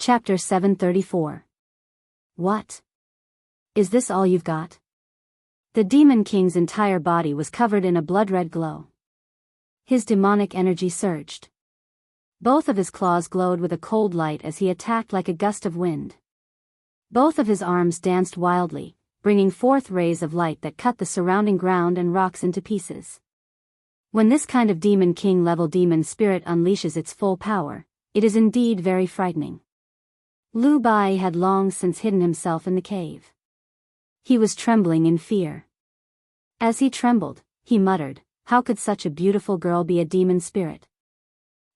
Chapter 734. What? Is this all you've got? The Demon King's entire body was covered in a blood-red glow. His demonic energy surged. Both of his claws glowed with a cold light as he attacked like a gust of wind. Both of his arms danced wildly, bringing forth rays of light that cut the surrounding ground and rocks into pieces. When this kind of Demon King-level demon spirit unleashes its full power, it is indeed very frightening. Lu Bai had long since hidden himself in the cave. He was trembling in fear. As he trembled, he muttered, "How could such a beautiful girl be a demon spirit?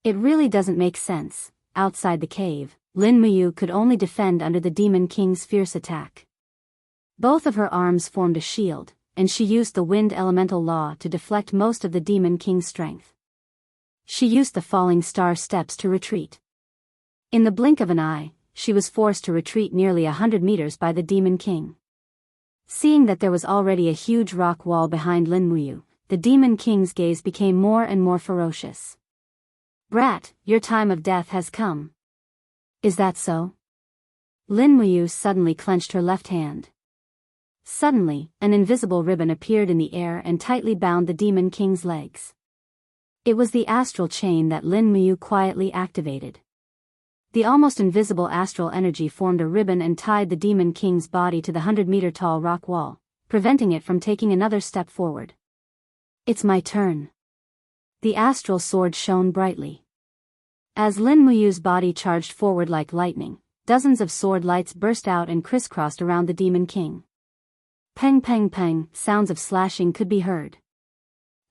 It really doesn't make sense." Outside the cave, Lin Muyu could only defend under the Demon King's fierce attack. Both of her arms formed a shield, and she used the wind elemental law to deflect most of the Demon King's strength. She used the falling star steps to retreat. In the blink of an eye, she was forced to retreat nearly 100 meters by the Demon King. Seeing that there was already a huge rock wall behind Lin Muyu, the Demon King's gaze became more and more ferocious. "Brat, your time of death has come." "Is that so?" Lin Muyu suddenly clenched her left hand. Suddenly, an invisible ribbon appeared in the air and tightly bound the Demon King's legs. It was the astral chain that Lin Muyu quietly activated. The almost invisible astral energy formed a ribbon and tied the Demon King's body to the 100-meter-tall rock wall, preventing it from taking another step forward. "It's my turn." The astral sword shone brightly. As Lin Muyu's body charged forward like lightning, dozens of sword lights burst out and crisscrossed around the Demon King. Peng peng peng, sounds of slashing could be heard.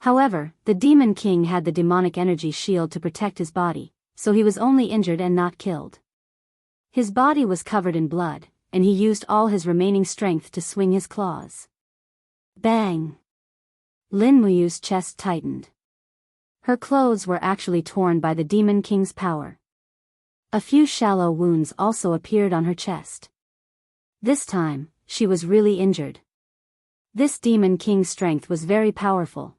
However, the Demon King had the demonic energy shield to protect his body, so he was only injured and not killed. His body was covered in blood, and he used all his remaining strength to swing his claws. Bang! Lin Muyu's chest tightened. Her clothes were actually torn by the Demon King's power. A few shallow wounds also appeared on her chest. This time, she was really injured. This Demon King's strength was very powerful.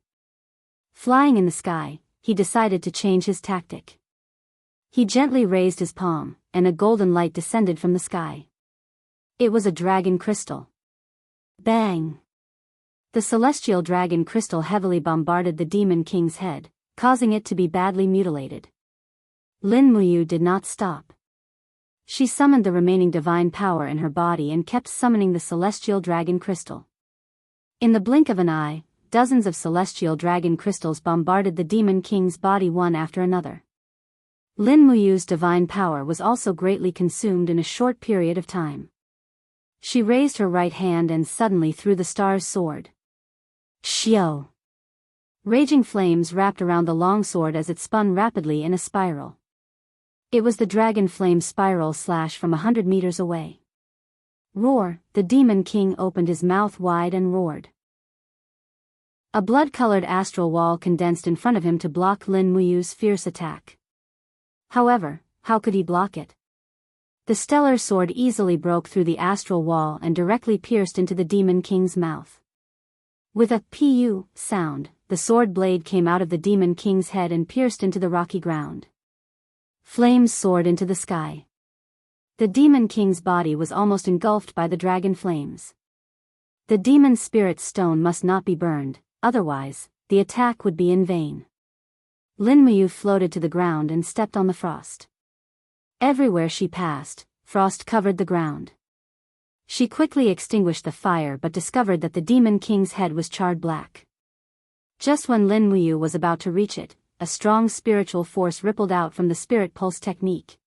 Flying in the sky, he decided to change his tactic. He gently raised his palm, and a golden light descended from the sky. It was a dragon crystal. Bang! The celestial dragon crystal heavily bombarded the Demon King's head, causing it to be badly mutilated. Lin Muyu did not stop. She summoned the remaining divine power in her body and kept summoning the celestial dragon crystal. In the blink of an eye, dozens of celestial dragon crystals bombarded the Demon King's body one after another. Lin Muyu's divine power was also greatly consumed in a short period of time. She raised her right hand and suddenly threw the star's sword. Xiao! Raging flames wrapped around the long sword as it spun rapidly in a spiral. It was the dragon flame spiral slash from 100 meters away. Roar! The Demon King opened his mouth wide and roared. A blood-colored astral wall condensed in front of him to block Lin Muyu's fierce attack. However, how could he block it? The stellar sword easily broke through the astral wall and directly pierced into the Demon King's mouth. With a "pu" sound, the sword blade came out of the Demon King's head and pierced into the rocky ground. Flames soared into the sky. The Demon King's body was almost engulfed by the dragon flames. The demon spirit stone must not be burned, otherwise, the attack would be in vain. Lin Muyu floated to the ground and stepped on the frost. Everywhere she passed, frost covered the ground. She quickly extinguished the fire but discovered that the Demon King's head was charred black. Just when Lin Muyu was about to reach it, a strong spiritual force rippled out from the spirit pulse technique.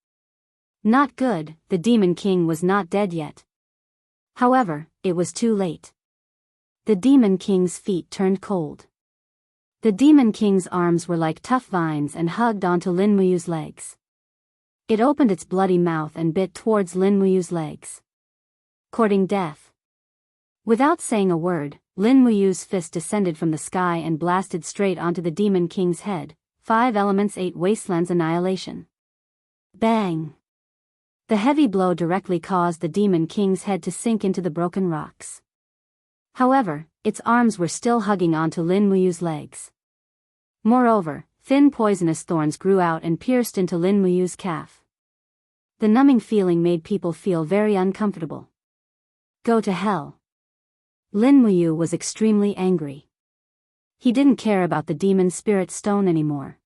Not good, the Demon King was not dead yet. However, it was too late. The Demon King's feet turned cold. The Demon King's arms were like tough vines and hugged onto Lin Muyu's legs. It opened its bloody mouth and bit towards Lin Muyu's legs. Courting death. Without saying a word, Lin Muyu's fist descended from the sky and blasted straight onto the Demon King's head. 5 elements 8 wastelands annihilation. Bang! The heavy blow directly caused the Demon King's head to sink into the broken rocks. However, its arms were still hugging onto Lin Muyu's legs. Moreover, thin poisonous thorns grew out and pierced into Lin Muyu's calf. The numbing feeling made people feel very uncomfortable. Go to hell. Lin Muyu was extremely angry. He didn't care about the demon spirit stone anymore.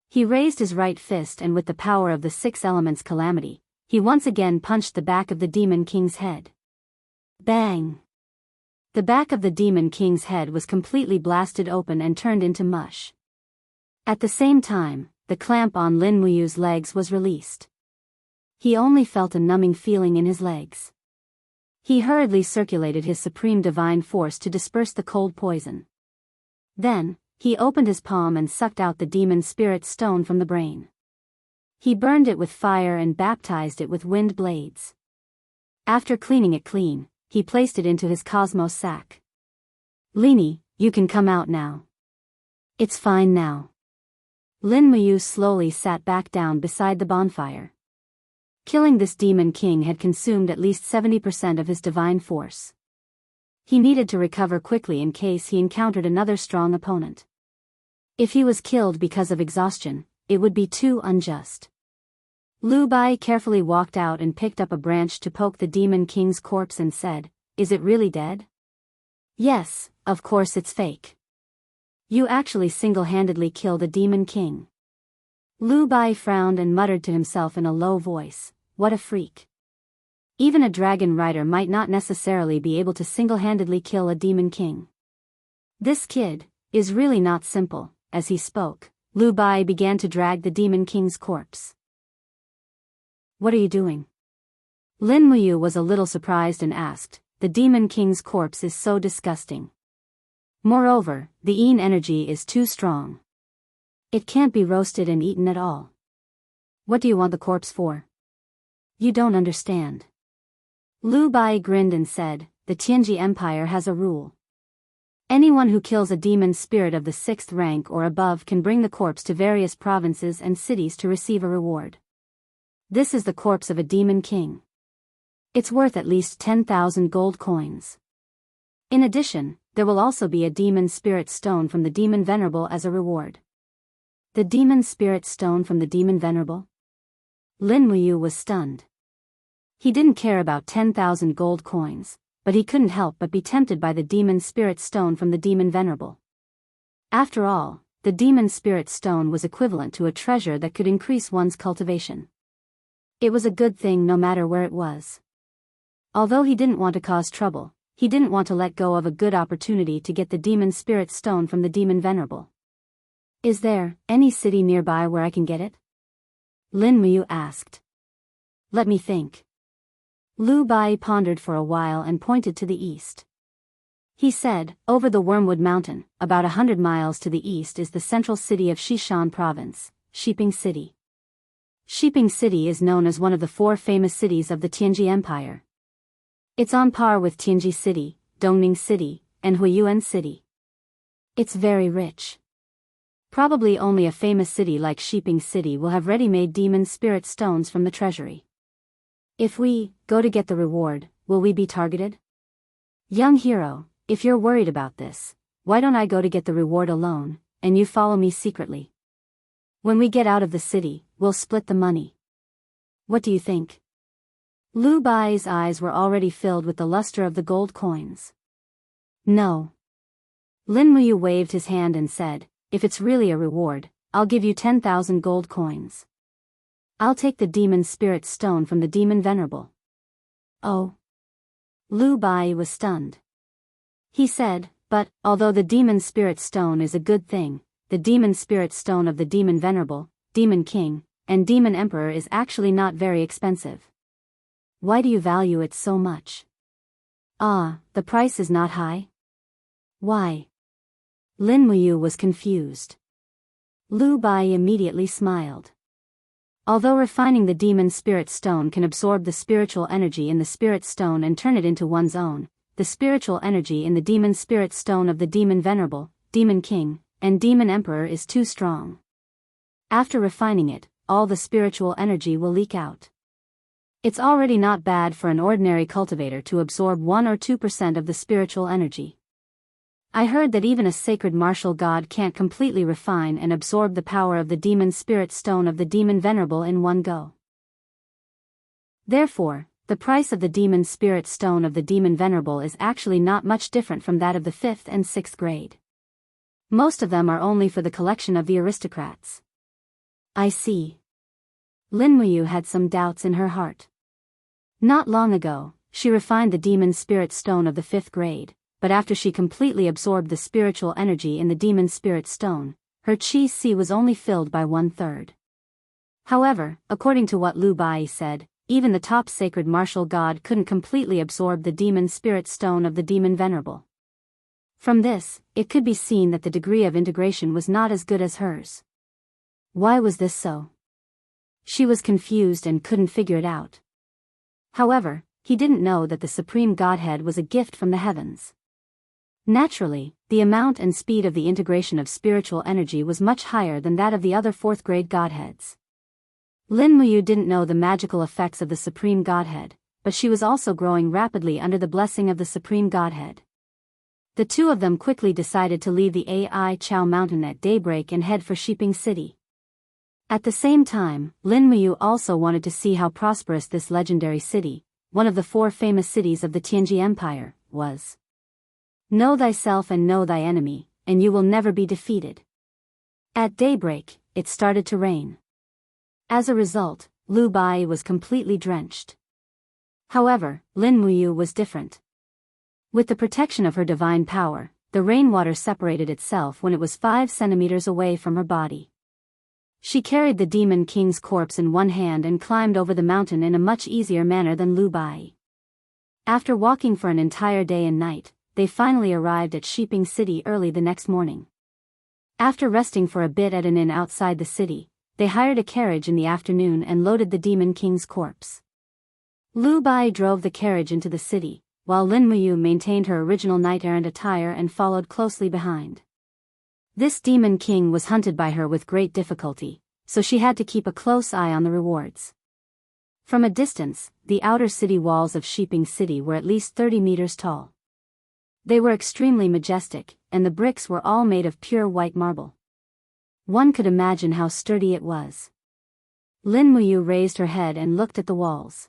He raised his right fist and with the power of the six elements calamity, he once again punched the back of the demon king's head. Bang! The back of the demon king's head was completely blasted open and turned into mush. At the same time, the clamp on Lin Muyu's legs was released. He only felt a numbing feeling in his legs. He hurriedly circulated his supreme divine force to disperse the cold poison. Then, he opened his palm and sucked out the demon spirit stone from the brain. He burned it with fire and baptized it with wind blades. After cleaning it clean, he placed it into his cosmos sack. Lini, you can come out now. It's fine now. Lin Muyu slowly sat back down beside the bonfire. Killing this demon king had consumed at least 70% of his divine force. He needed to recover quickly in case he encountered another strong opponent. If he was killed because of exhaustion, it would be too unjust. Lu Bai carefully walked out and picked up a branch to poke the demon king's corpse and said, "Is it really dead?" "Yes, of course it's fake. You actually single-handedly killed a demon king." Lu Bai frowned and muttered to himself in a low voice, "What a freak. Even a dragon rider might not necessarily be able to single-handedly kill a demon king. This kid is really not simple." As he spoke, Lu Bai began to drag the demon king's corpse. "What are you doing?" Lin Muyu was a little surprised and asked, "The demon king's corpse is so disgusting. Moreover, the Yin energy is too strong. It can't be roasted and eaten at all. What do you want the corpse for?" "You don't understand." Lu Bai grinned and said, "The Tianji Empire has a rule. Anyone who kills a demon spirit of the 6th rank or above can bring the corpse to various provinces and cities to receive a reward. This is the corpse of a demon king. It's worth at least 10,000 gold coins. In addition, there will also be a demon spirit stone from the demon venerable as a reward." The demon spirit stone from the demon venerable? Lin Muyu was stunned. He didn't care about 10,000 gold coins, but he couldn't help but be tempted by the demon spirit stone from the demon venerable. After all, the demon spirit stone was equivalent to a treasure that could increase one's cultivation. It was a good thing no matter where it was. Although he didn't want to cause trouble, he didn't want to let go of a good opportunity to get the demon spirit stone from the demon venerable. "Is there any city nearby where I can get it?" Lin Muyu asked. "Let me think." Lu Bai pondered for a while and pointed to the east. He said, "Over the Wormwood Mountain, about 100 miles to the east is the central city of Xishan Province, Shiping City. Shiping City is known as one of the 4 famous cities of the Tianji Empire. It's on par with Tianji City, Dongning City, and Huiyuan City. It's very rich. Probably only a famous city like Shiping City will have ready-made demon spirit stones from the treasury. If we go to get the reward, will we be targeted? Young hero, if you're worried about this, why don't I go to get the reward alone, and you follow me secretly? When we get out of the city, we'll split the money. What do you think?" Lu Bai's eyes were already filled with the luster of the gold coins. "No." Lin Muyu waved his hand and said, "If it's really a reward, I'll give you 10,000 gold coins. I'll take the demon spirit stone from the demon venerable." "Oh." Lu Bai was stunned. He said, "But, although the demon spirit stone is a good thing, the demon spirit stone of the demon venerable, demon king, and demon emperor is actually not very expensive. Why do you value it so much?" "Ah, the price is not high?" "Why?" Lin Muyu was confused. Lu Bai immediately smiled. Although refining the demon spirit stone can absorb the spiritual energy in the spirit stone and turn it into one's own, the spiritual energy in the demon spirit stone of the demon venerable, demon king, and demon emperor is too strong. After refining it, all the spiritual energy will leak out. It's already not bad for an ordinary cultivator to absorb 1 or 2% of the spiritual energy. I heard that even a sacred martial god can't completely refine and absorb the power of the demon spirit stone of the demon venerable in one go. Therefore, the price of the demon spirit stone of the demon venerable is actually not much different from that of the 5th and 6th grade. Most of them are only for the collection of the aristocrats. I see. Lin Muyu had some doubts in her heart. Not long ago, she refined the demon spirit stone of the 5th grade, but after she completely absorbed the spiritual energy in the demon spirit stone, her chi was only filled by 1/3. However, according to what Lu Bai said, even the top sacred martial god couldn't completely absorb the demon spirit stone of the demon venerable. From this, it could be seen that the degree of integration was not as good as hers. Why was this so? She was confused and couldn't figure it out. However, he didn't know that the Supreme Godhead was a gift from the heavens. Naturally, the amount and speed of the integration of spiritual energy was much higher than that of the other 4th grade godheads. Lin Muyu didn't know the magical effects of the Supreme Godhead, but she was also growing rapidly under the blessing of the Supreme Godhead. The two of them quickly decided to leave the Ai Chao Mountain at daybreak and head for Shiping City. At the same time, Lin Muyu also wanted to see how prosperous this legendary city, one of the 4 famous cities of the Tianji Empire, was. Know thyself and know thy enemy, and you will never be defeated. At daybreak, it started to rain. As a result, Lu Bai was completely drenched. However, Lin Muyu was different. With the protection of her divine power, the rainwater separated itself when it was 5 centimeters away from her body. She carried the demon king's corpse in one hand and climbed over the mountain in a much easier manner than Lu Bai. After walking for an entire day and night, they finally arrived at Shiping City early the next morning. After resting for a bit at an inn outside the city, they hired a carriage in the afternoon and loaded the demon king's corpse. Lu Bai drove the carriage into the city, while Lin Muyu maintained her original knight-errant attire and followed closely behind. This demon king was hunted by her with great difficulty, so she had to keep a close eye on the rewards. From a distance, the outer city walls of Shiping City were at least 30 meters tall. They were extremely majestic, and the bricks were all made of pure white marble. One could imagine how sturdy it was. Lin Muyu raised her head and looked at the walls.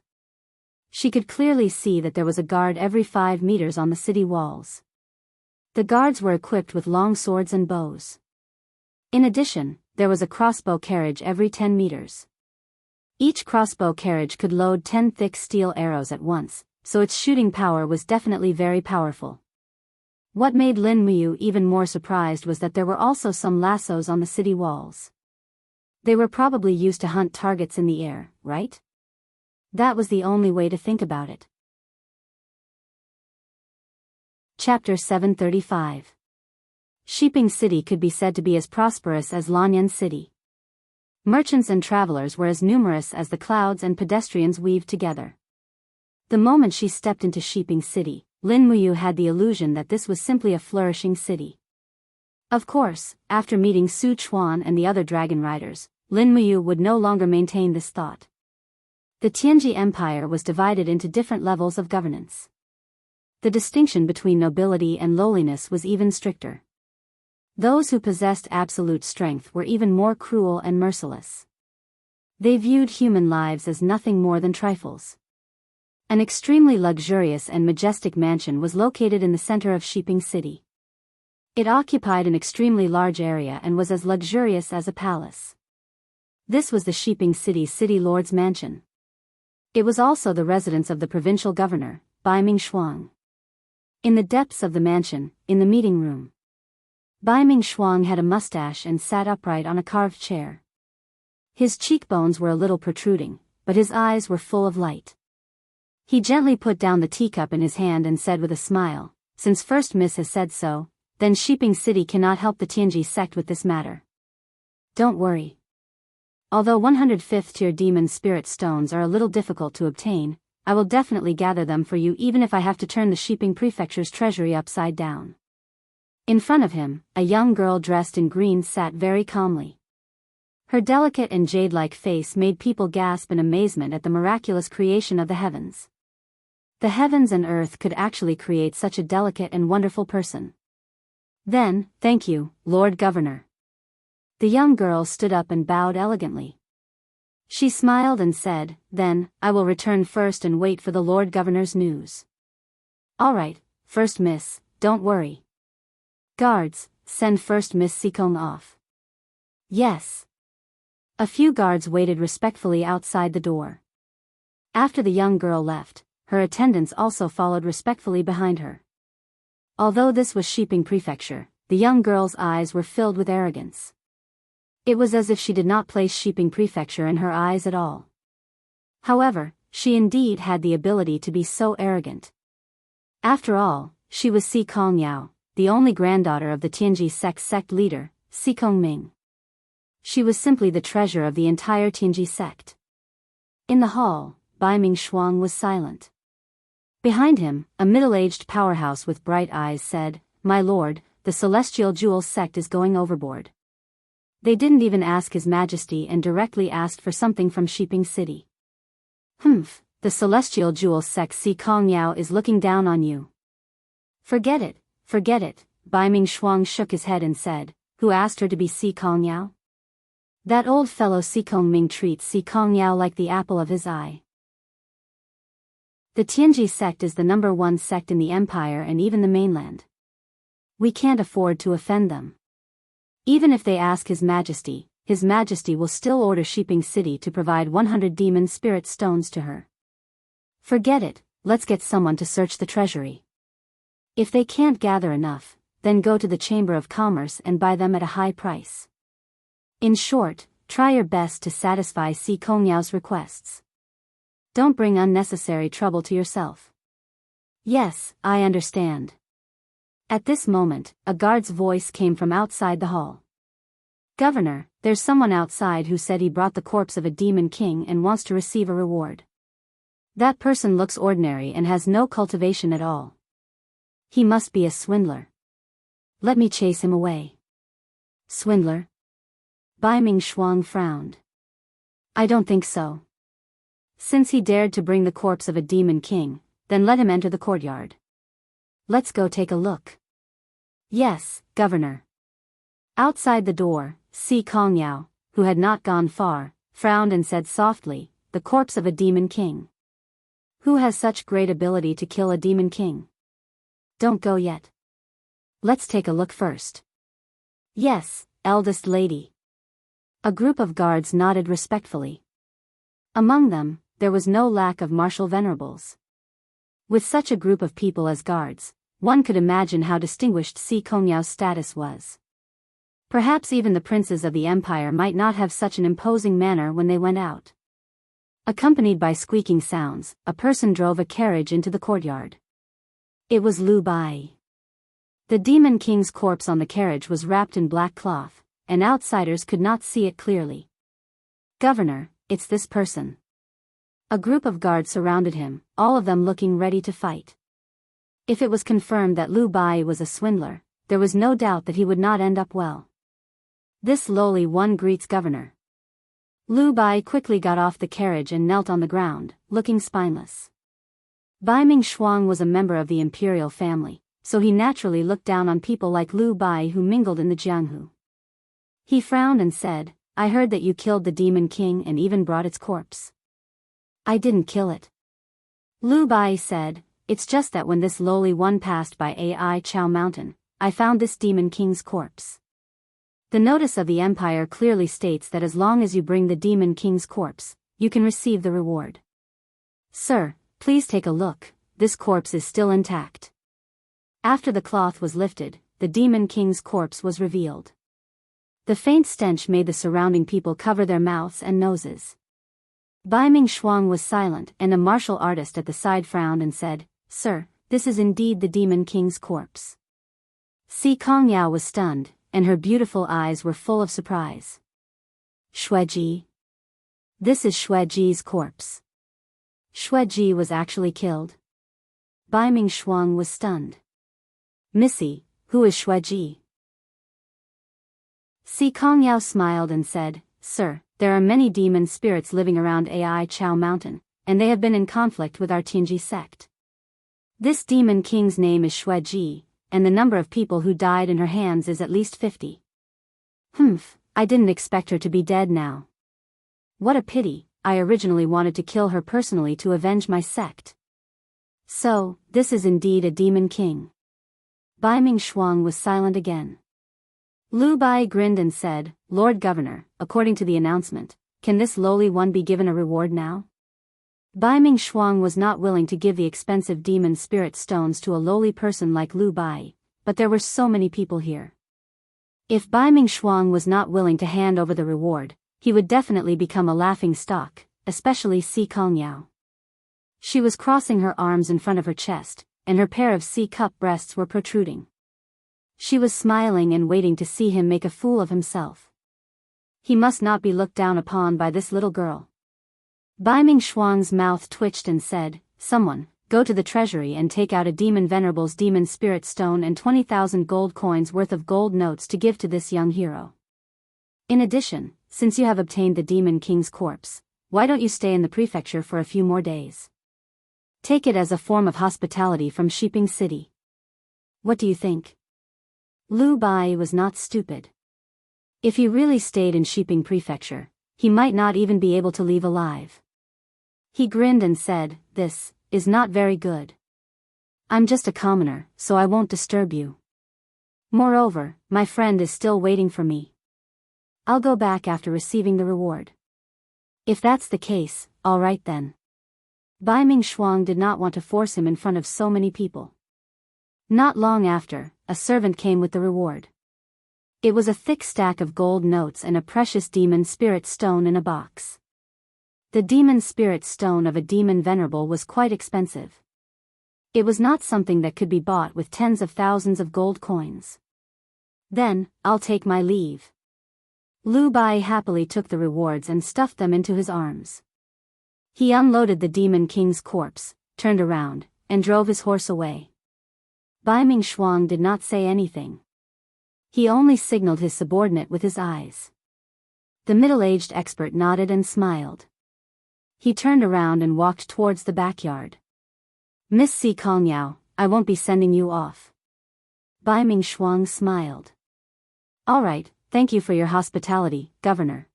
She could clearly see that there was a guard every 5 meters on the city walls. The guards were equipped with long swords and bows. In addition, there was a crossbow carriage every 10 meters. Each crossbow carriage could load 10 thick steel arrows at once, so its shooting power was definitely very powerful. What made Lin Muyu even more surprised was that there were also some lassos on the city walls. They were probably used to hunt targets in the air, right? That was the only way to think about it. Chapter 735. Shiping City could be said to be as prosperous as Lanyan City. Merchants and travelers were as numerous as the clouds and pedestrians weaved together. The moment she stepped into Shiping City, Lin Muyu had the illusion that this was simply a flourishing city. Of course, after meeting Su Chuan and the other dragon riders, Lin Muyu would no longer maintain this thought. The Tianji Empire was divided into different levels of governance. The distinction between nobility and lowliness was even stricter. Those who possessed absolute strength were even more cruel and merciless. They viewed human lives as nothing more than trifles. An extremely luxurious and majestic mansion was located in the center of Shiping City. It occupied an extremely large area and was as luxurious as a palace. This was the Shiping City Lord's mansion. It was also the residence of the provincial governor, Bai Ming-shuang. In the depths of the mansion, in the meeting room, Bai Ming-shuang had a mustache and sat upright on a carved chair. His cheekbones were a little protruding, but his eyes were full of light. He gently put down the teacup in his hand and said with a smile, "Since First Miss has said so, then Shiping City cannot help the Tianji sect with this matter. Don't worry. Although 105th tier demon spirit stones are a little difficult to obtain, I will definitely gather them for you even if I have to turn the Shiping Prefecture's treasury upside down." In front of him, a young girl dressed in green sat very calmly. Her delicate and jade-like face made people gasp in amazement at the miraculous creation of the heavens. The heavens and earth could actually create such a delicate and wonderful person. Then, thank you, Lord Governor. The young girl stood up and bowed elegantly. She smiled and said, "Then, I will return first and wait for the Lord Governor's news." "All right, First Miss, don't worry. Guards, send First Miss Seekong off." "Yes." A few guards waited respectfully outside the door. After the young girl left, her attendants also followed respectfully behind her. Although this was Shiping Prefecture, the young girl's eyes were filled with arrogance. It was as if she did not place Shiping Prefecture in her eyes at all. However, she indeed had the ability to be so arrogant. After all, she was Si Kong Yao, the only granddaughter of the Tianji sect leader, Si Kong Ming. She was simply the treasure of the entire Tianji sect. In the hall, Bai Ming Shuang was silent. Behind him, a middle-aged powerhouse with bright eyes said, "My lord, the Celestial Jewel sect is going overboard." They didn't even ask His Majesty and directly asked for something from Shiping City. "Humph, the Celestial Jewel sect Si Kong Yao is looking down on you." Forget it," Bai Ming Shuang shook his head and said, "Who asked her to be Si Kong Yao? That old fellow Si Kong Ming treats Si Kong Yao like the apple of his eye. The Tianji sect is the #1 sect in the empire and even the mainland. We can't afford to offend them. Even if they ask His Majesty will still order Shiping City to provide 100 demon spirit stones to her. Forget it, let's get someone to search the treasury. If they can't gather enough, then go to the Chamber of Commerce and buy them at a high price. In short, try your best to satisfy Si Kong Yao's requests. Don't bring unnecessary trouble to yourself." "Yes, I understand." At this moment, a guard's voice came from outside the hall. "Governor, there's someone outside who said he brought the corpse of a demon king and wants to receive a reward. That person looks ordinary and has no cultivation at all. He must be a swindler. Let me chase him away." "Swindler?" Bai Ming Shuang frowned. "I don't think so. Since he dared to bring the corpse of a demon king, then let him enter the courtyard. Let's go take a look." "Yes, Governor." Outside the door, Si Kong Yao, who had not gone far, frowned and said softly, "The corpse of a demon king. Who has such great ability to kill a demon king? Don't go yet. Let's take a look first." "Yes, eldest lady." A group of guards nodded respectfully. Among them, there was no lack of martial venerables. With such a group of people as guards, one could imagine how distinguished Si Kong Yao's status was. Perhaps even the princes of the empire might not have such an imposing manner when they went out. Accompanied by squeaking sounds, a person drove a carriage into the courtyard. It was Lu Bai. The demon king's corpse on the carriage was wrapped in black cloth, and outsiders could not see it clearly. "Governor, it's this person." A group of guards surrounded him, all of them looking ready to fight. If it was confirmed that Lu Bai was a swindler, there was no doubt that he would not end up well. "This lowly one greets Governor." Lu Bai quickly got off the carriage and knelt on the ground, looking spineless. Bai Ming Shuang was a member of the imperial family, so he naturally looked down on people like Lu Bai who mingled in the Jianghu. He frowned and said, "I heard that you killed the demon king and even brought its corpse." "I didn't kill it." Lu Bai said, "It's just that when this lowly one passed by Ai Chao Mountain, I found this demon king's corpse. The notice of the empire clearly states that as long as you bring the demon king's corpse, you can receive the reward. Sir, please take a look, this corpse is still intact." After the cloth was lifted, the demon king's corpse was revealed. The faint stench made the surrounding people cover their mouths and noses. Bai Ming Shuang was silent, and a martial artist at the side frowned and said, "Sir, this is indeed the demon king's corpse." Si Kong Yao was stunned, and her beautiful eyes were full of surprise. "Xueji? This is Xueji's corpse. Xueji was actually killed?" Bai Ming Shuang was stunned. "Missy, who is Xueji?" Si Kong Yao smiled and said, "Sir, there are many demon spirits living around Ai Chao Mountain, and they have been in conflict with our Tianji sect. This demon king's name is Xueji, and the number of people who died in her hands is at least 50. Humph, I didn't expect her to be dead now. What a pity, I originally wanted to kill her personally to avenge my sect. So, this is indeed a demon king. Bai Ming Shuang was silent again. Lu Bai grinned and said, Lord Governor, according to the announcement, can this lowly one be given a reward now? Bai Ming Shuang was not willing to give the expensive demon spirit stones to a lowly person like Lu Bai, but there were so many people here. If Bai Ming Shuang was not willing to hand over the reward, he would definitely become a laughing stock, especially Si Kongyao. She was crossing her arms in front of her chest, and her pair of C-cup breasts were protruding. She was smiling and waiting to see him make a fool of himself. He must not be looked down upon by this little girl. Bai Ming Shuang's mouth twitched and said, Someone, go to the treasury and take out a demon venerable's demon spirit stone and 20,000 gold coins worth of gold notes to give to this young hero. In addition, since you have obtained the demon king's corpse, why don't you stay in the prefecture for a few more days? Take it as a form of hospitality from Shiping City. What do you think? Lu Bai was not stupid. If he really stayed in Shiping Prefecture, he might not even be able to leave alive. He grinned and said, This is not very good. I'm just a commoner, so I won't disturb you. Moreover, my friend is still waiting for me. I'll go back after receiving the reward. If that's the case, all right then. Bai Ming Shuang did not want to force him in front of so many people. Not long after, a servant came with the reward. It was a thick stack of gold notes and a precious demon spirit stone in a box. The demon spirit stone of a demon venerable was quite expensive. It was not something that could be bought with tens of thousands of gold coins. Then, I'll take my leave. Lu Bai happily took the rewards and stuffed them into his arms. He unloaded the demon king's corpse, turned around, and drove his horse away. Bai Ming Shuang did not say anything. He only signaled his subordinate with his eyes. The middle-aged expert nodded and smiled. He turned around and walked towards the backyard. Miss Si Kongyao, I won't be sending you off. Bai Ming Shuang smiled. All right, thank you for your hospitality, Governor.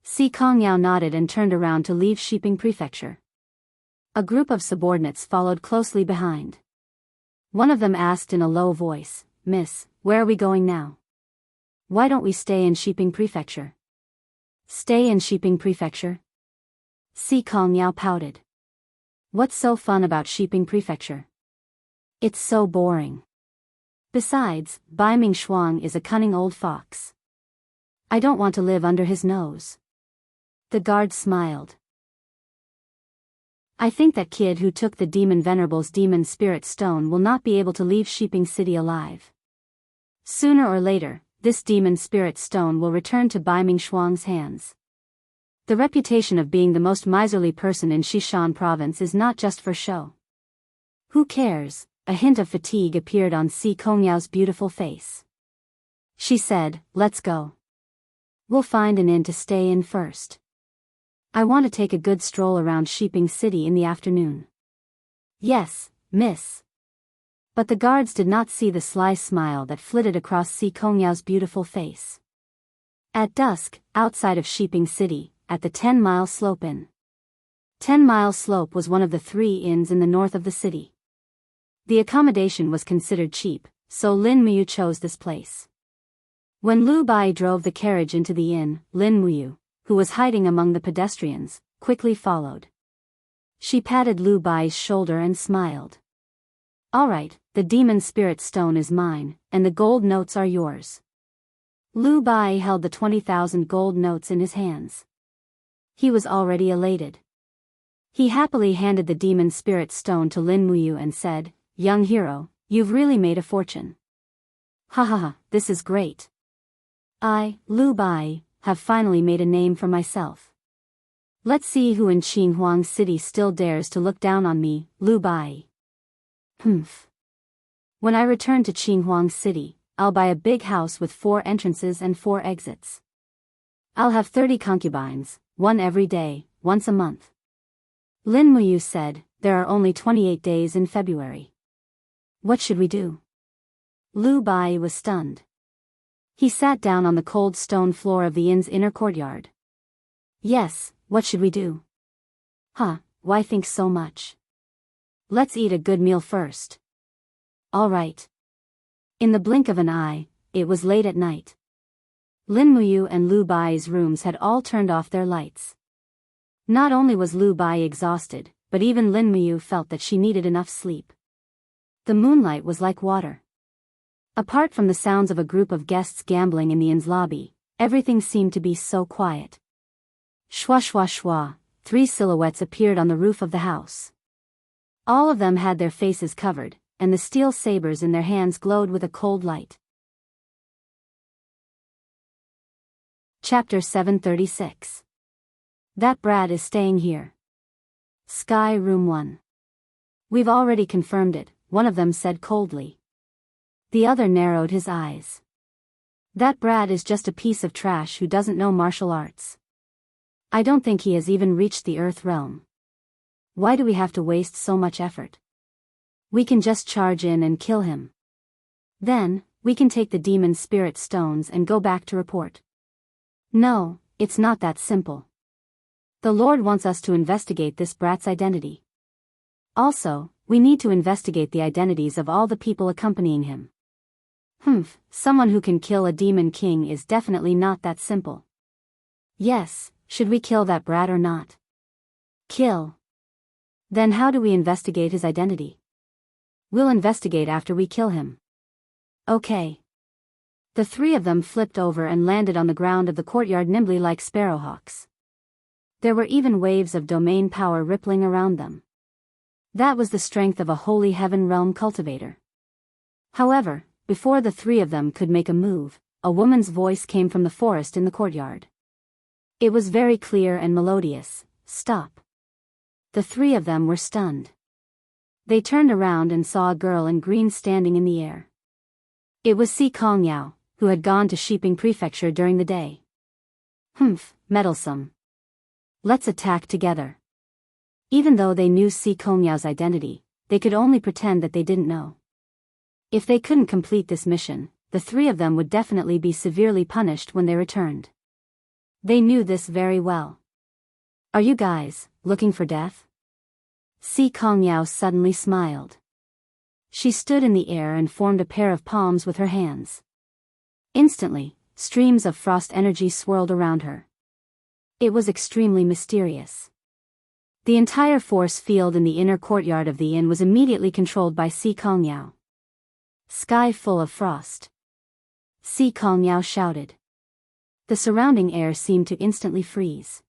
Si Kongyao nodded and turned around to leave Shiping Prefecture. A group of subordinates followed closely behind. One of them asked in a low voice, Miss, where are we going now? Why don't we stay in Shiping Prefecture? Stay in Shiping Prefecture? Si Kongyao pouted. What's so fun about Shiping Prefecture? It's so boring. Besides, Bai Ming Shuang is a cunning old fox. I don't want to live under his nose. The guard smiled. I think that kid who took the demon venerable's demon spirit stone will not be able to leave Shiping City alive. Sooner or later, this demon spirit stone will return to Bai Ming Shuang's hands. The reputation of being the most miserly person in Xishan province is not just for show. Who cares? A hint of fatigue appeared on Si Kongyao's beautiful face. She said, Let's go. We'll find an inn to stay in first. I want to take a good stroll around Shiping City in the afternoon. Yes, miss. But the guards did not see the sly smile that flitted across Si Kongyao's beautiful face. At dusk, outside of Shiping City, at the 10-Mile Slope Inn. 10-Mile Slope was one of the 3 inns in the north of the city. The accommodation was considered cheap, so Lin Muyu chose this place. When Lu Bai drove the carriage into the inn, Lin Muyu, who was hiding among the pedestrians, quickly followed. She patted Lu Bai's shoulder and smiled. All right, the demon spirit stone is mine, and the gold notes are yours. Lu Bai held the 20,000 gold notes in his hands. He was already elated. He happily handed the demon spirit stone to Lin Muyu and said, Young hero, you've really made a fortune. Ha ha ha, this is great. I, Lu Bai, have finally made a name for myself. Let's see who in Qinghuang City still dares to look down on me, Lu Bai. Humph. When I return to Qinghuang City, I'll buy a big house with 4 entrances and 4 exits. I'll have 30 concubines, 1 every day, once a month. Lin Muyu said, There are only 28 days in February. What should we do? Lu Bai was stunned. He sat down on the cold stone floor of the inn's inner courtyard. Yes, what should we do? Huh, why think so much? Let's eat a good meal first. All right. In the blink of an eye, it was late at night. Lin Muyu and Lu Bai's rooms had all turned off their lights. Not only was Lu Bai exhausted, but even Lin Muyu felt that she needed enough sleep. The moonlight was like water. Apart from the sounds of a group of guests gambling in the inn's lobby, everything seemed to be so quiet. Shwa shwa shwa, 3 silhouettes appeared on the roof of the house. All of them had their faces covered, and the steel sabers in their hands glowed with a cold light. Chapter 736. That brat is staying here. Sky Room 1. We've already confirmed it, one of them said coldly. The other narrowed his eyes. That brat is just a piece of trash who doesn't know martial arts. I don't think he has even reached the Earth realm. Why do we have to waste so much effort? We can just charge in and kill him. Then, we can take the demon spirit stones and go back to report. No, it's not that simple. The Lord wants us to investigate this brat's identity. Also, we need to investigate the identities of all the people accompanying him. Someone who can kill a demon king is definitely not that simple. Yes, should we kill that brat or not? Kill. Then how do we investigate his identity? We'll investigate after we kill him. Okay. The 3 of them flipped over and landed on the ground of the courtyard nimbly like sparrowhawks. There were even waves of domain power rippling around them. That was the strength of a holy heaven realm cultivator. However, before the 3 of them could make a move, a woman's voice came from the forest in the courtyard. It was very clear and melodious. Stop. The 3 of them were stunned. They turned around and saw a girl in green standing in the air. It was Si Kongyao, who had gone to Shiping Prefecture during the day. Meddlesome. Let's attack together. Even though they knew Si Kongyao's identity, they could only pretend that they didn't know. If they couldn't complete this mission, the 3 of them would definitely be severely punished when they returned. They knew this very well. Are you guys looking for death? Si Kongyao suddenly smiled. She stood in the air and formed a pair of palms with her hands. Instantly, streams of frost energy swirled around her. It was extremely mysterious. The entire force field in the inner courtyard of the inn was immediately controlled by Si Kongyao. Sky full of frost. Si Kongyao shouted. The surrounding air seemed to instantly freeze.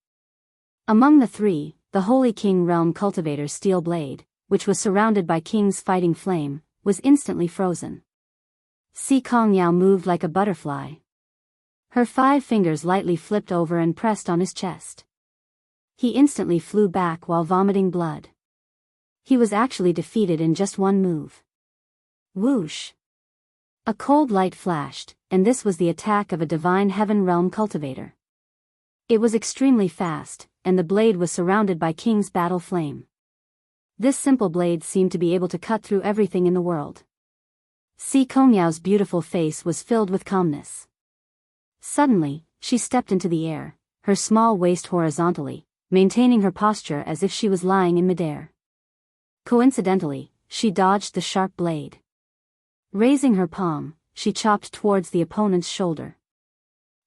Among the 3, the Holy King Realm Cultivator's steel blade, which was surrounded by King's fighting flame, was instantly frozen. Si Kongyao moved like a butterfly. Her 5 fingers lightly flipped over and pressed on his chest. He instantly flew back while vomiting blood. He was actually defeated in just one move. Whoosh! A cold light flashed, and this was the attack of a divine heaven realm cultivator. It was extremely fast, and the blade was surrounded by King's battle flame. This simple blade seemed to be able to cut through everything in the world. Si Kongyao's beautiful face was filled with calmness. Suddenly, she stepped into the air, her small waist horizontally, maintaining her posture as if she was lying in midair. Coincidentally, she dodged the sharp blade. Raising her palm, she chopped towards the opponent's shoulder.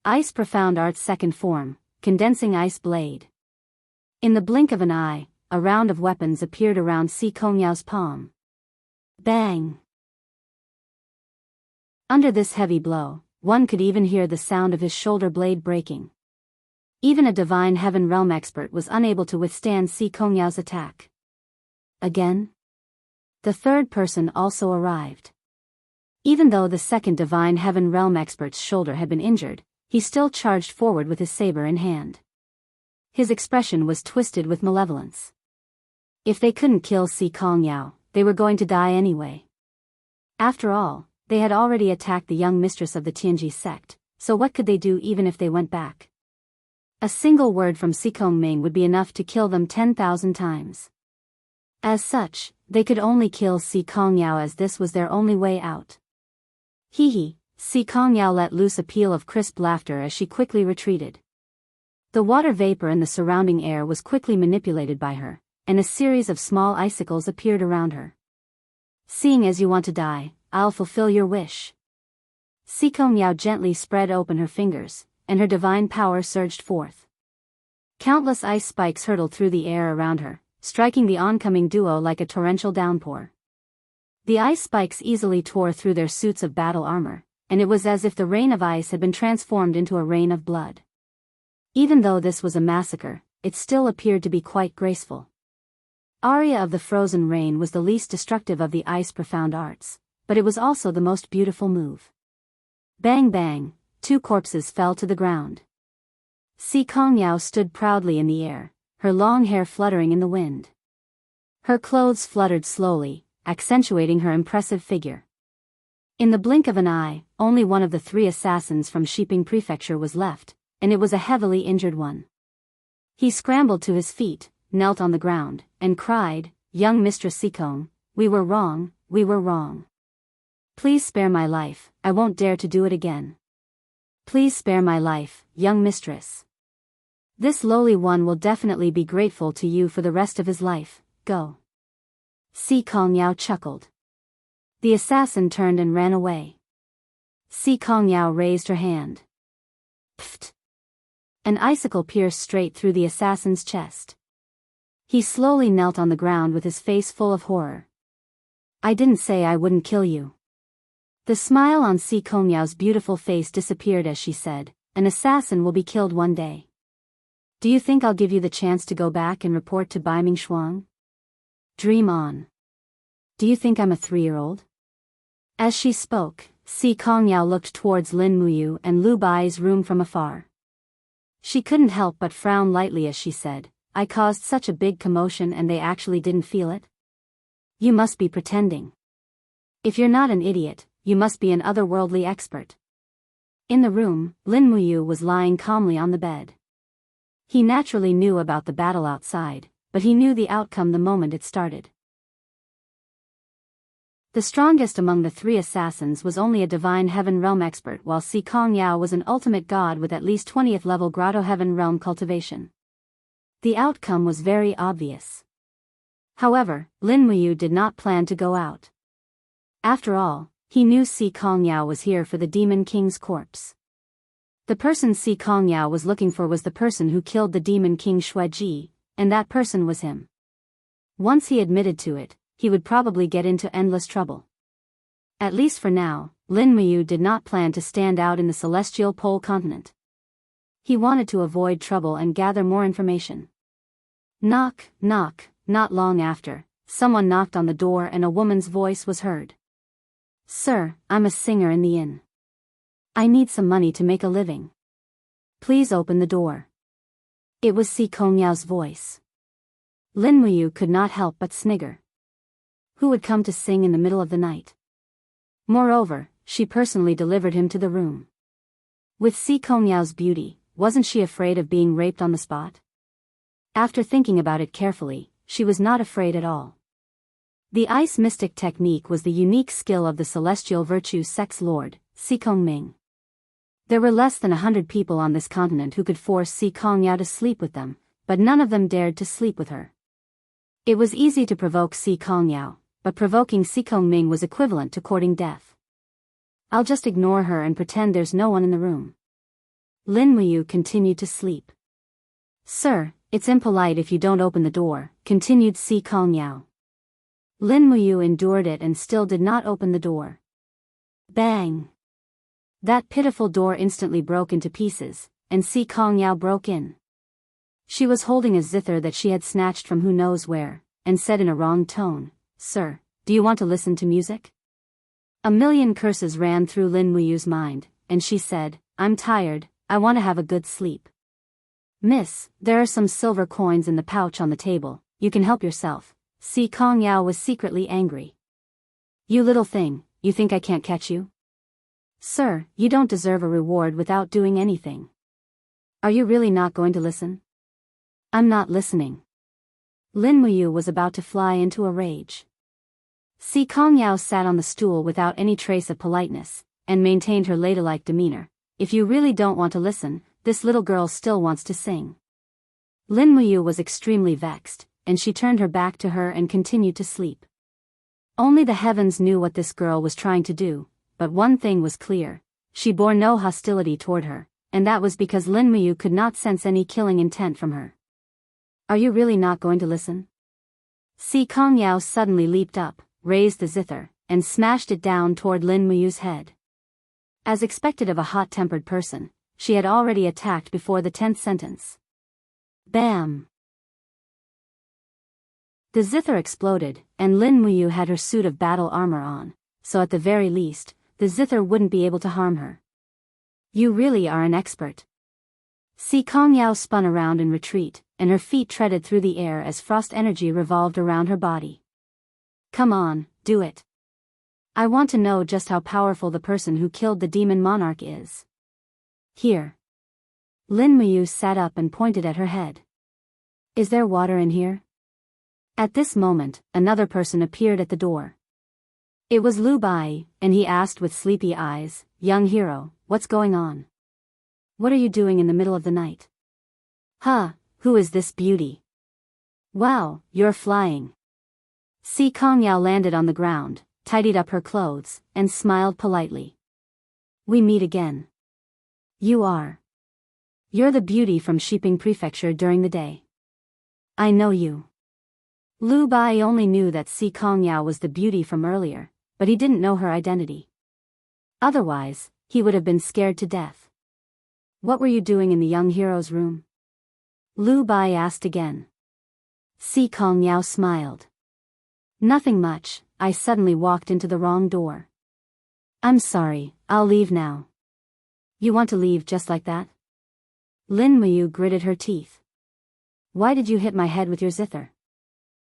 Ice Profound Art's second form, Condensing Ice Blade. In the blink of an eye, a round of weapons appeared around Si Kongyao's palm. Bang! Under this heavy blow, one could even hear the sound of his shoulder blade breaking. Even a divine heaven realm expert was unable to withstand Si Kongyao's attack. Again? The 3rd person also arrived. Even though the 2nd divine heaven realm expert's shoulder had been injured, he still charged forward with his saber in hand. His expression was twisted with malevolence. If they couldn't kill Si Kongyao, they were going to die anyway. After all, they had already attacked the young mistress of the Tianji sect, so what could they do even if they went back? A single word from Si Kongming would be enough to kill them 10,000 times. As such, they could only kill Si Kongyao as this was their only way out. Hee hee, Si Kongyao let loose a peal of crisp laughter as she quickly retreated. The water vapor in the surrounding air was quickly manipulated by her, and a series of small icicles appeared around her. Seeing as you want to die, I'll fulfill your wish. Sikong Yao gently spread open her fingers, and her divine power surged forth. Countless ice spikes hurtled through the air around her, striking the oncoming duo like a torrential downpour. The ice spikes easily tore through their suits of battle armor, and it was as if the rain of ice had been transformed into a rain of blood. Even though this was a massacre, it still appeared to be quite graceful. Aria of the Frozen Rain was the least destructive of the ice profound arts, but it was also the most beautiful move. Bang bang, 2 corpses fell to the ground. Sikong Yao stood proudly in the air, her long hair fluttering in the wind. Her clothes fluttered slowly, accentuating her impressive figure. In the blink of an eye, only one of the 3 assassins from Shiping Prefecture was left, and it was a heavily injured one. He scrambled to his feet, knelt on the ground, and cried, "Young Mistress Sikong, we were wrong, we were wrong. Please spare my life, I won't dare to do it again. Please spare my life, young mistress. This lowly one will definitely be grateful to you for the rest of his life, go." Sikong Yao chuckled. The assassin turned and ran away. Sikong Yao raised her hand. Pfft! An icicle pierced straight through the assassin's chest. He slowly knelt on the ground with his face full of horror. "I didn't say I wouldn't kill you." The smile on Sikong Yao's beautiful face disappeared as she said, "An assassin will be killed one day. Do you think I'll give you the chance to go back and report to Bai Ming? Dream on. Do you think I'm a 3-year-old? As she spoke, Sikong Yao looked towards Lin Muyu and Lu Bai's room from afar. She couldn't help but frown lightly as she said, "I caused such a big commotion and they actually didn't feel it? You must be pretending. If you're not an idiot, you must be an otherworldly expert." In the room, Lin Muyu was lying calmly on the bed. He naturally knew about the battle outside, but he knew the outcome the moment it started. The strongest among the 3 assassins was only a divine heaven realm expert, while Sikong Yao was an ultimate god with at least 20th level grotto heaven realm cultivation. The outcome was very obvious. However, Lin Muyu did not plan to go out. After all, he knew Sikong Yao was here for the Demon King's corpse. The person Sikong Yao was looking for was the person who killed the Demon King Xueji, and that person was him. Once he admitted to it, he would probably get into endless trouble. At least for now, Lin Muyu did not plan to stand out in the celestial pole continent. He wanted to avoid trouble and gather more information. Knock, knock. Not long after, someone knocked on the door and a woman's voice was heard. "Sir, I'm a singer in the inn. I need some money to make a living. Please open the door." It was Sikong Yao's voice. Lin Muyu could not help but snigger. Who would come to sing in the middle of the night? Moreover, she personally delivered him to the room. With Sikong Yao's beauty, wasn't she afraid of being raped on the spot? After thinking about it carefully, she was not afraid at all. The ice mystic technique was the unique skill of the celestial virtue sex lord, Sikong Ming. There were less than 100 people on this continent who could force Sikong Yao to sleep with them, but none of them dared to sleep with her. It was easy to provoke Sikong Yao, but provoking Sikong Ming was equivalent to courting death. "I'll just ignore her and pretend there's no one in the room." Lin Muyu continued to sleep. "Sir, it's impolite if you don't open the door," continued Sikong Yao. Lin Muyu endured it and still did not open the door. Bang! That pitiful door instantly broke into pieces, and Sikong Yao broke in. She was holding a zither that she had snatched from who knows where, and said in a wrong tone, "Sir, do you want to listen to music?" A million curses ran through Lin Muyu's mind, and she said, "I'm tired, I want to have a good sleep." "Miss, there are some silver coins in the pouch on the table, you can help yourself." Sikong Yao was secretly angry. "You little thing, you think I can't catch you? Sir, you don't deserve a reward without doing anything. Are you really not going to listen?" "I'm not listening." Lin Muyu was about to fly into a rage. Sikong Yao sat on the stool without any trace of politeness, and maintained her ladylike demeanor. "If you really don't want to listen, this little girl still wants to sing. Lin Muyu was extremely vexed, and she turned her back to her and continued to sleep. Only the heavens knew what this girl was trying to do, but one thing was clear. She bore no hostility toward her, and that was because Lin Muyu could not sense any killing intent from her. Are you really not going to listen? Si Kongyao suddenly leaped up, raised the zither, and smashed it down toward Lin Muyu's head. As expected of a hot-tempered person, she had already attacked before the 10th sentence. Bam! The zither exploded, and Lin Muyu had her suit of battle armor on, so at the very least, the zither wouldn't be able to harm her. You really are an expert. Si Kongyao spun around in retreat, and her feet treaded through the air as frost energy revolved around her body. Come on, do it. I want to know just how powerful the person who killed the demon monarch is. Here. Lin Muyu sat up and pointed at her head. Is there water in here? At this moment, another person appeared at the door. It was Lu Bai, and he asked with sleepy eyes, "Young hero, what's going on? What are you doing in the middle of the night?" Huh, who is this beauty? Wow, you're flying. Si Kongyao landed on the ground, tidied up her clothes, and smiled politely. We meet again. You are. You're the beauty from Shiping Prefecture during the day. I know you. Lu Bai only knew that Si Kongyao was the beauty from earlier, but he didn't know her identity. Otherwise, he would have been scared to death. What were you doing in the young hero's room? Lu Bai asked again. Si Kongyao smiled. Nothing much, I suddenly walked into the wrong door. I'm sorry, I'll leave now. You want to leave just like that? Lin Muyu gritted her teeth. Why did you hit my head with your zither?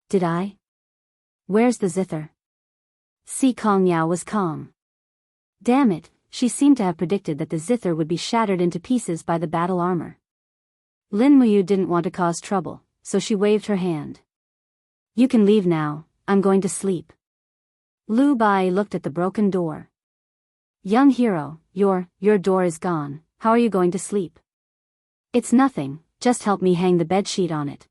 Did I? Where's the zither? Si Kongyao was calm. Damn it, she seemed to have predicted that the zither would be shattered into pieces by the battle armor. Lin Muyu didn't want to cause trouble, so she waved her hand. You can leave now, I'm going to sleep. Lu Bai looked at the broken door. Young hero, your door is gone, how are you going to sleep? It's nothing, just help me hang the bedsheet on it.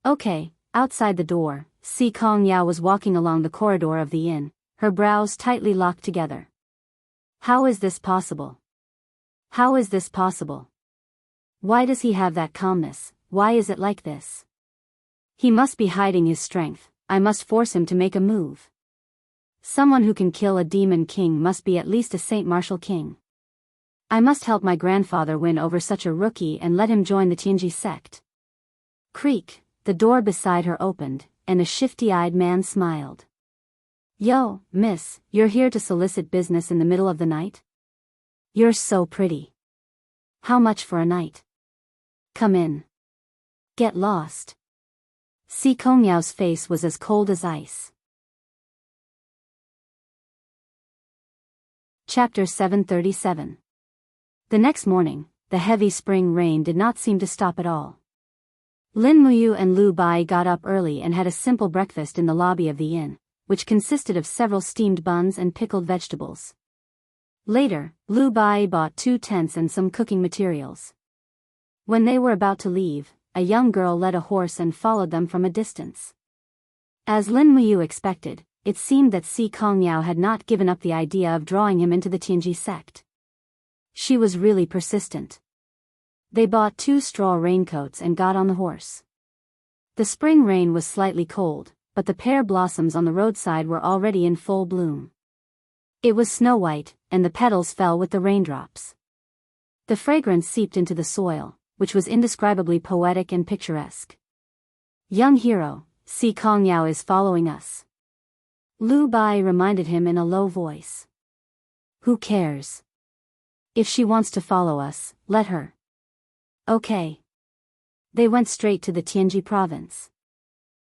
Okay. Outside the door, Si Kongyao was walking along the corridor of the inn, her brows tightly locked together. How is this possible? How is this possible? Why does he have that calmness? Why is it like this? He must be hiding his strength. I must force him to make a move. Someone who can kill a demon king must be at least a Saint Martial king. I must help my grandfather win over such a rookie and let him join the Tianji sect. Creak. The door beside her opened, and a shifty-eyed man smiled. Yo, miss, you're here to solicit business in the middle of the night? You're so pretty. How much for a night? Come in. Get lost. Si Kongyao's face was as cold as ice. Chapter 737. The next morning, the heavy spring rain did not seem to stop at all. Lin Muyu and Lu Bai got up early and had a simple breakfast in the lobby of the inn, which consisted of several steamed buns and pickled vegetables. Later, Lu Bai bought 2 tents and some cooking materials. When they were about to leave, a young girl led a horse and followed them from a distance. As Lin Muyu expected, it seemed that Si Kongyao had not given up the idea of drawing him into the Tianji sect. She was really persistent. They bought 2 straw raincoats and got on the horse. The spring rain was slightly cold, but the pear blossoms on the roadside were already in full bloom. It was snow-white, and the petals fell with the raindrops. The fragrance seeped into the soil, which was indescribably poetic and picturesque. Young hero, Si Kongyao is following us. Lu Bai reminded him in a low voice. Who cares? If she wants to follow us, let her. Okay. They went straight to the Tianji province.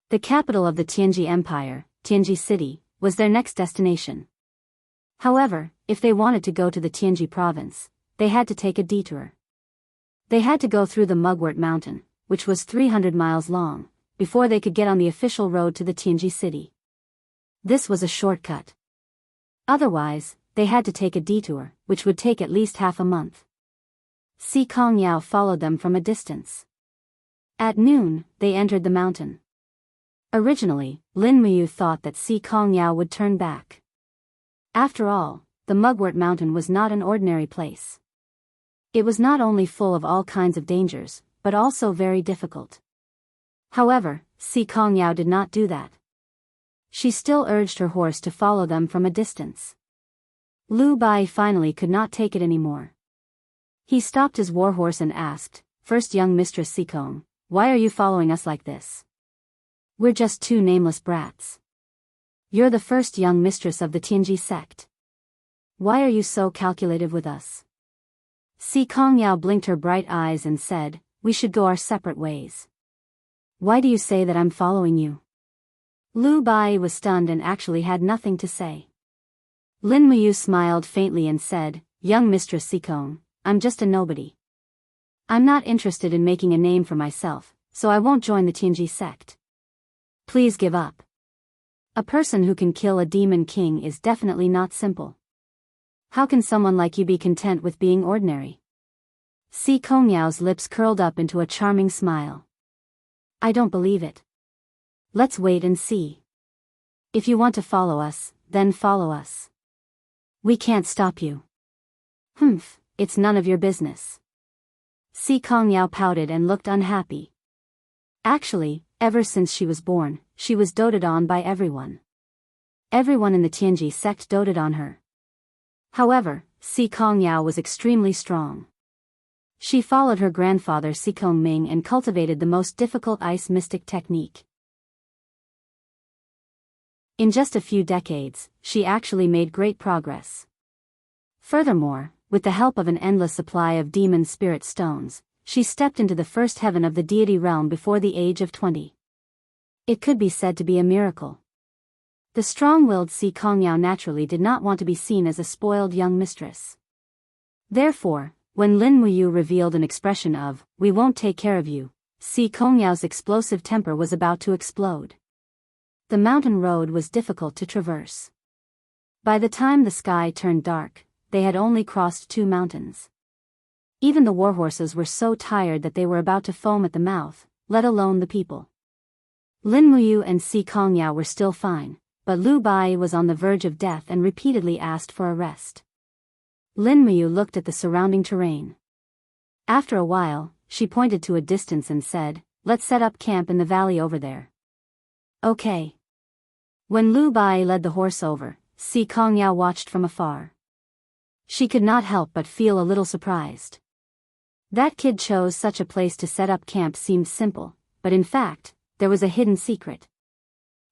The capital of the Tianji Empire, Tianji City, was their next destination. However, if they wanted to go to the Tianji province, they had to take a detour. They had to go through the Mugwort Mountain, which was 300 miles long, before they could get on the official road to the Tianji city. This was a shortcut. Otherwise, they had to take a detour, which would take at least half a month. Si Kongyao followed them from a distance. At noon, they entered the mountain. Originally, Lin Muyu thought that Si Kongyao would turn back. After all, the Mugwort Mountain was not an ordinary place. It was not only full of all kinds of dangers, but also very difficult. However, Si Kongyao did not do that. She still urged her horse to follow them from a distance. Lu Bai finally could not take it anymore. He stopped his warhorse and asked, "First young Mistress Sikong, why are you following us like this? We're just two nameless brats. You're the first young mistress of the Tianji sect. Why are you so calculative with us?" Si Kongyao blinked her bright eyes and said, "We should go our separate ways." "Why do you say that I'm following you?" Lu Bai was stunned and actually had nothing to say. Lin Muyu smiled faintly and said, "Young Mistress Sikong, I'm just a nobody. I'm not interested in making a name for myself, so I won't join the Tianji sect. Please give up. A person who can kill a demon king is definitely not simple. How can someone like you be content with being ordinary?" Si Kongyao's lips curled up into a charming smile. "I don't believe it. Let's wait and see. If you want to follow us, then follow us. We can't stop you." "Humph, it's none of your business." Si Kongyao pouted and looked unhappy. Actually, ever since she was born, she was doted on by everyone. Everyone in the Tianji sect doted on her. However, Si Kongyao was extremely strong. She followed her grandfather Si Kongming and cultivated the most difficult ice mystic technique. In just a few decades, she actually made great progress. Furthermore, with the help of an endless supply of demon spirit stones, she stepped into the first heaven of the deity realm before the age of 20. It could be said to be a miracle. The strong-willed Si Kongyao naturally did not want to be seen as a spoiled young mistress. Therefore, when Lin Muyu revealed an expression of, "We won't take care of you," Si Kongyao's explosive temper was about to explode. The mountain road was difficult to traverse. By the time the sky turned dark, they had only crossed 2 mountains. Even the warhorses were so tired that they were about to foam at the mouth, let alone the people. Lin Muyu and Si Kongyao were still fine, but Lu Bai was on the verge of death and repeatedly asked for a rest. Lin Muyu looked at the surrounding terrain. After a while, she pointed to a distance and said, "Let's set up camp in the valley over there." "Okay." When Lu Bai led the horse over, Si Kongyao watched from afar. She could not help but feel a little surprised. That kid chose such a place to set up camp seemed simple, but in fact, there was a hidden secret.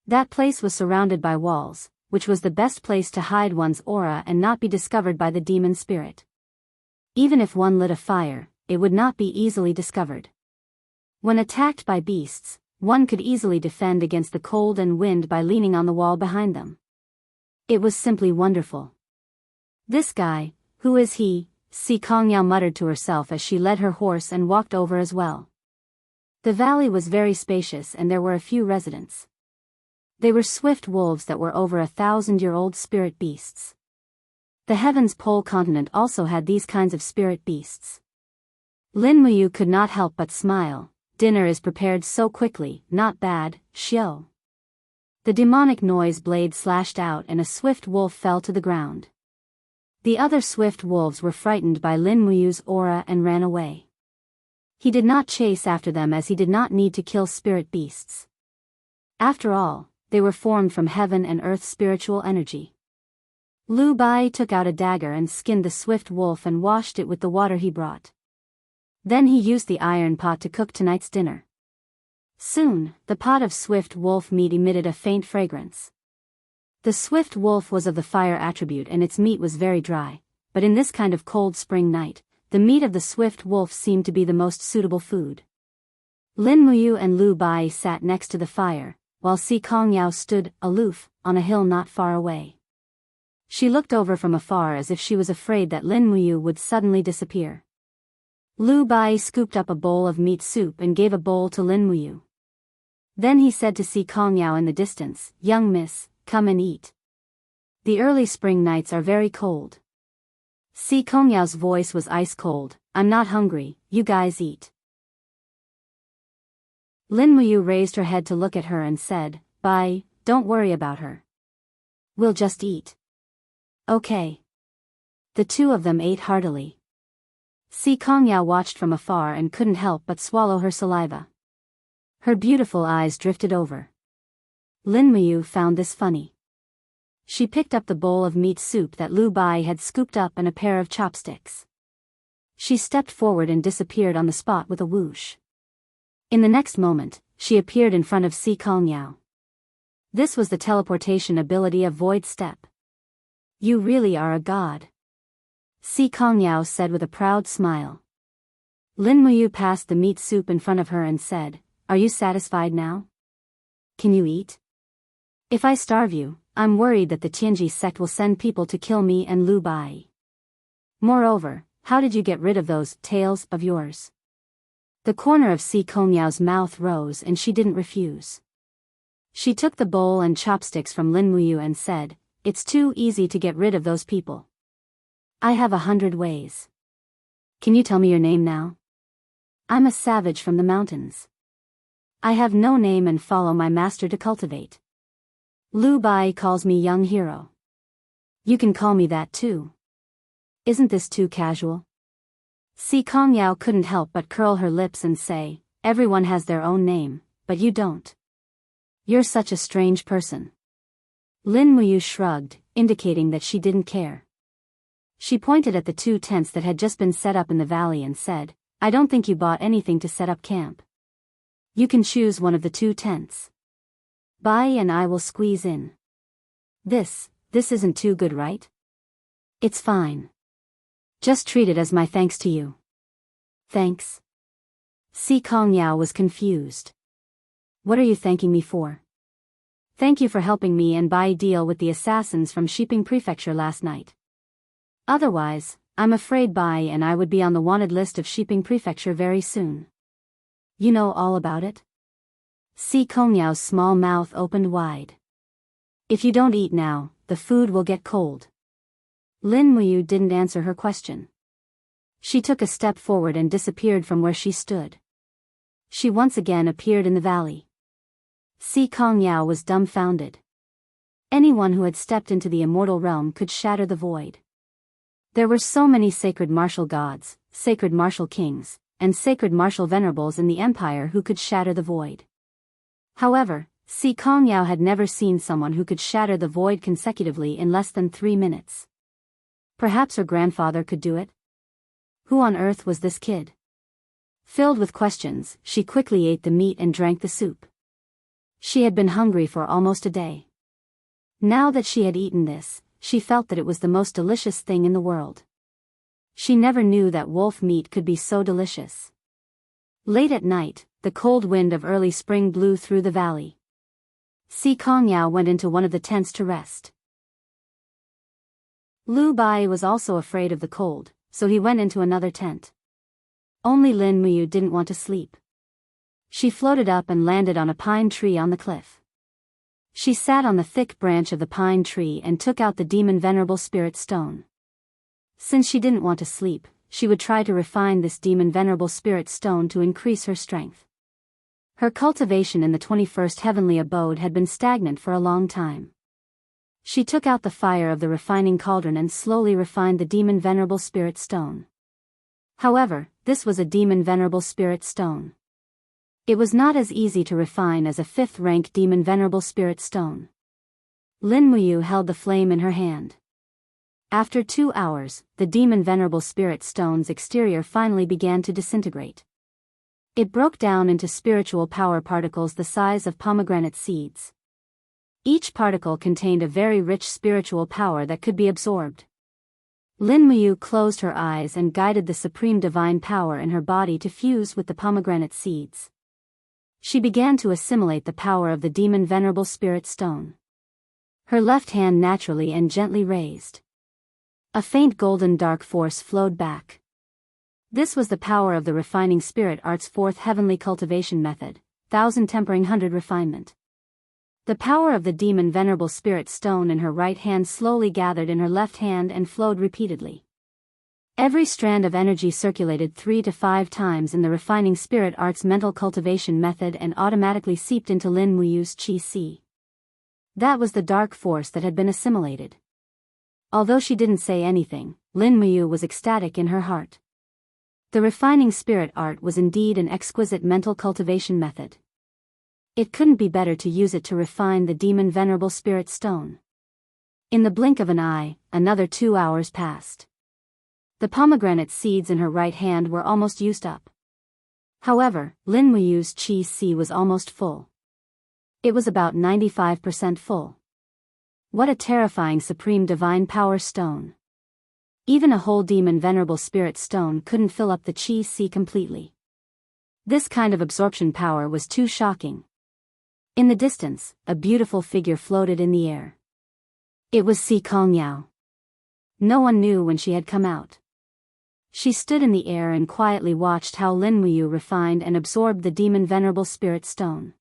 That place was surrounded by walls, which was the best place to hide one's aura and not be discovered by the demon spirit. Even if one lit a fire, it would not be easily discovered. When attacked by beasts, one could easily defend against the cold and wind by leaning on the wall behind them. It was simply wonderful. "This guy, who is he?" Si Kongyao muttered to herself as she led her horse and walked over as well. The valley was very spacious and there were a few residents. They were swift wolves that were over 1,000-year-old spirit beasts. The Heaven's Pole continent also had these kinds of spirit beasts. Lin Muyu could not help but smile. "Dinner is prepared so quickly, not bad, Xiao." The demonic noise blade slashed out and a swift wolf fell to the ground. The other swift wolves were frightened by Lin Muyu's aura and ran away. He did not chase after them as he did not need to kill spirit beasts. After all, they were formed from heaven and earth's spiritual energy. Lu Bai took out a dagger and skinned the swift wolf and washed it with the water he brought. Then he used the iron pot to cook tonight's dinner. Soon, the pot of swift wolf meat emitted a faint fragrance. The swift wolf was of the fire attribute and its meat was very dry, but in this kind of cold spring night, the meat of the swift wolf seemed to be the most suitable food. Lin Muyu and Lu Bai sat next to the fire, while Si Kongyao stood, aloof, on a hill not far away. She looked over from afar as if she was afraid that Lin Muyu would suddenly disappear. Lu Bai scooped up a bowl of meat soup and gave a bowl to Lin Muyu. Then he said to Si Kongyao in the distance, "Young miss, come and eat. The early spring nights are very cold." Si Kongyao's voice was ice cold, I'm not hungry, you guys eat. Lin Muyu raised her head to look at her and said, "Bye, don't worry about her. We'll just eat." Okay. The two of them ate heartily. Si Kongyao watched from afar and couldn't help but swallow her saliva. Her beautiful eyes drifted over. Lin Muyu found this funny. She picked up the bowl of meat soup that Lu Bai had scooped up and a pair of chopsticks. She stepped forward and disappeared on the spot with a whoosh. In the next moment, she appeared in front of Si Kongyao. This was the teleportation ability of Void Step. "You really are a god," Si Kongyao said with a proud smile. Lin Muyu passed the meat soup in front of her and said, "Are you satisfied now? Can you eat? If I starve you, I'm worried that the Tianji sect will send people to kill me and Lu Bai. Moreover, how did you get rid of those tails of yours?" The corner of Si Kongyao's mouth rose and she didn't refuse. She took the bowl and chopsticks from Lin Muyu and said, "It's too easy to get rid of those people. I have 100 ways. Can you tell me your name now? I'm a savage from the mountains. I have no name and follow my master to cultivate. Lu Bai calls me young hero. You can call me that too. Isn't this too casual?" Si Kongyao couldn't help but curl her lips and say, "Everyone has their own name, but you don't. You're such a strange person." Lin Muyu shrugged, indicating that she didn't care. She pointed at the two tents that had just been set up in the valley and said, "I don't think you bought anything to set up camp. You can choose one of the two tents. Bai and I will squeeze in. This isn't too good, right?" "It's fine. Just treat it as my thanks to you." "Thanks?" Si Kongyao was confused. "What are you thanking me for?" "Thank you for helping me and Bai deal with the assassins from Shiping Prefecture last night. Otherwise, I'm afraid Bai and I would be on the wanted list of Shiping Prefecture very soon." "You know all about it?" Si Kongyao's small mouth opened wide. "If you don't eat now, the food will get cold." Lin Muyu didn't answer her question. She took a step forward and disappeared from where she stood. She once again appeared in the valley. Si Kongyao was dumbfounded. Anyone who had stepped into the immortal realm could shatter the void. There were so many sacred martial gods, sacred martial kings, and sacred martial venerables in the empire who could shatter the void. However, Si Kongyao had never seen someone who could shatter the void consecutively in less than 3 minutes. Perhaps her grandfather could do it? Who on earth was this kid? Filled with questions, she quickly ate the meat and drank the soup. She had been hungry for almost a day. Now that she had eaten this, she felt that it was the most delicious thing in the world. She never knew that wolf meat could be so delicious. Late at night, the cold wind of early spring blew through the valley. Si Kongyao went into one of the tents to rest. Lu Bai was also afraid of the cold, so he went into another tent. Only Lin Muyu didn't want to sleep. She floated up and landed on a pine tree on the cliff. She sat on the thick branch of the pine tree and took out the demon venerable spirit stone. Since she didn't want to sleep, she would try to refine this demon venerable spirit stone to increase her strength. Her cultivation in the 21st heavenly abode had been stagnant for a long time. She took out the fire of the refining cauldron and slowly refined the demon venerable spirit stone. However, this was a demon venerable spirit stone. It was not as easy to refine as a 5th-rank demon venerable spirit stone. Lin Muyu held the flame in her hand. After 2 hours, the demon venerable spirit stone's exterior finally began to disintegrate. It broke down into spiritual power particles the size of pomegranate seeds. Each particle contained a very rich spiritual power that could be absorbed. Lin Muyu closed her eyes and guided the supreme divine power in her body to fuse with the pomegranate seeds. She began to assimilate the power of the demon venerable spirit stone. Her left hand naturally and gently raised. A faint golden dark force flowed back. This was the power of the refining spirit art's 4th heavenly cultivation method, 1000 tempering 100 refinement. The power of the demon venerable spirit stone in her right hand slowly gathered in her left hand and flowed repeatedly. Every strand of energy circulated 3 to 5 times in the refining spirit art's mental cultivation method and automatically seeped into Lin Muyu's chi. That was the dark force that had been assimilated. Although she didn't say anything, Lin Muyu was ecstatic in her heart. The refining spirit art was indeed an exquisite mental cultivation method. It couldn't be better to use it to refine the demon venerable spirit stone. In the blink of an eye, another 2 hours passed. The pomegranate seeds in her right hand were almost used up. However, Lin Muyu's chi was almost full. It was about 95% full. What a terrifying supreme divine power stone. Even a whole demon venerable spirit stone couldn't fill up the chi completely. This kind of absorption power was too shocking. In the distance, a beautiful figure floated in the air. It was Si Kongyao. No one knew when she had come out. She stood in the air and quietly watched how Lin Muyu refined and absorbed the demon venerable spirit stone.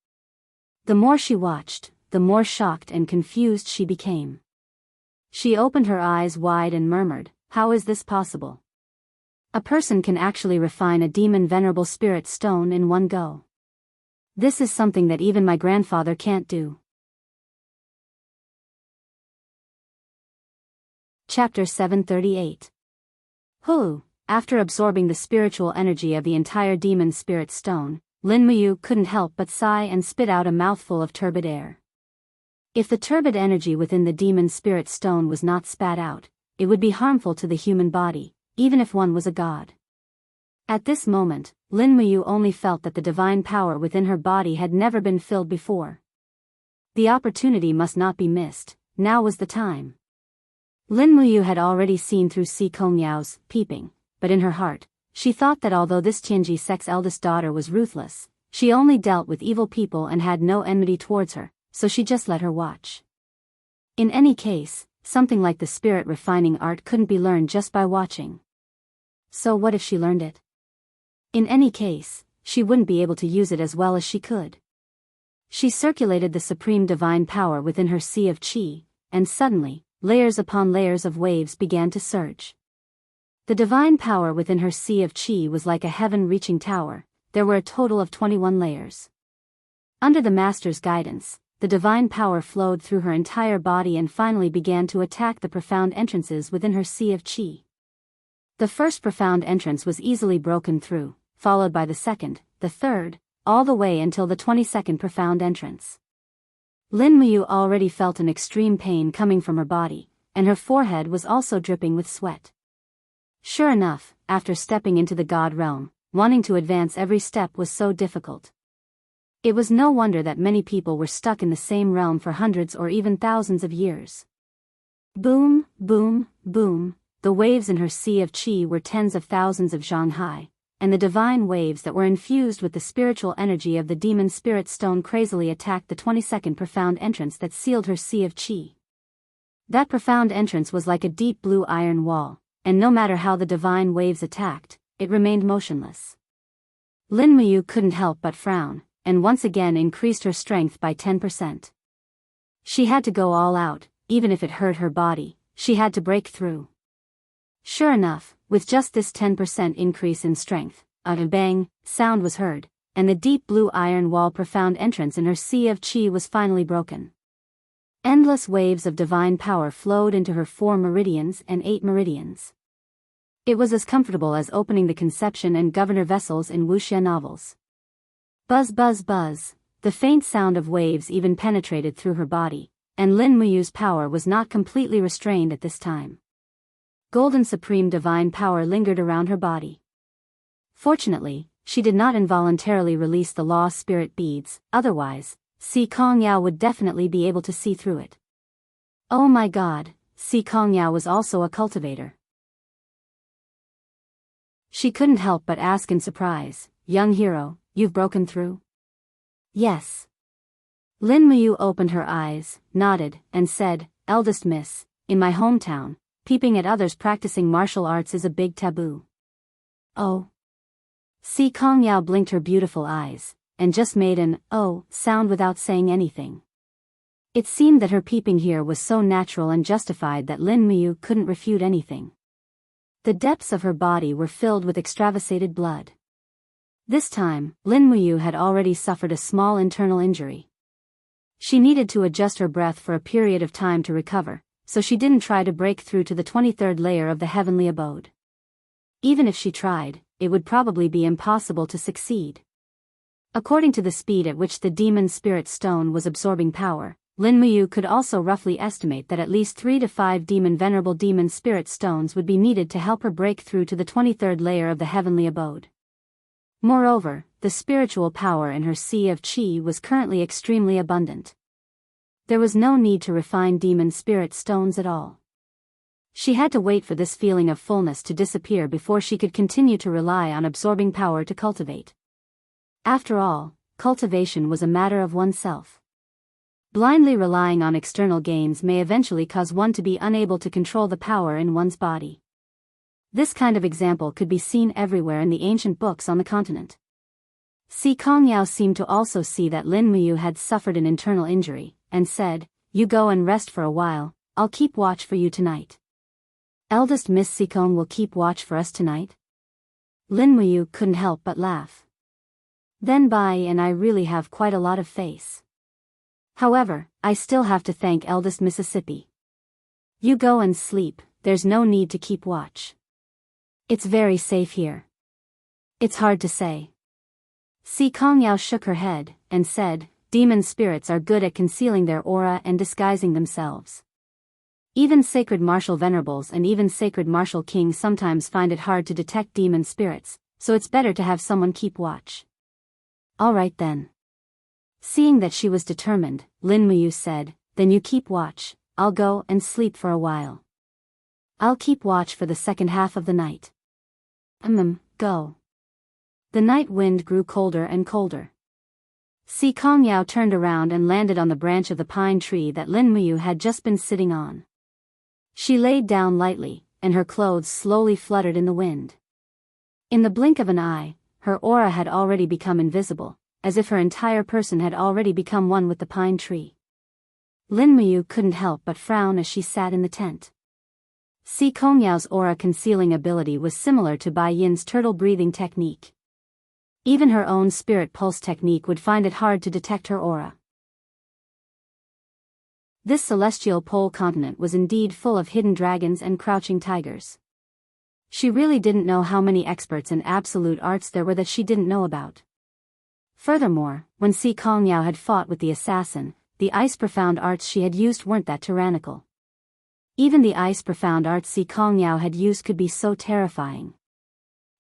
The more she watched, the more shocked and confused she became. She opened her eyes wide and murmured, "How is this possible? A person can actually refine a demon venerable spirit stone in one go. This is something that even my grandfather can't do." Chapter 738. Hu. After absorbing the spiritual energy of the entire demon spirit stone, Lin Muyu couldn't help but sigh and spit out a mouthful of turbid air. If the turbid energy within the demon spirit stone was not spat out, it would be harmful to the human body, even if one was a god. At this moment, Lin Muyu only felt that the divine power within her body had never been filled before. The opportunity must not be missed. Now was the time. Lin Muyu had already seen through Si Kongyao's peeping, but in her heart, she thought that although this Tianji sect's eldest daughter was ruthless, she only dealt with evil people and had no enmity towards her, so she just let her watch. In any case, something like the spirit refining art couldn't be learned just by watching. So what if she learned it? In any case, she wouldn't be able to use it as well as she could. She circulated the supreme divine power within her sea of chi, and suddenly, layers upon layers of waves began to surge. The divine power within her sea of chi was like a heaven-reaching tower. There were a total of 21 layers. Under the master's guidance, the divine power flowed through her entire body and finally began to attack the profound entrances within her sea of chi. The first profound entrance was easily broken through, followed by the second, the third, all the way until the 22nd profound entrance. Lin Muyu already felt an extreme pain coming from her body, and her forehead was also dripping with sweat. Sure enough, after stepping into the god realm, wanting to advance every step was so difficult. It was no wonder that many people were stuck in the same realm for hundreds or even thousands of years. Boom, boom, boom, the waves in her sea of chi were tens of thousands of zhang high, and the divine waves that were infused with the spiritual energy of the demon spirit stone crazily attacked the 22nd profound entrance that sealed her sea of chi. That profound entrance was like a deep blue iron wall, and no matter how the divine waves attacked, it remained motionless. Lin Muyu couldn't help but frown, and once again increased her strength by 10%. She had to go all out, even if it hurt her body, she had to break through. Sure enough, with just this 10% increase in strength, a bang sound was heard, and the deep blue iron wall profound entrance in her sea of chi was finally broken. Endless waves of divine power flowed into her 4 meridians and 8 meridians. It was as comfortable as opening the conception and governor vessels in wuxia novels. Buzz buzz buzz, the faint sound of waves even penetrated through her body, and Lin Muyu's power was not completely restrained at this time. Golden supreme divine power lingered around her body. Fortunately, she did not involuntarily release the law spirit beads, otherwise, Si Kongyao would definitely be able to see through it. Oh my god, Si Kongyao was also a cultivator. She couldn't help but ask in surprise, "Young hero, you've broken through?" "Yes." Lin Muyu opened her eyes, nodded, and said, "Eldest miss, in my hometown, peeping at others practicing martial arts is a big taboo." "Oh." Si Kongyao blinked her beautiful eyes, and just made an "oh" sound without saying anything. It seemed that her peeping here was so natural and justified that Lin Muyu couldn't refute anything. The depths of her body were filled with extravasated blood. This time, Lin Muyu had already suffered a small internal injury. She needed to adjust her breath for a period of time to recover, so she didn't try to break through to the 23rd layer of the heavenly abode. Even if she tried, it would probably be impossible to succeed. According to the speed at which the demon spirit stone was absorbing power, Lin Muyu could also roughly estimate that at least 3 to 5 venerable demon spirit stones would be needed to help her break through to the 23rd layer of the heavenly abode. Moreover, the spiritual power in her sea of qi was currently extremely abundant. There was no need to refine demon spirit stones at all. She had to wait for this feeling of fullness to disappear before she could continue to rely on absorbing power to cultivate. After all, cultivation was a matter of oneself. Blindly relying on external gains may eventually cause one to be unable to control the power in one's body. This kind of example could be seen everywhere in the ancient books on the continent. Si Kongyao seemed to also see that Lin Muyu had suffered an internal injury, and said, "You go and rest for a while, I'll keep watch for you tonight." "Eldest Miss Sikong will keep watch for us tonight?" Lin Muyu couldn't help but laugh. "Then Bai and I really have quite a lot of face. However, I still have to thank eldest Mississippi. You go and sleep, there's no need to keep watch. It's very safe here." "It's hard to say." Si Kongyao shook her head, and said, "Demon spirits are good at concealing their aura and disguising themselves. Even sacred martial venerables and even sacred martial kings sometimes find it hard to detect demon spirits, so it's better to have someone keep watch." "All right then." Seeing that she was determined, Lin Muyu said, "Then you keep watch, I'll go and sleep for a while. I'll keep watch for the second half of the night." Go." The night wind grew colder and colder. Si Kongyao turned around and landed on the branch of the pine tree that Lin Muyu had just been sitting on. She laid down lightly, and her clothes slowly fluttered in the wind. In the blink of an eye, her aura had already become invisible, as if her entire person had already become one with the pine tree. Lin Muyu couldn't help but frown as she sat in the tent. Si Kongyao's aura concealing ability was similar to Bai Yin's turtle breathing technique. Even her own spirit pulse technique would find it hard to detect her aura. This celestial pole continent was indeed full of hidden dragons and crouching tigers. She really didn't know how many experts in absolute arts there were that she didn't know about. Furthermore, when Si Kongyao had fought with the assassin, the ice profound arts she had used weren't that tyrannical. Even the ice profound arts Si Kongyao had used could be so terrifying.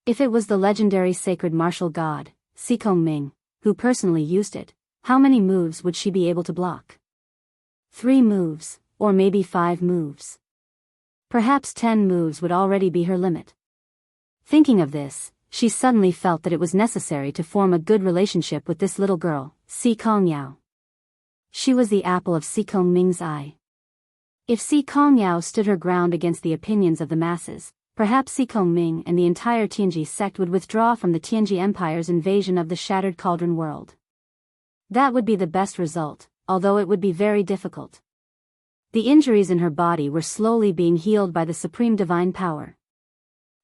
If it was the legendary sacred martial god, Si Kongming, who personally used it, how many moves would she be able to block? 3 moves, or maybe 5 moves. Perhaps 10 moves would already be her limit. Thinking of this, she suddenly felt that it was necessary to form a good relationship with this little girl, Si Kongyao. She was the apple of Si Kongming's eye. If Si Kongyao stood her ground against the opinions of the masses, perhaps Si Kongming and the entire Tianji sect would withdraw from the Tianji Empire's invasion of the Shattered Cauldron world. That would be the best result, although it would be very difficult. The injuries in her body were slowly being healed by the Supreme Divine Power.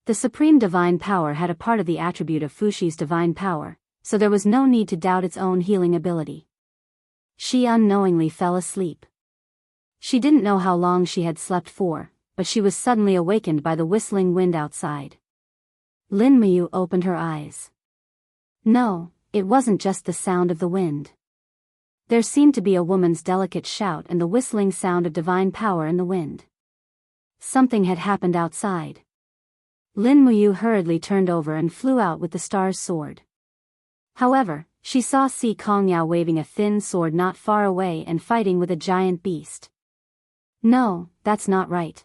The Supreme Divine Power had a part of the attribute of Fushi's divine power, so there was no need to doubt its own healing ability. She unknowingly fell asleep. She didn't know how long she had slept for, but she was suddenly awakened by the whistling wind outside. Lin Muyu opened her eyes. No, it wasn't just the sound of the wind. There seemed to be a woman's delicate shout and the whistling sound of divine power in the wind. Something had happened outside. Lin Muyu hurriedly turned over and flew out with the star's sword. However, she saw Si Kongyao waving a thin sword not far away and fighting with a giant beast. No, that's not right.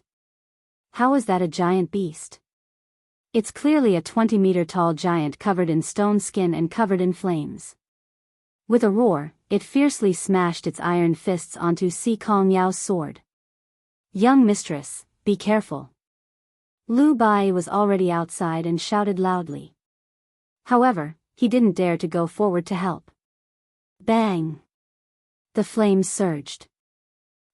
How is that a giant beast? It's clearly a 20-meter-tall giant covered in stone skin and covered in flames. With a roar, it fiercely smashed its iron fists onto Si Kongyao's sword. "Young mistress, be careful." Lu Bai was already outside and shouted loudly. However, he didn't dare to go forward to help. Bang! The flames surged.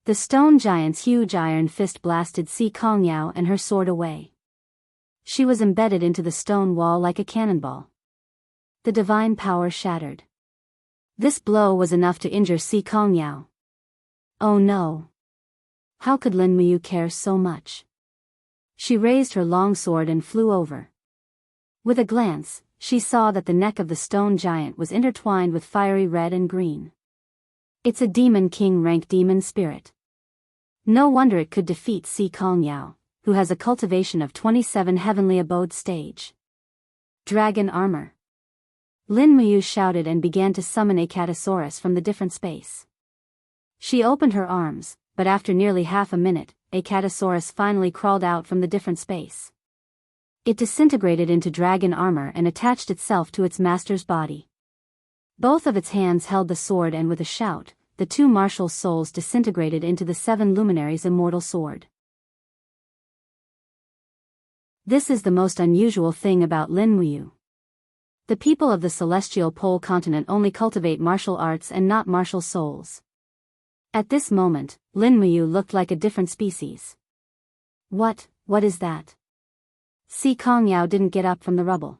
The stone giant's huge iron fist blasted Si Kongyao and her sword away. She was embedded into the stone wall like a cannonball. The divine power shattered. This blow was enough to injure Si Kongyao. Oh no. How could Lin Muyu care so much? She raised her long sword and flew over. With a glance, she saw that the neck of the stone giant was intertwined with fiery red and green. It's a demon king rank demon spirit. No wonder it could defeat Si Kongyao, who has a cultivation of 27 heavenly abode stage. Dragon armor. Lin Muyu shouted and began to summon a Catasaurus from the different space. She opened her arms, but after nearly half a minute, a Catasaurus finally crawled out from the different space. It disintegrated into dragon armor and attached itself to its master's body. Both of its hands held the sword, and with a shout, the two martial souls disintegrated into the seven luminaries' immortal sword. This is the most unusual thing about Lin Muyu. The people of the celestial pole continent only cultivate martial arts and not martial souls. At this moment, Lin Muyu looked like a different species. What is that? Si Kongyao didn't get up from the rubble.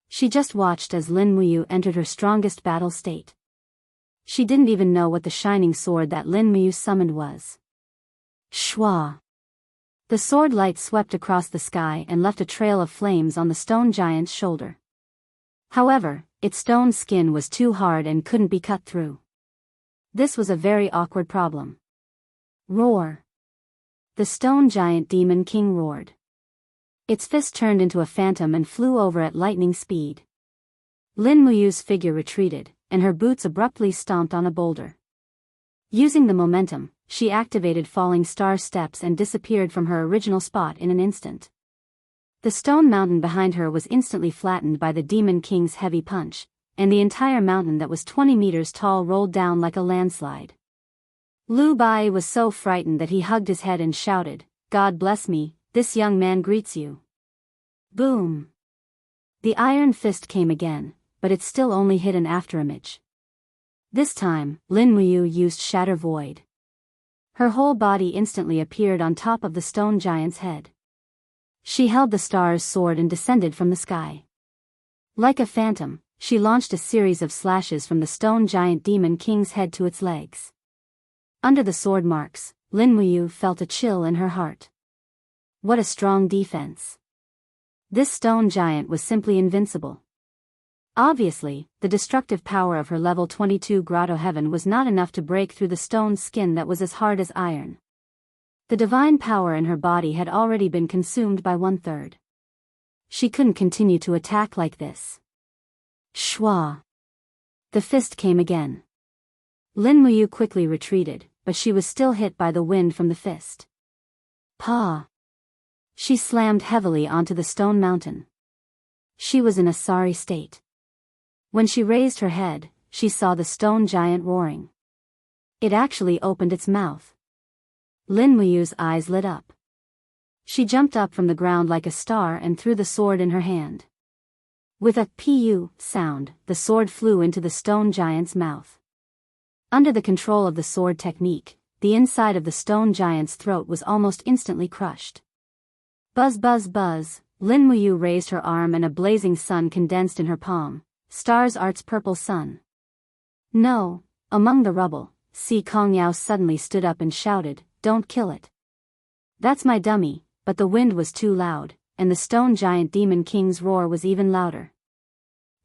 She just watched as Lin Muyu entered her strongest battle state. She didn't even know what the shining sword that Lin Muyu summoned was. Shwa! The sword light swept across the sky and left a trail of flames on the stone giant's shoulder. However, its stone skin was too hard and couldn't be cut through. This was a very awkward problem. Roar! The stone giant demon king roared. Its fist turned into a phantom and flew over at lightning speed. Lin Muyu's figure retreated, and her boots abruptly stomped on a boulder. Using the momentum, she activated falling star steps and disappeared from her original spot in an instant. The stone mountain behind her was instantly flattened by the demon king's heavy punch, and the entire mountain that was 20 meters tall rolled down like a landslide. Lu Bai was so frightened that he hugged his head and shouted, "God bless me, this young man greets you." Boom! The iron fist came again, but it still only hit an afterimage. This time, Lin Muyu used Shatter Void. Her whole body instantly appeared on top of the stone giant's head. She held the star's sword and descended from the sky. Like a phantom, she launched a series of slashes from the stone giant demon king's head to its legs. Under the sword marks, Lin Muyu felt a chill in her heart. What a strong defense. This stone giant was simply invincible. Obviously, the destructive power of her level 22 grotto heaven was not enough to break through the stone skin that was as hard as iron. The divine power in her body had already been consumed by 1/3. She couldn't continue to attack like this. Shwa! The fist came again. Lin Muyu quickly retreated, but she was still hit by the wind from the fist. Pa! She slammed heavily onto the stone mountain. She was in a sorry state. When she raised her head, she saw the stone giant roaring. It actually opened its mouth. Lin Muyu's eyes lit up. She jumped up from the ground like a star and threw the sword in her hand. With a "pu" sound, the sword flew into the stone giant's mouth. Under the control of the sword technique, the inside of the stone giant's throat was almost instantly crushed. Buzz buzz buzz, Lin Muyu raised her arm and a blazing sun condensed in her palm, Star's Art's purple sun. No! Among the rubble, Si Kongyao suddenly stood up and shouted, "Don't kill it." That's my dummy, but the wind was too loud, and the stone giant demon king's roar was even louder.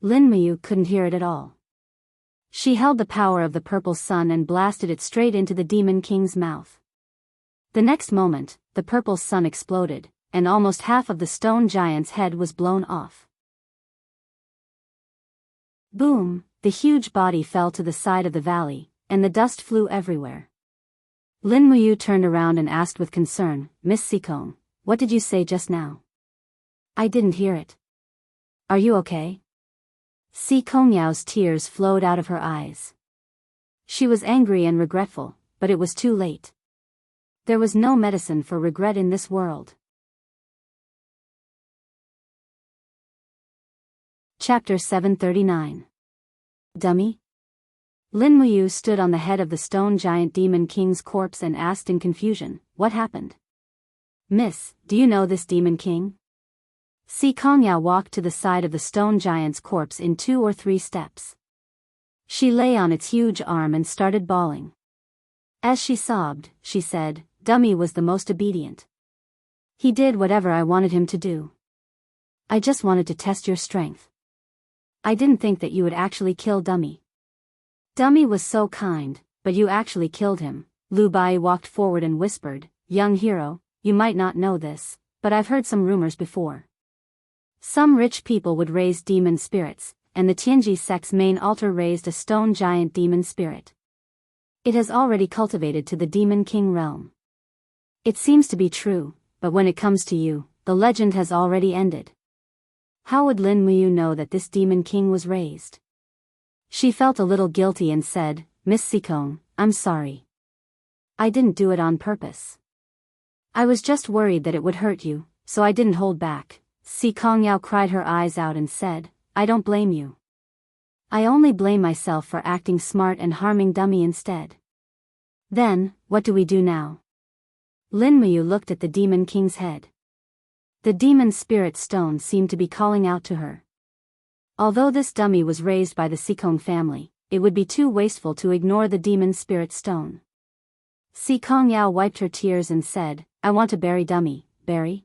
Lin Muyu couldn't hear it at all. She held the power of the purple sun and blasted it straight into the demon king's mouth. The next moment, the purple sun exploded, and almost half of the stone giant's head was blown off. Boom! The huge body fell to the side of the valley, and the dust flew everywhere. Lin Muyu turned around and asked with concern, "Miss Sikong, what did you say just now?" "I didn't hear it." "Are you okay?" Si Kongyao's tears flowed out of her eyes. She was angry and regretful, but it was too late. There was no medicine for regret in this world. Chapter 739. Dummy? Lin Muyu stood on the head of the stone giant demon king's corpse and asked in confusion, "What happened?" "Miss, do you know this demon king?" Si Kongyao walked to the side of the stone giant's corpse in 2 or 3 steps. She lay on its huge arm and started bawling. As she sobbed, she said, "Dummy was the most obedient. He did whatever I wanted him to do. I just wanted to test your strength. I didn't think that you would actually kill Dummy. Dummy was so kind, but you actually killed him." Lu Bai walked forward and whispered, "Young hero, you might not know this, but I've heard some rumors before. Some rich people would raise demon spirits, and the Tianji sect's main altar raised a stone giant demon spirit. It has already cultivated to the Demon King realm. It seems to be true, but when it comes to you, the legend has already ended. How would Lin Muyu know that this Demon King was raised?" She felt a little guilty and said, "Miss Sikong, I'm sorry. I didn't do it on purpose. I was just worried that it would hurt you, so I didn't hold back." Si Kongyao cried her eyes out and said, "I don't blame you. I only blame myself for acting smart and harming Dummy instead." "Then, what do we do now?" Lin Muyu looked at the Demon King's head. The demon spirit stone seemed to be calling out to her. Although this dummy was raised by the Sikong family, it would be too wasteful to ignore the demon spirit stone. Si Kongyao wiped her tears and said, "I want to bury Dummy." "Bury?"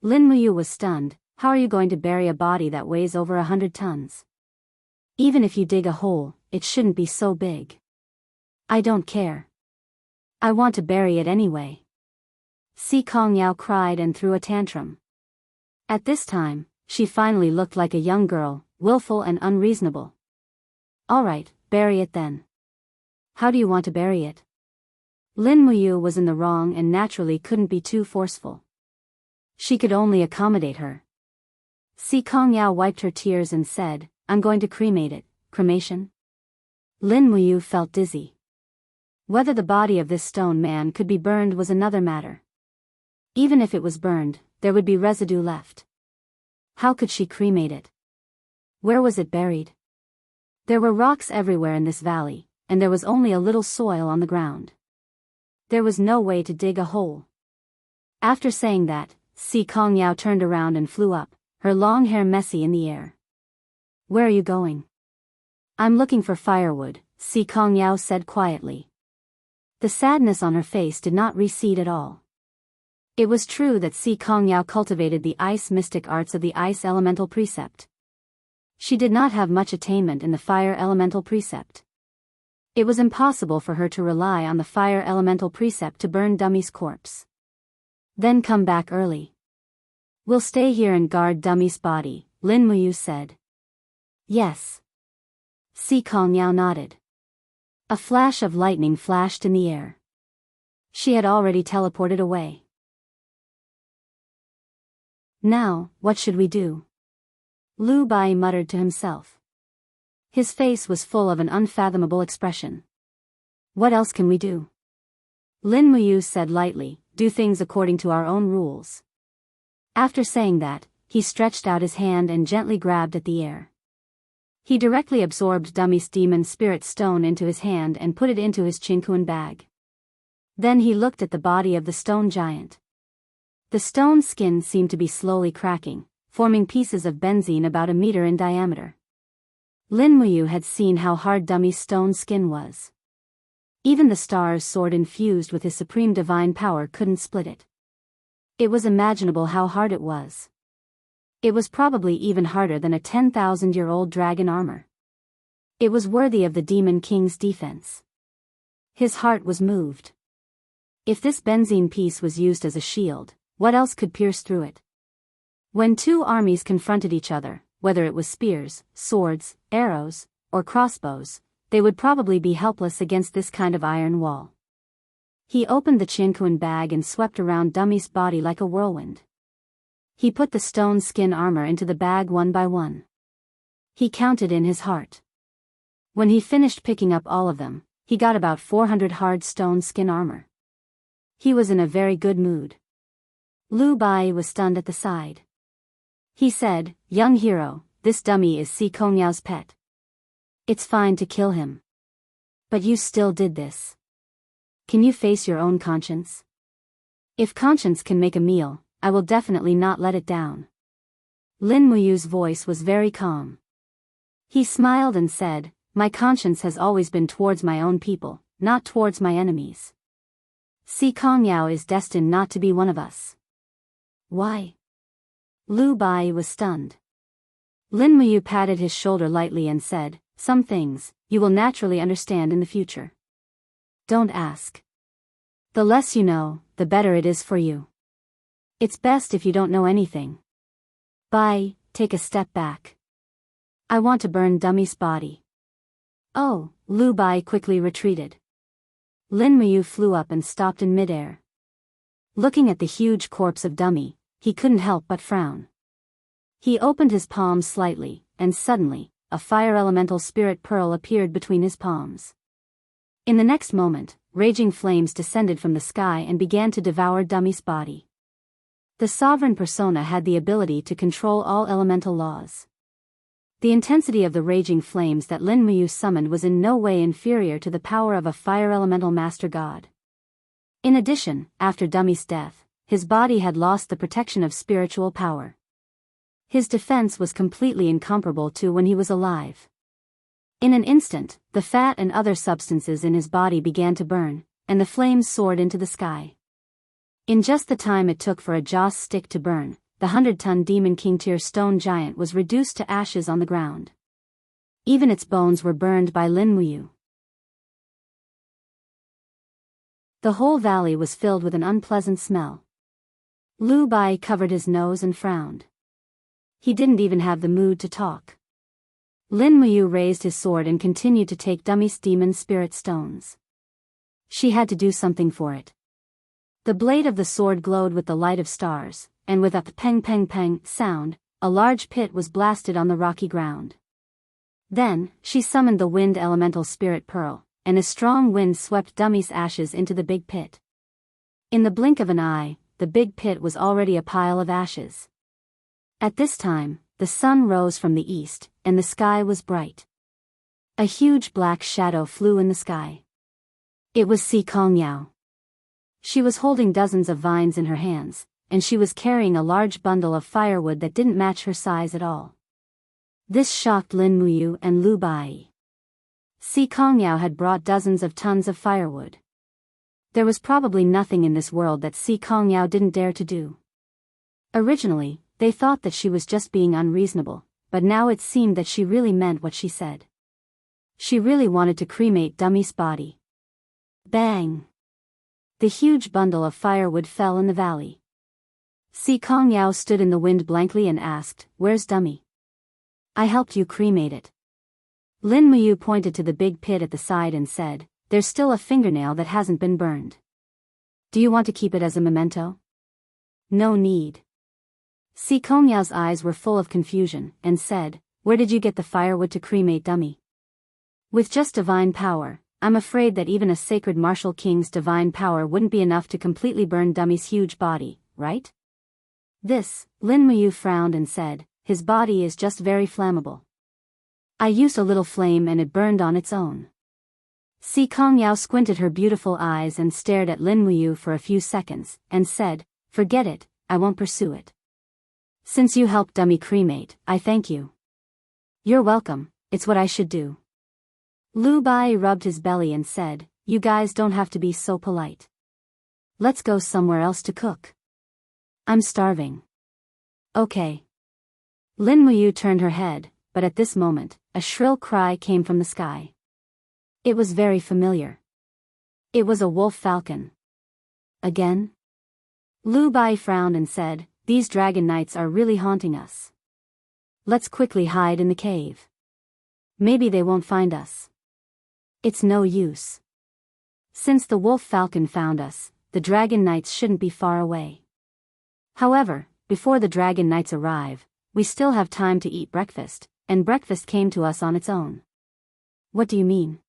Lin Muyu was stunned. "How are you going to bury a body that weighs over 100 tons? Even if you dig a hole, it shouldn't be so big." "I don't care. I want to bury it anyway." Si Kongyao cried and threw a tantrum. At this time, she finally looked like a young girl, willful and unreasonable. "All right, bury it then. How do you want to bury it?" Lin Muyu was in the wrong and naturally couldn't be too forceful. She could only accommodate her. Si Kongyao wiped her tears and said, "I'm going to cremate it." "Cremation?" Lin Muyu felt dizzy. Whether the body of this stone man could be burned was another matter. Even if it was burned, there would be residue left. How could she cremate it? Where was it buried? There were rocks everywhere in this valley, and there was only a little soil on the ground. There was no way to dig a hole. After saying that, Si Kongyao turned around and flew up, her long hair messy in the air. "Where are you going?" "I'm looking for firewood," Si Kongyao said quietly. The sadness on her face did not recede at all. It was true that Si Kongyao cultivated the ice mystic arts of the ice elemental precept. She did not have much attainment in the fire elemental precept. It was impossible for her to rely on the fire elemental precept to burn Dummy's corpse. "Then come back early. We'll stay here and guard Dummy's body," Lin Muyu said. "Yes." Si Kongyao nodded. A flash of lightning flashed in the air. She had already teleported away. "Now, what should we do?" Lu Bai muttered to himself. His face was full of an unfathomable expression. "What else can we do?" Lin Muyu said lightly, "Do things according to our own rules." After saying that, he stretched out his hand and gently grabbed at the air. He directly absorbed Dummy's demon spirit stone into his hand and put it into his chinkuan bag. Then he looked at the body of the stone giant. The stone skin seemed to be slowly cracking, forming pieces of benzene about a meter in diameter. Lin Muyu had seen how hard Dummy's stone skin was. Even the star's sword infused with his supreme divine power couldn't split it. It was imaginable how hard it was. It was probably even harder than a 10,000-year-old dragon armor. It was worthy of the Demon King's defense. His heart was moved. If this benzene piece was used as a shield, what else could pierce through it? When two armies confronted each other, whether it was spears, swords, arrows, or crossbows, they would probably be helpless against this kind of iron wall. He opened the chinkuan bag and swept around Dummy's body like a whirlwind. He put the stone skin armor into the bag one by one. He counted in his heart. When he finished picking up all of them, he got about 400 hard stone skin armor. He was in a very good mood. Lu Bai was stunned at the side. He said, "Young hero, this dummy is Si Kongyao's pet. It's fine to kill him. But you still did this. Can you face your own conscience?" "If conscience can make a meal, I will definitely not let it down." Lin Muyu's voice was very calm. He smiled and said, "My conscience has always been towards my own people, not towards my enemies. Si Kongyao is destined not to be one of us." "Why?" Lu Bai was stunned. Lin Muyu patted his shoulder lightly and said, "Some things, you will naturally understand in the future. Don't ask. The less you know, the better it is for you. It's best if you don't know anything. Bai, take a step back. I want to burn Dummy's body." "Oh," Lu Bai quickly retreated. Lin Muyu flew up and stopped in midair. Looking at the huge corpse of Dummy, he couldn't help but frown. He opened his palms slightly, and suddenly, a fire elemental spirit pearl appeared between his palms. In the next moment, raging flames descended from the sky and began to devour Dummy's body. The sovereign persona had the ability to control all elemental laws. The intensity of the raging flames that Lin Muyu summoned was in no way inferior to the power of a fire elemental master god. In addition, after Dummy's death, his body had lost the protection of spiritual power. His defense was completely incomparable to when he was alive. In an instant, the fat and other substances in his body began to burn, and the flames soared into the sky. In just the time it took for a joss stick to burn, the 100-ton Demon King tier stone giant was reduced to ashes on the ground. Even its bones were burned by Lin Muyu. The whole valley was filled with an unpleasant smell. Lu Bai covered his nose and frowned. He didn't even have the mood to talk. Lin Muyu raised his sword and continued to take Dummy's demon spirit stones. She had to do something for it. The blade of the sword glowed with the light of stars, and with a peng peng peng sound, a large pit was blasted on the rocky ground. Then, she summoned the wind elemental spirit pearl, and a strong wind swept Dummy's ashes into the big pit. In the blink of an eye, the big pit was already a pile of ashes. At this time, the sun rose from the east, and the sky was bright. A huge black shadow flew in the sky. It was Si Kongyao. She was holding dozens of vines in her hands, and she was carrying a large bundle of firewood that didn't match her size at all. This shocked Lin Muyu and Lu Bai. Si Kongyao had brought dozens of tons of firewood. There was probably nothing in this world that Si Kongyao didn't dare to do. Originally, they thought that she was just being unreasonable, but now it seemed that she really meant what she said. She really wanted to cremate Dummy's body. Bang! The huge bundle of firewood fell in the valley. Si Kongyao stood in the wind blankly and asked, "Where's Dummy?" "I helped you cremate it." Lin Muyu pointed to the big pit at the side and said, "There's still a fingernail that hasn't been burned. Do you want to keep it as a memento?" "No need." Si Kongyao's eyes were full of confusion, and said, "Where did you get the firewood to cremate Dummy?" "With just divine power, I'm afraid that even a sacred martial king's divine power wouldn't be enough to completely burn Dummy's huge body, right?" This, Lin Muyu frowned and said, "His body is just very flammable. I used a little flame and it burned on its own." Si Kongyao squinted her beautiful eyes and stared at Lin Muyu for a few seconds, and said, "Forget it, I won't pursue it. Since you helped Dummy cremate, I thank you." "You're welcome, it's what I should do." Lu Bai rubbed his belly and said, "You guys don't have to be so polite. Let's go somewhere else to cook. I'm starving." "Okay." Lin Muyu turned her head, but at this moment, a shrill cry came from the sky. It was very familiar. It was a wolf falcon. Again? Lu Bai frowned and said, "These dragon knights are really haunting us. Let's quickly hide in the cave. Maybe they won't find us." "It's no use. Since the wolf falcon found us, the dragon knights shouldn't be far away. However, before the dragon knights arrive, we still have time to eat breakfast, and breakfast came to us on its own." "What do you mean?"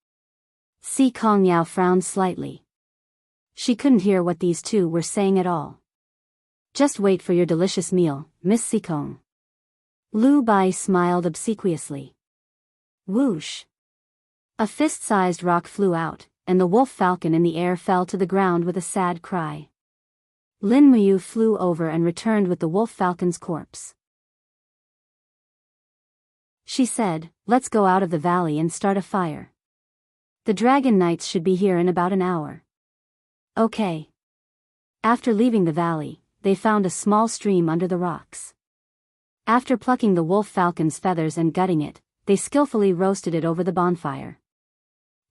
Si Kongyao frowned slightly. She couldn't hear what these two were saying at all. "Just wait for your delicious meal, Miss Sikong." Lu Bai smiled obsequiously. Whoosh! A fist-sized rock flew out, and the wolf falcon in the air fell to the ground with a sad cry. Lin Muyu flew over and returned with the wolf falcon's corpse. She said, let's go out of the valley and start a fire. The dragon knights should be here in about an hour. Okay. After leaving the valley, they found a small stream under the rocks. After plucking the wolf falcon's feathers and gutting it, they skillfully roasted it over the bonfire.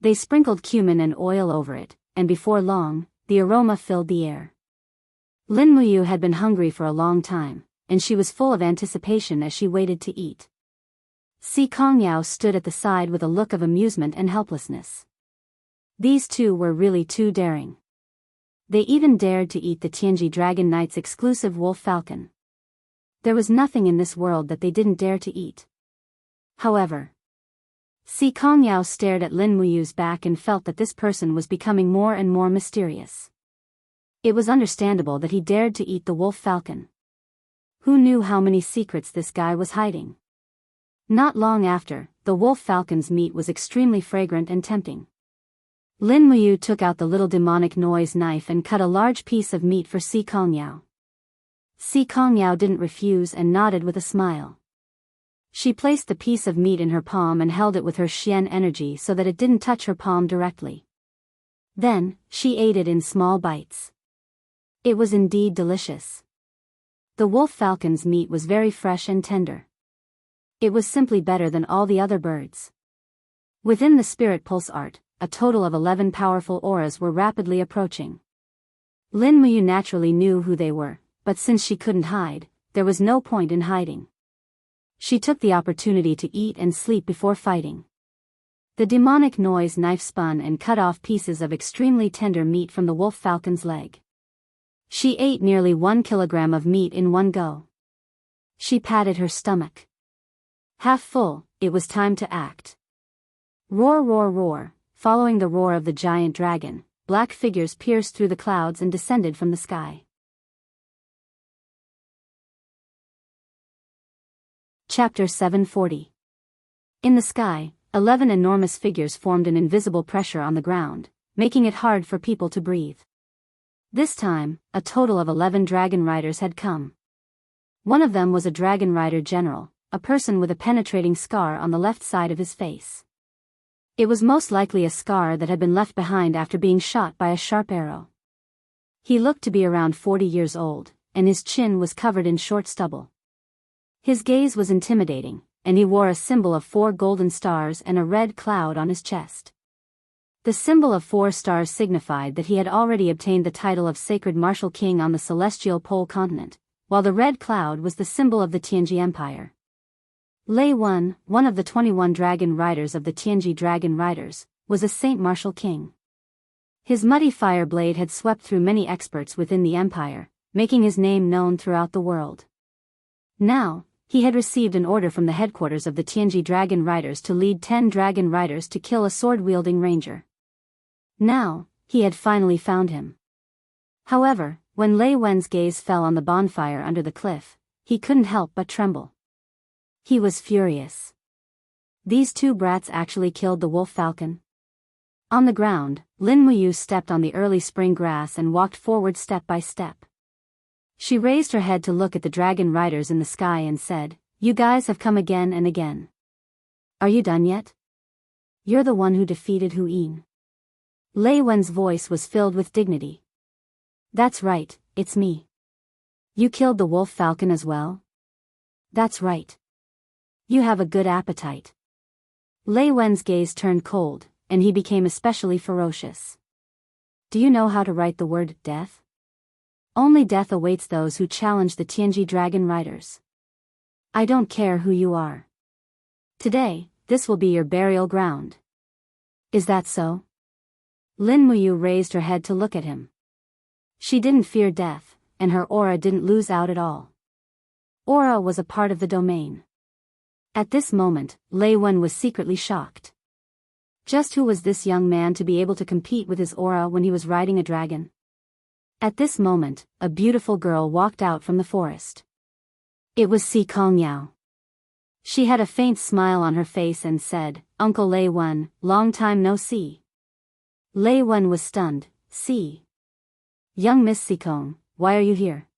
They sprinkled cumin and oil over it, and before long, the aroma filled the air. Lin Muyu had been hungry for a long time, and she was full of anticipation as she waited to eat. Si Kongyao stood at the side with a look of amusement and helplessness. These two were really too daring. They even dared to eat the Tianji Dragon Knight's exclusive wolf falcon. There was nothing in this world that they didn't dare to eat. However, Si Kongyao stared at Lin Muyu's back and felt that this person was becoming more and more mysterious. It was understandable that he dared to eat the wolf falcon. Who knew how many secrets this guy was hiding? Not long after, the wolf falcon's meat was extremely fragrant and tempting. Lin Muyu took out the little demonic noise knife and cut a large piece of meat for Si Kongyao. Si Kongyao didn't refuse and nodded with a smile. She placed the piece of meat in her palm and held it with her Xian energy so that it didn't touch her palm directly. Then, she ate it in small bites. It was indeed delicious. The wolf falcon's meat was very fresh and tender. It was simply better than all the other birds. Within the spirit pulse art, a total of 11 powerful auras were rapidly approaching. Lin Muyu naturally knew who they were, but since she couldn't hide, there was no point in hiding. She took the opportunity to eat and sleep before fighting. The demonic noise knife spun and cut off pieces of extremely tender meat from the wolf falcon's leg. She ate nearly 1 kilogram of meat in one go. She patted her stomach. Half full, it was time to act. Roar, roar, roar. Following the roar of the giant dragon, black figures pierced through the clouds and descended from the sky. Chapter 740. In the sky, 11 enormous figures formed an invisible pressure on the ground, making it hard for people to breathe. This time, a total of 11 dragon riders had come. One of them was a dragon rider general, a person with a penetrating scar on the left side of his face. It was most likely a scar that had been left behind after being shot by a sharp arrow. He looked to be around 40 years old, and his chin was covered in short stubble. His gaze was intimidating, and he wore a symbol of 4 golden stars and a red cloud on his chest. The symbol of 4 stars signified that he had already obtained the title of Sacred Martial King on the Celestial Pole continent, while the red cloud was the symbol of the Tianji Empire. Lei Wen, one of the 21 dragon riders of the Tianji Dragon Riders, was a Saint Martial King. His muddy fire blade had swept through many experts within the empire, making his name known throughout the world. Now, he had received an order from the headquarters of the Tianji Dragon Riders to lead 10 dragon riders to kill a sword-wielding ranger. Now, he had finally found him. However, when Lei Wen's gaze fell on the bonfire under the cliff, he couldn't help but tremble. He was furious. These 2 brats actually killed the wolf falcon. On the ground, Lin Muyu stepped on the early spring grass and walked forward step by step. She raised her head to look at the dragon riders in the sky and said, "You guys have come again and again. Are you done yet? You're the one who defeated Hu Yin." Lei Wen's voice was filled with dignity. "That's right, it's me." "You killed the wolf falcon as well?" "That's right." "You have a good appetite." Lei Wen's gaze turned cold, and he became especially ferocious. "Do you know how to write the word death? Only death awaits those who challenge the Tianji Dragon Riders. I don't care who you are. Today, this will be your burial ground." "Is that so?" Lin Muyu raised her head to look at him. She didn't fear death, and her aura didn't lose out at all. Aura was a part of the domain. At this moment, Lei Wen was secretly shocked. Just who was this young man to be able to compete with his aura when he was riding a dragon? At this moment, a beautiful girl walked out from the forest. It was Si Kongyao. She had a faint smile on her face and said, "Uncle Lei Wen, long time no see." Lei Wen was stunned. "See? Young Miss Si Kong, why are you here?"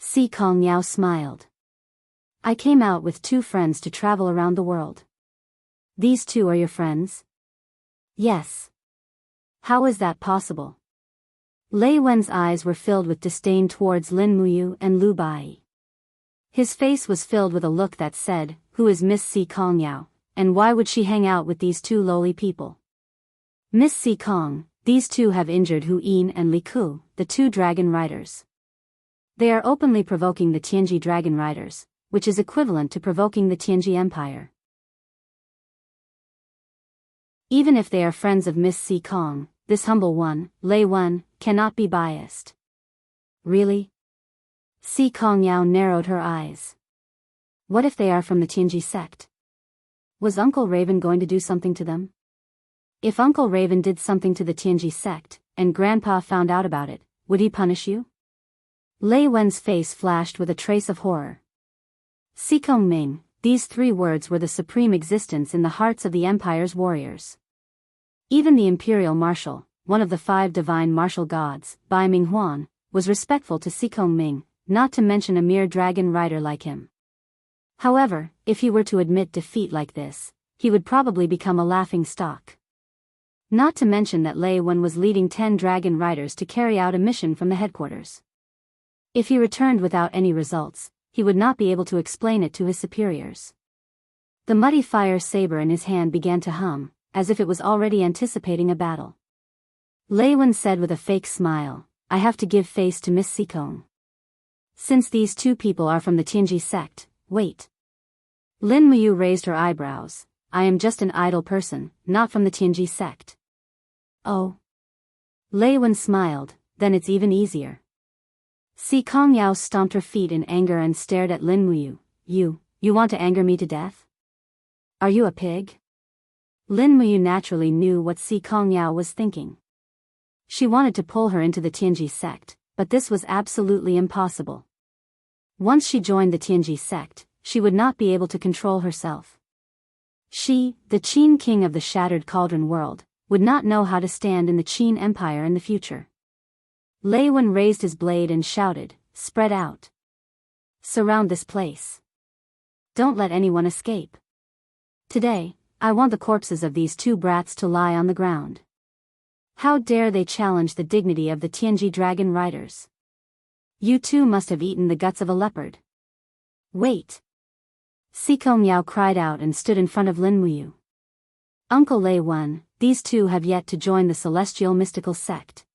Si Kongyao smiled. I came out with 2 friends to travel around the world. These 2 are your friends? Yes. How is that possible? Lei Wen's eyes were filled with disdain towards Lin Muyu and Lu Bai. His face was filled with a look that said, "Who is Miss Si Kong Yao, and why would she hang out with these 2 lowly people?" Miss Si Kong, these 2 have injured Hu Yin and Li Ku, the 2 dragon riders. They are openly provoking the Tianji dragon riders, which is equivalent to provoking the Tianji Empire. Even if they are friends of Miss Si Kong, this humble one, Lei Wen, cannot be biased. Really? Si Kong Yao narrowed her eyes. What if they are from the Tianji sect? Was Uncle Raven going to do something to them? If Uncle Raven did something to the Tianji sect, and Grandpa found out about it, would he punish you? Lei Wen's face flashed with a trace of horror. Si Kong Ming, these 3 words were the supreme existence in the hearts of the Empire's warriors. Even the Imperial Marshal, one of the 5 divine martial gods, Bai Ming Huan, was respectful to Si Kong Ming, not to mention a mere dragon rider like him. However, if he were to admit defeat like this, he would probably become a laughing stock. Not to mention that Lei Wen was leading 10 dragon riders to carry out a mission from the headquarters. If he returned without any results, he would not be able to explain it to his superiors. The muddy fire saber in his hand began to hum, as if it was already anticipating a battle. Lei Wen said with a fake smile, "I have to give face to Miss Si Kong. Since these 2 people are from the Tianji sect, wait." Lin Muyu raised her eyebrows. "I am just an idle person, not from the Tianji sect." "Oh." Lei Wen smiled, "Then it's even easier." Si Kong Yao stomped her feet in anger and stared at Lin Muyu. You want to anger me to death? Are you a pig?" Lin Muyu naturally knew what Si Kong Yao was thinking. She wanted to pull her into the Tianji sect, but this was absolutely impossible. Once she joined the Tianji sect, she would not be able to control herself. She, the Qin king of the Shattered Cauldron world, would not know how to stand in the Qin Empire in the future. Lei Wen raised his blade and shouted, "Spread out. Surround this place. Don't let anyone escape. Today, I want the corpses of these 2 brats to lie on the ground. How dare they challenge the dignity of the Tianji dragon riders? You 2 must have eaten the guts of a leopard." "Wait!" Si Kong Yao cried out and stood in front of Lin Muyu. "Uncle Lei Wen, these 2 have yet to join the Celestial Mystical Sect.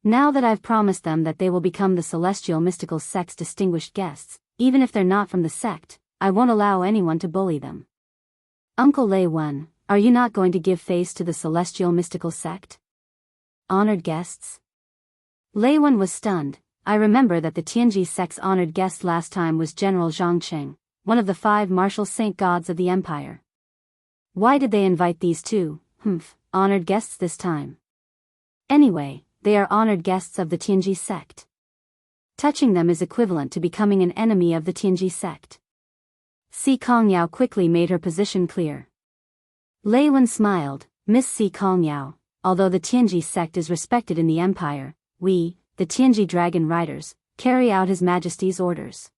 Now that I've promised them that they will become the Celestial Mystical Sect's distinguished guests, even if they're not from the sect, I won't allow anyone to bully them. Uncle Lei Wen, are you not going to give face to the Celestial Mystical Sect? Honored guests?" Lei Wen was stunned. "I remember that the Tianji sect's honored guest last time was General Zhang Cheng, one of the 5 martial saint gods of the empire. Why did they invite these 2, honored guests this time? Anyway, they are honored guests of the Tianji sect. Touching them is equivalent to becoming an enemy of the Tianji sect." Si Kong Yao quickly made her position clear. Lei Wen smiled, "Miss Si Kong Yao, although the Tianji sect is respected in the empire, we, the Tianji dragon riders, carry out His Majesty's orders.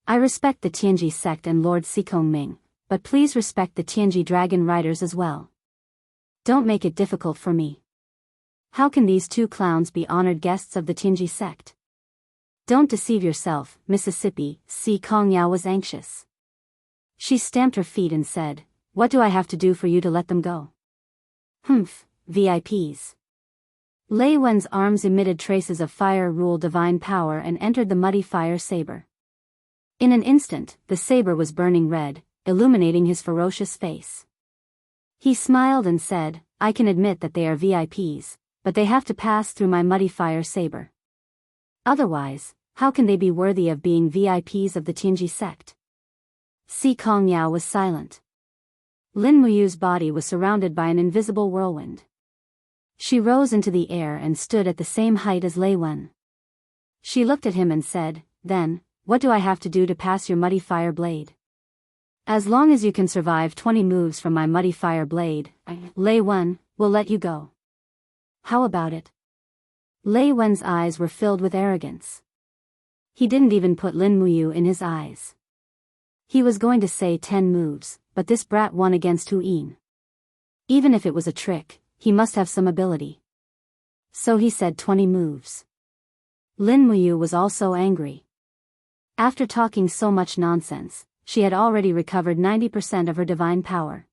I respect the Tianji sect and Lord Si Kong Ming, but please respect the Tianji dragon riders as well. Don't make it difficult for me. How can these 2 clowns be honored guests of the Tianji sect? Don't deceive yourself, Mississippi." Si Kong Yao was anxious. She stamped her feet and said, "What do I have to do for you to let them go?" VIPs. Lei Wen's arms emitted traces of fire rule divine power and entered the muddy fire saber. In an instant, the saber was burning red, illuminating his ferocious face. He smiled and said, "I can admit that they are VIPs, but they have to pass through my muddy fire saber. Otherwise, how can they be worthy of being VIPs of the Tianji sect?" Si Kong Yao was silent. Lin Muyu's body was surrounded by an invisible whirlwind. She rose into the air and stood at the same height as Lei Wen. She looked at him and said, "Then, what do I have to do to pass your muddy fire blade? As long as you can survive 20 moves from my muddy fire blade, Lei Wen will let you go. How about it?" Lei Wen's eyes were filled with arrogance. He didn't even put Lin Muyu in his eyes. He was going to say 10 moves, but this brat won against Hu Yin. Even if it was a trick, he must have some ability. So he said 20 moves. Lin Muyu was also angry. After talking so much nonsense, she had already recovered 90% of her divine power.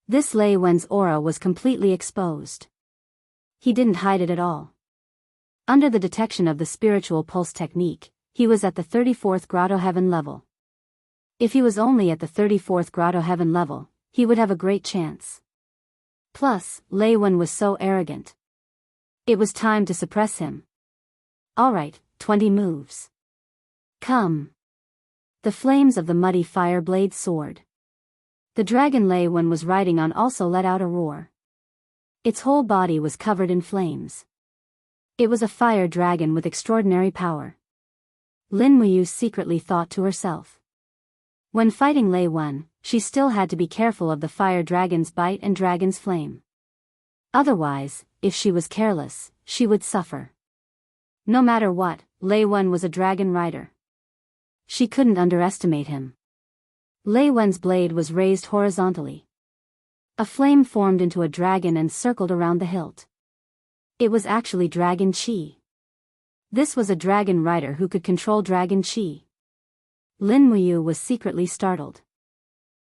This Lei Wen's aura was completely exposed. He didn't hide it at all. Under the detection of the spiritual pulse technique, he was at the 34th grotto heaven level. If he was only at the 34th grotto heaven level, he would have a great chance. Plus, Lei Wen was so arrogant. It was time to suppress him. Alright, 20 moves. Come. The flames of the muddy fire blade soared. The dragon Lei Wen was riding on also let out a roar. Its whole body was covered in flames. It was a fire dragon with extraordinary power. Lin Muyu secretly thought to herself. When fighting Lei Wen, she still had to be careful of the fire dragon's bite and dragon's flame. Otherwise, if she was careless, she would suffer. No matter what, Lei Wen was a dragon rider. She couldn't underestimate him. Lei Wen's blade was raised horizontally. A flame formed into a dragon and circled around the hilt. It was actually dragon chi. This was a dragon rider who could control dragon chi. Lin Muyu was secretly startled.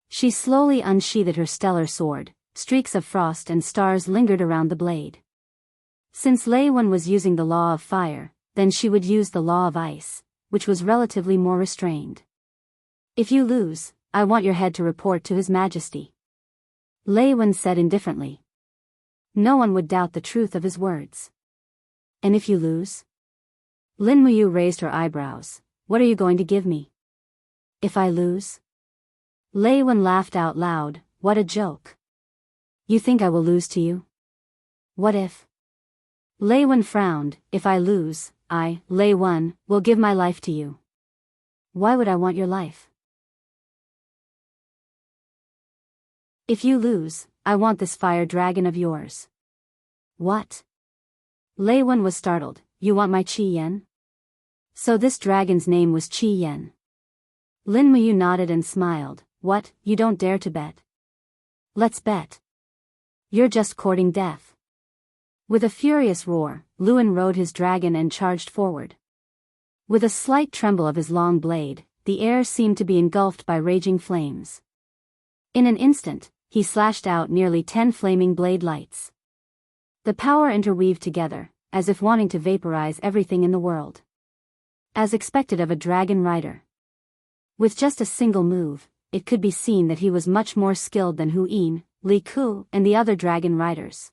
She slowly unsheathed her stellar sword. Streaks of frost and stars lingered around the blade. Since Lei Wen was using the law of fire, then she would use the law of ice, which was relatively more restrained. If you lose, I want your head to report to His Majesty. Lei Wen said indifferently. No one would doubt the truth of his words. And if you lose? Lin Muyu raised her eyebrows. What are you going to give me? If I lose? Lei Wen laughed out loud. What a joke. You think I will lose to you? What if? Lei Wen frowned. If I lose, I, Lei Wen, will give my life to you. Why would I want your life? If you lose, I want this fire dragon of yours. What? Lei Wen was startled. You want my Qi Yan? So this dragon's name was Qi Yan. Lin Muyu nodded and smiled. What, you don't dare to bet? Let's bet. You're just courting death. With a furious roar, Luan rode his dragon and charged forward. With a slight tremble of his long blade, the air seemed to be engulfed by raging flames. In an instant, he slashed out nearly 10 flaming blade lights. The power interweaved together, as if wanting to vaporize everything in the world. As expected of a dragon rider. With just a single move, it could be seen that he was much more skilled than Hu Yin, Li Ku, and the other dragon riders.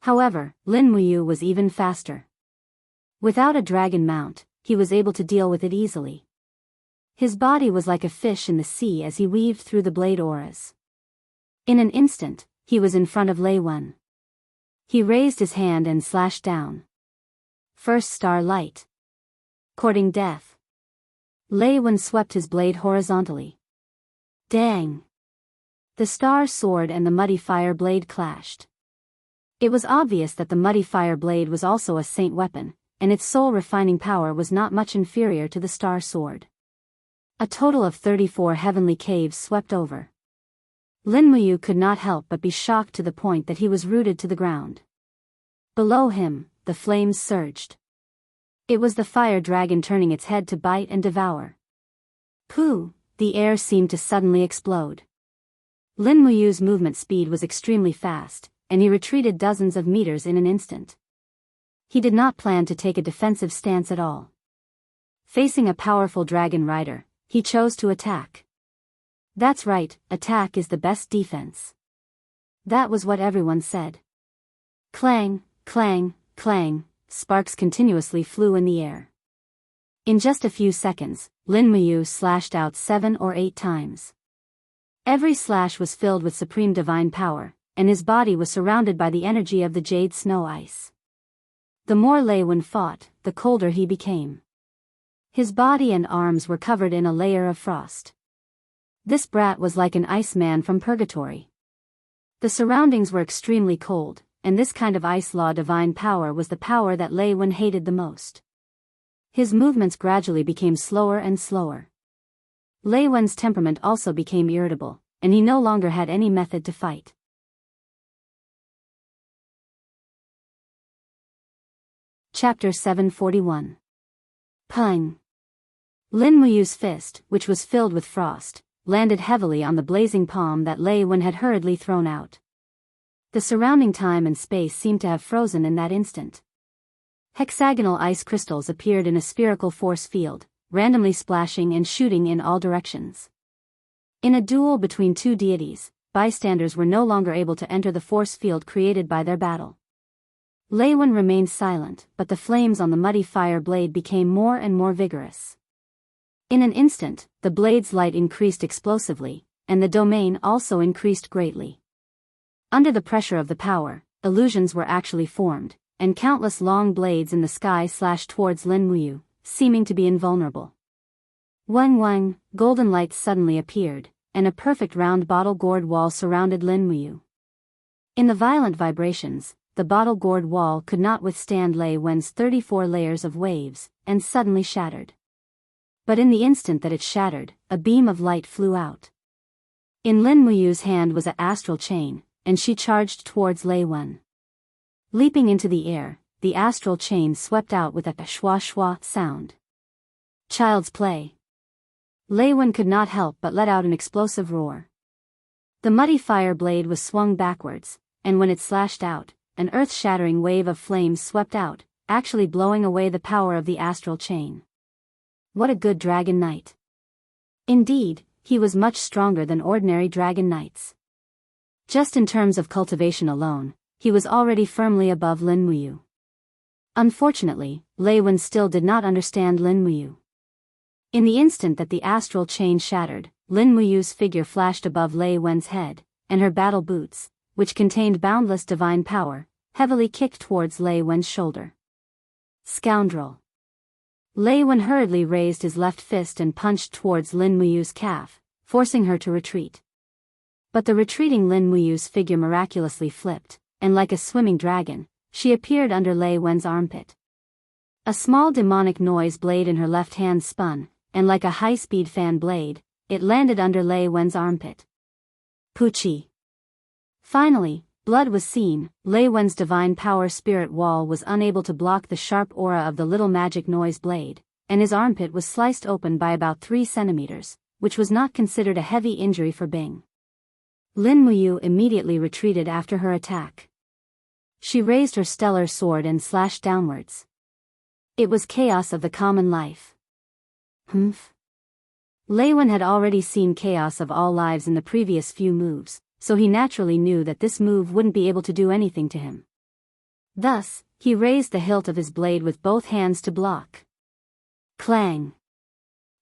However, Lin Muyu was even faster. Without a dragon mount, he was able to deal with it easily. His body was like a fish in the sea as he weaved through the blade auras. In an instant, he was in front of Lei Wen. He raised his hand and slashed down. First star light. Courting death. Lei Wen swept his blade horizontally. Dang! The star sword and the muddy fire blade clashed. It was obvious that the muddy fire blade was also a saint weapon, and its soul refining power was not much inferior to the star sword. A total of 34 heavenly caves swept over. Lin Muyu could not help but be shocked to the point that he was rooted to the ground. Below him, the flames surged. It was the fire dragon turning its head to bite and devour. Pooh! The air seemed to suddenly explode. Lin Muyu's movement speed was extremely fast, and he retreated dozens of meters in an instant. He did not plan to take a defensive stance at all. Facing a powerful dragon rider, he chose to attack. That's right, attack is the best defense. That was what everyone said. Clang, clang, clang, sparks continuously flew in the air. In just a few seconds, Lin Muyu slashed out 7 or 8 times. Every slash was filled with supreme divine power, and his body was surrounded by the energy of the jade snow ice. The more Lei Wen fought, the colder he became. His body and arms were covered in a layer of frost. This brat was like an iceman from purgatory. The surroundings were extremely cold, and this kind of ice law divine power was the power that Lei Wen hated the most. His movements gradually became slower and slower. Lei Wen's temperament also became irritable, and he no longer had any method to fight. Chapter 741. Pung. Lin Muyu's fist, which was filled with frost, landed heavily on the blazing palm that Lei Wen had hurriedly thrown out. The surrounding time and space seemed to have frozen in that instant. Hexagonal ice crystals appeared in a spherical force field, randomly splashing and shooting in all directions. In a duel between two deities, bystanders were no longer able to enter the force field created by their battle. Lei Wen remained silent, but the flames on the muddy fire blade became more and more vigorous. In an instant, the blade's light increased explosively, and the domain also increased greatly. Under the pressure of the power, illusions were actually formed, and countless long blades in the sky slashed towards Lin Muyu, seeming to be invulnerable. Wang wang, golden lights suddenly appeared, and a perfect round bottle-gourd wall surrounded Lin Muyu. In the violent vibrations, the bottle-gourd wall could not withstand Lei Wen's 34 layers of waves, and suddenly shattered. But in the instant that it shattered, a beam of light flew out. In Lin Muyu's hand was an astral chain, and she charged towards Lei Wen. Leaping into the air, the astral chain swept out with a shwa-shwa sound. Child's play. Lei Wen could not help but let out an explosive roar. The muddy fire blade was swung backwards, and when it slashed out, an earth-shattering wave of flames swept out, actually blowing away the power of the astral chain. What a good dragon knight! Indeed, he was much stronger than ordinary dragon knights. Just in terms of cultivation alone, he was already firmly above Lin Muyu. Unfortunately, Lei Wen still did not understand Lin Muyu. In the instant that the astral chain shattered, Lin Muyu's figure flashed above Lei Wen's head, and her battle boots, which contained boundless divine power, heavily kicked towards Lei Wen's shoulder. Scoundrel! Lei Wen hurriedly raised his left fist and punched towards Lin Muyu's calf, forcing her to retreat. But the retreating Lin Muyu's figure miraculously flipped, and like a swimming dragon, she appeared under Lei Wen's armpit. A small demonic noise blade in her left hand spun, and like a high-speed fan blade, it landed under Lei Wen's armpit. Puchi. Finally, blood was seen. Lei Wen's divine power spirit wall was unable to block the sharp aura of the little magic noise blade, and his armpit was sliced open by about 3 centimeters, which was not considered a heavy injury for Bing. Lin Muyu immediately retreated after her attack. She raised her stellar sword and slashed downwards. It was chaos of the common life. Humph. Lei Wen had already seen chaos of all lives in the previous few moves, so he naturally knew that this move wouldn't be able to do anything to him. Thus, he raised the hilt of his blade with both hands to block. Clang!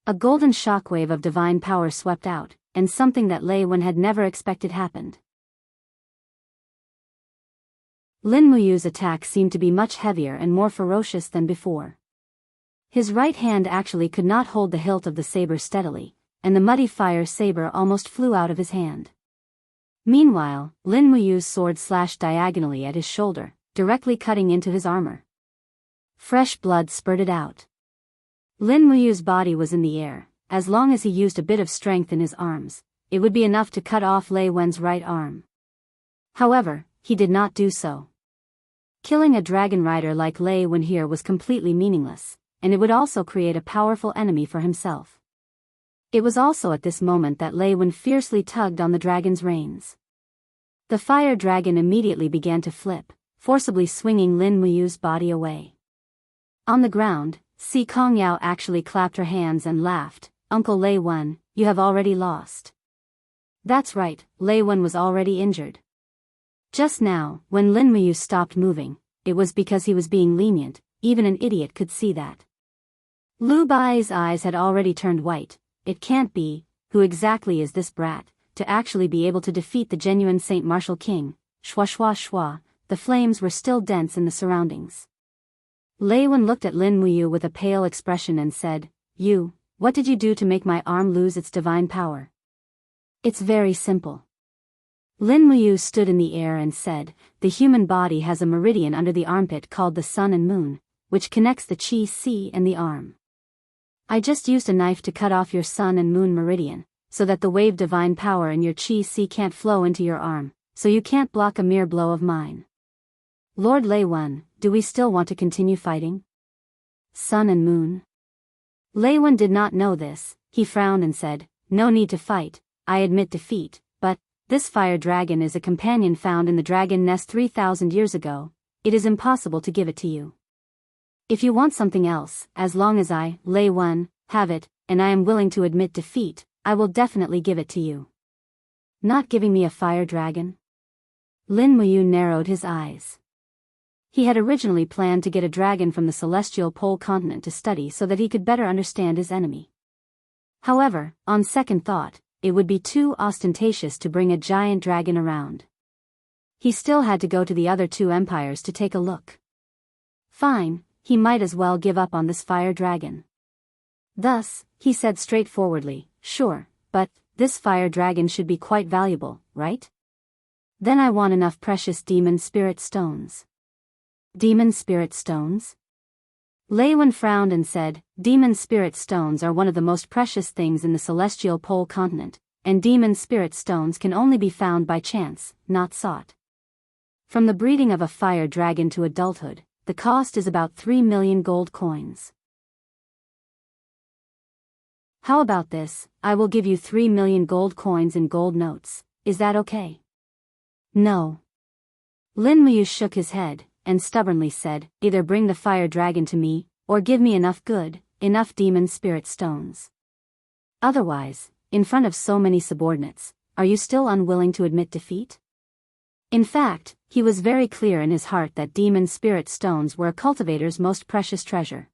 A golden shockwave of divine power swept out, and something that Lei Wen had never expected happened. Lin Muyu's attack seemed to be much heavier and more ferocious than before. His right hand actually could not hold the hilt of the saber steadily, and the muddy fire saber almost flew out of his hand. Meanwhile, Lin Muyu's sword slashed diagonally at his shoulder, directly cutting into his armor. Fresh blood spurted out. Lin Muyu's body was in the air. As long as he used a bit of strength in his arms, it would be enough to cut off Lei Wen's right arm. However, he did not do so. Killing a dragon rider like Lei Wen here was completely meaningless, and it would also create a powerful enemy for himself. It was also at this moment that Lei Wen fiercely tugged on the dragon's reins. The fire dragon immediately began to flip, forcibly swinging Lin Muyu's body away. On the ground, Si Kongyao actually clapped her hands and laughed. Uncle Lei Wen, you have already lost. That's right, Lei Wen was already injured. Just now, when Lin Muyu stopped moving, it was because he was being lenient. Even an idiot could see that. Lu Bai's eyes had already turned white. It can't be, who exactly is this brat, to actually be able to defeat the genuine Saint Martial King? Shwa shwa shwa, the flames were still dense in the surroundings. Lei Wen looked at Lin Muyu with a pale expression and said, what did you do to make my arm lose its divine power? It's very simple. Lin Muyu stood in the air and said, the human body has a meridian under the armpit called the sun and moon, which connects the Qi Si and the arm. I just used a knife to cut off your sun and moon meridian, so that the wave divine power in your Qi Si can't flow into your arm, so you can't block a mere blow of mine. Lord Lei Wen, do we still want to continue fighting? Sun and moon? Lei Wen did not know this. He frowned and said, no need to fight, I admit defeat, but this fire dragon is a companion found in the dragon nest 3,000 years ago. It is impossible to give it to you. If you want something else, as long as I, Lei Wen, have it, and I am willing to admit defeat, I will definitely give it to you. Not giving me a fire dragon? Lin Muyu narrowed his eyes. He had originally planned to get a dragon from the celestial pole continent to study so that he could better understand his enemy. However, on second thought, it would be too ostentatious to bring a giant dragon around. He still had to go to the other two empires to take a look. Fine, he might as well give up on this fire dragon. Thus, he said straightforwardly, sure, but this fire dragon should be quite valuable, right? Then I want enough precious demon spirit stones. Demon spirit stones? Lei Wen frowned and said, demon spirit stones are one of the most precious things in the celestial pole continent, and demon spirit stones can only be found by chance, not sought. From the breeding of a fire dragon to adulthood, the cost is about 3 million gold coins. How about this? I will give you 3 million gold coins in gold notes. Is that okay? No. Lin Muyu shook his head, and stubbornly said, either bring the fire dragon to me, or give me enough demon spirit stones. Otherwise, in front of so many subordinates, are you still unwilling to admit defeat? In fact, he was very clear in his heart that demon spirit stones were a cultivator's most precious treasure.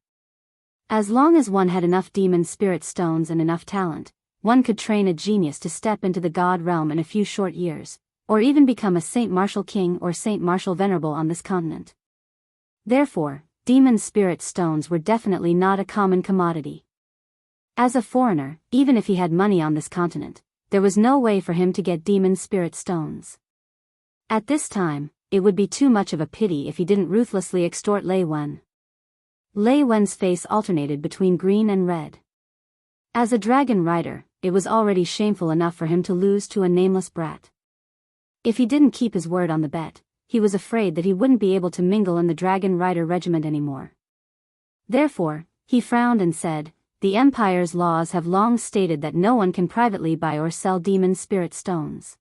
As long as one had enough demon spirit stones and enough talent, one could train a genius to step into the god realm in a few short years, or even become a Saint Martial King or Saint Martial Venerable on this continent. Therefore, demon spirit stones were definitely not a common commodity. As a foreigner, even if he had money on this continent, there was no way for him to get demon spirit stones. At this time, it would be too much of a pity if he didn't ruthlessly extort Lei Wen. Lei Wen's face alternated between green and red. As a dragon rider, it was already shameful enough for him to lose to a nameless brat. If he didn't keep his word on the bet, he was afraid that he wouldn't be able to mingle in the dragon rider regiment anymore. Therefore, he frowned and said, the Empire's laws have long stated that no one can privately buy or sell demon spirit stones.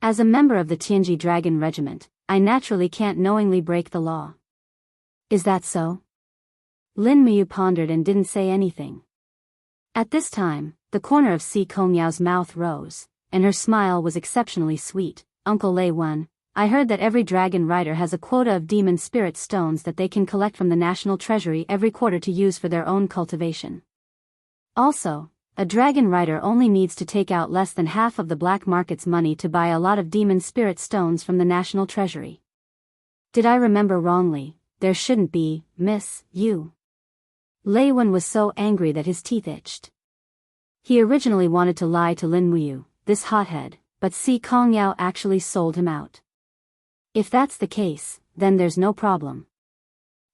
As a member of the Tianji Dragon Regiment, I naturally can't knowingly break the law. Is that so? Lin Muyu pondered and didn't say anything. At this time, the corner of Si Kongyao's mouth rose, and her smile was exceptionally sweet. Uncle Lei Wen, I heard that every dragon rider has a quota of demon spirit stones that they can collect from the national treasury every quarter to use for their own cultivation. Also, a dragon rider only needs to take out less than half of the black market's money to buy a lot of demon spirit stones from the national treasury. Did I remember wrongly? There shouldn't be, miss, you. Lei Wen was so angry that his teeth itched. He originally wanted to lie to Lin Muyu, this hothead, but Si Kongyao actually sold him out. If that's the case, then there's no problem.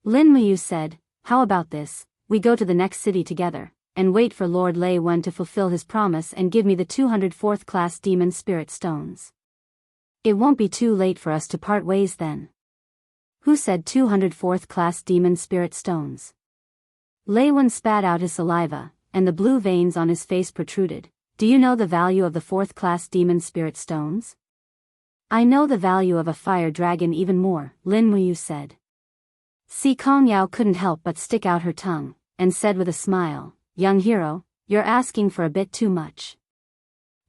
Lin Muyu said, how about this, we go to the next city together, and wait for Lord Lei Wen to fulfill his promise and give me the 204th class demon spirit stones. It won't be too late for us to part ways then. Who said 204th class demon spirit stones? Lei Wen spat out his saliva, and the blue veins on his face protruded. Do you know the value of the 4th class demon spirit stones? I know the value of a fire dragon even more, Lin Muyu said. Si Kongyao couldn't help but stick out her tongue, and said with a smile, young hero, you're asking for a bit too much.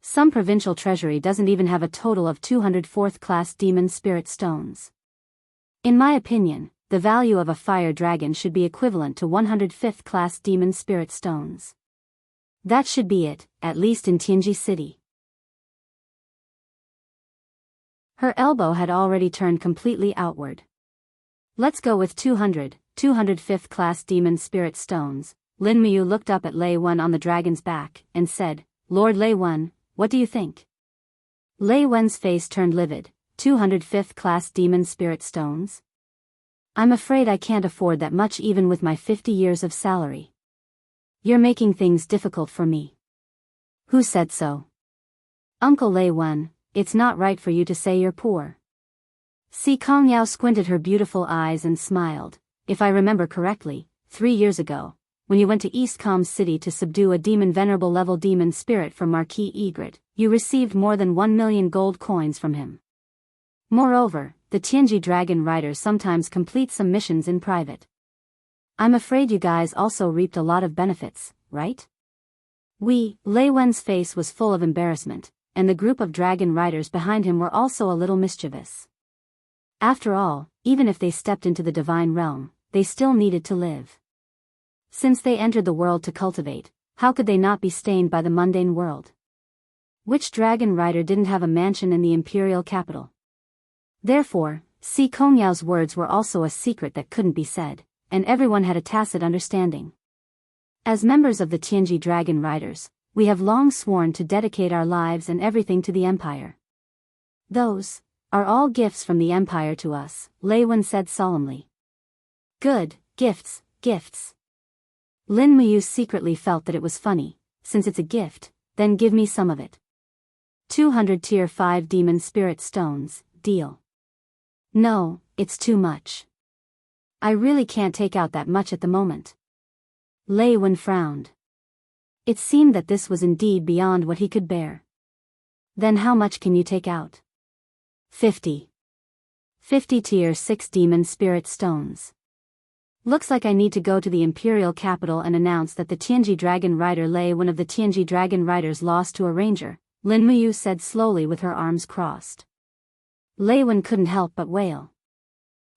Some provincial treasury doesn't even have a total of 204th class demon spirit stones. In my opinion, the value of a fire dragon should be equivalent to 105th class demon spirit stones. That should be it, at least in Tianji City. Her elbow had already turned completely outward. Let's go with 205th class demon spirit stones. Lin Muyu looked up at Lei Wen on the dragon's back, and said, Lord Lei Wen, what do you think? Lei Wen's face turned livid. 205th class demon spirit stones? I'm afraid I can't afford that much even with my 50 years of salary. You're making things difficult for me. Who said so? Uncle Lei Wen, it's not right for you to say you're poor. Si Kongyao squinted her beautiful eyes and smiled. If I remember correctly, 3 years ago, when you went to East Com City to subdue a demon venerable level demon spirit for Marquis Egret, you received more than 1 million gold coins from him. Moreover, the Tianji Dragon Riders sometimes complete some missions in private. I'm afraid you guys also reaped a lot of benefits, right? Lei Wen's face was full of embarrassment, and the group of dragon riders behind him were also a little mischievous. After all, even if they stepped into the divine realm, they still needed to live. Since they entered the world to cultivate, how could they not be stained by the mundane world? Which dragon rider didn't have a mansion in the imperial capital? Therefore, Si Kongyao's words were also a secret that couldn't be said, and everyone had a tacit understanding. As members of the Tianji Dragon Riders, we have long sworn to dedicate our lives and everything to the Empire. Those are all gifts from the Empire to us, Lei Wen said solemnly. Good, gifts. Lin Muyu secretly felt that it was funny. Since it's a gift, then give me some of it. 200 Tier 5 Demon Spirit Stones, deal. No, it's too much. I really can't take out that much at the moment. Lei Wen frowned. It seemed that this was indeed beyond what he could bear. Then how much can you take out? 50 Tier 6 Demon Spirit Stones. Looks like I need to go to the Imperial Capital and announce that the Tianji Dragon Rider Lei Wen of the Tianji Dragon Riders lost to a ranger, Lin Muyu said slowly with her arms crossed. Lei Wen couldn't help but wail.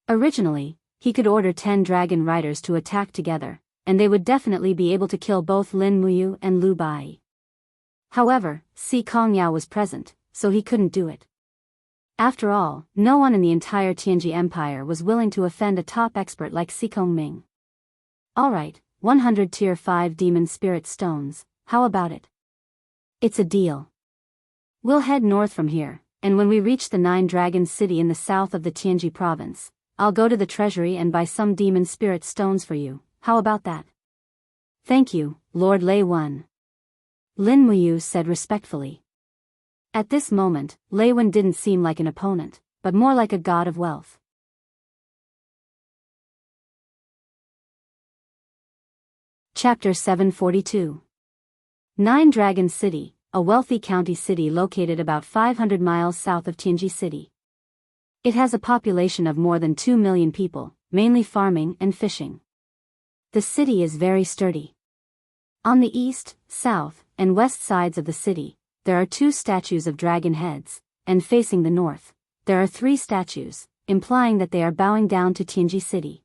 Originally, he could order 10 dragon riders to attack together, and they would definitely be able to kill both Lin Muyu and Lu Bai. However, Si Kongyao was present, so he couldn't do it. After all, no one in the entire Tianji Empire was willing to offend a top expert like Si Kongming. Alright, 100 Tier 5 Demon Spirit Stones, how about it? It's a deal. We'll head north from here, and when we reach the 9 Dragons City in the south of the Tianji province, I'll go to the treasury and buy some demon spirit stones for you. How about that? Thank you, Lord Lei Wen. Lin Muyu said respectfully. At this moment, Lei Wen didn't seem like an opponent, but more like a god of wealth. Chapter 742. 9 Dragon City, a wealthy county city located about 500 miles south of Tianji City. It has a population of more than 2 million people, mainly farming and fishing. The city is very sturdy. On the east, south, and west sides of the city, there are 2 statues of dragon heads, and facing the north, there are 3 statues, implying that they are bowing down to Tianji City.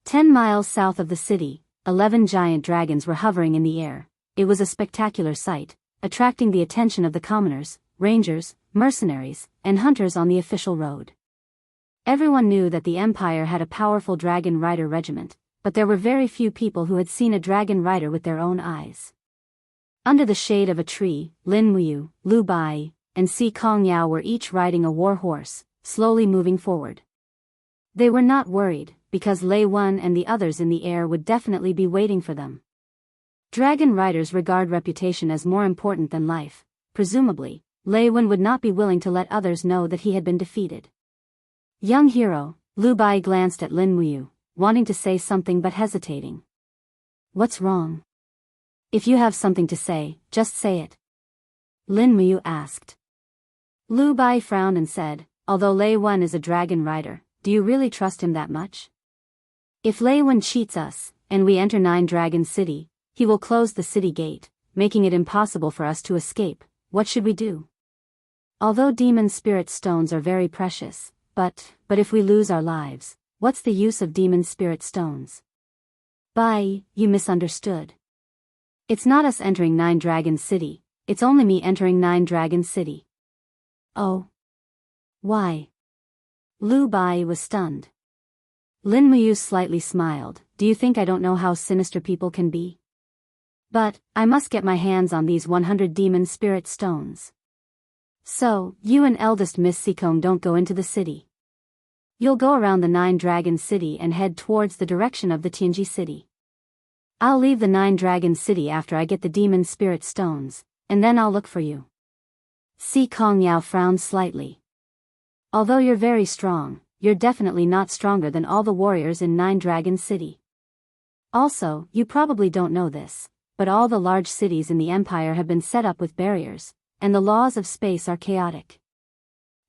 10 miles south of the city, 11 giant dragons were hovering in the air. It was a spectacular sight, attracting the attention of the commoners, rangers, mercenaries, and hunters on the official road. Everyone knew that the Empire had a powerful dragon rider regiment, but there were very few people who had seen a dragon rider with their own eyes. Under the shade of a tree, Lin Muyu, Lu Bai, and Si Kongyao were each riding a war horse, slowly moving forward. They were not worried, because Lei Wen and the others in the air would definitely be waiting for them. Dragon riders regard reputation as more important than life. Presumably, Lei Wen would not be willing to let others know that he had been defeated. Young hero, Lu Bai glanced at Lin Muyu, wanting to say something but hesitating. What's wrong? If you have something to say, just say it. Lin Muyu asked. Lu Bai frowned and said, although Lei Wen is a dragon rider, do you really trust him that much? If Lei Wen cheats us, and we enter 9 Dragon City, he will close the city gate, making it impossible for us to escape. What should we do? Although demon spirit stones are very precious, but if we lose our lives, what's the use of demon spirit stones? Bai, you misunderstood. It's not us entering 9 Dragon City, it's only me entering 9 Dragon City. Oh. Why? Lu Bai was stunned. Lin Muyu slightly smiled. Do you think I don't know how sinister people can be? But I must get my hands on these 100 demon spirit stones. So, you and eldest Miss Sikong don't go into the city. You'll go around the 9 Dragon City and head towards the direction of the Tianji City. I'll leave the 9 Dragon City after I get the demon spirit stones, and then I'll look for you. Si Kongyao frowned slightly. Although you're very strong, you're definitely not stronger than all the warriors in 9 Dragon City. Also, you probably don't know this, but all the large cities in the empire have been set up with barriers, and the laws of space are chaotic.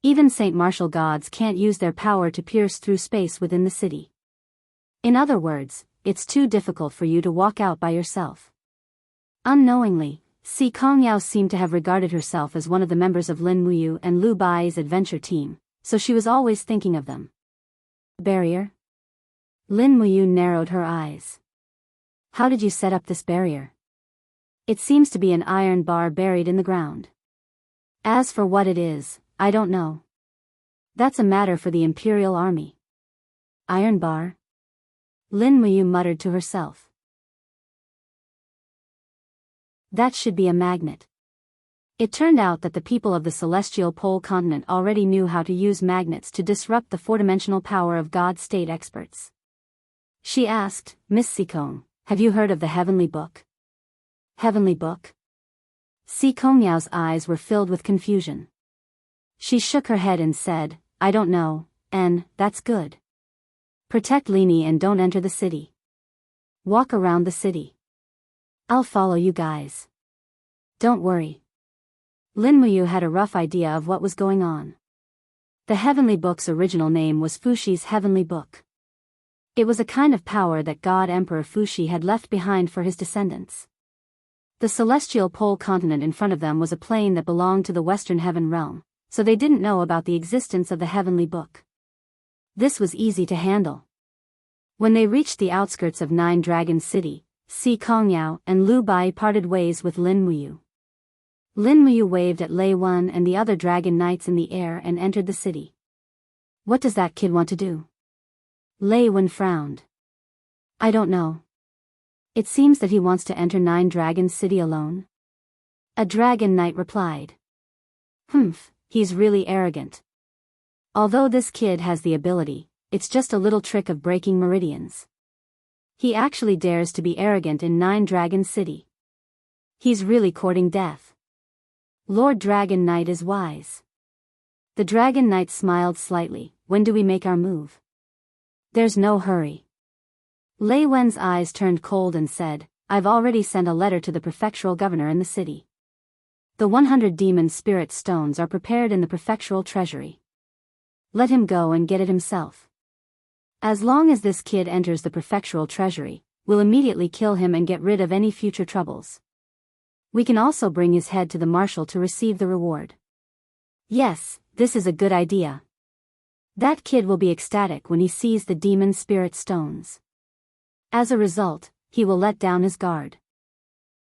Even Saint Martial gods can't use their power to pierce through space within the city. In other words, it's too difficult for you to walk out by yourself. Unknowingly, Si Kongyao seemed to have regarded herself as one of the members of Lin Muyu and Lu Bai's adventure team, so she was always thinking of them. Barrier? Lin Muyu narrowed her eyes. How did you set up this barrier? It seems to be an iron bar buried in the ground. As for what it is, I don't know. That's a matter for the Imperial Army. Iron bar? Lin Muyu muttered to herself. That should be a magnet. It turned out that the people of the Celestial Pole continent already knew how to use magnets to disrupt the four-dimensional power of God state experts. She asked, Miss Sikong, have you heard of the Heavenly Book? Heavenly Book? Si Kongyao's eyes were filled with confusion. She shook her head and said, I don't know, and that's good. Protect Lini and don't enter the city. Walk around the city. I'll follow you guys. Don't worry. Lin Muyu had a rough idea of what was going on. The Heavenly Book's original name was Fushi's Heavenly Book. It was a kind of power that God Emperor Fushi had left behind for his descendants. The celestial pole continent in front of them was a plane that belonged to the Western Heaven realm, so they didn't know about the existence of the Heavenly Book. This was easy to handle. When they reached the outskirts of 9 Dragon City, Si Kongyao and Lu Bai parted ways with Lin Muyu. Lin Muyu waved at Lei Wen and the other dragon knights in the air and entered the city. What does that kid want to do? Lei Wen frowned. I don't know. It seems that he wants to enter 9 Dragon City alone. A dragon knight replied. He's really arrogant. Although this kid has the ability, it's just a little trick of breaking meridians. He actually dares to be arrogant in 9 Dragon City. He's really courting death. Lord Dragon Knight is wise. The Dragon Knight smiled slightly. When do we make our move? There's no hurry. Lei Wen's eyes turned cold and said, I've already sent a letter to the prefectural governor in the city. The 100 demon spirit stones are prepared in the prefectural treasury. Let him go and get it himself. As long as this kid enters the prefectural treasury, we'll immediately kill him and get rid of any future troubles. We can also bring his head to the marshal to receive the reward. Yes, this is a good idea. That kid will be ecstatic when he sees the demon spirit stones. As a result, he will let down his guard.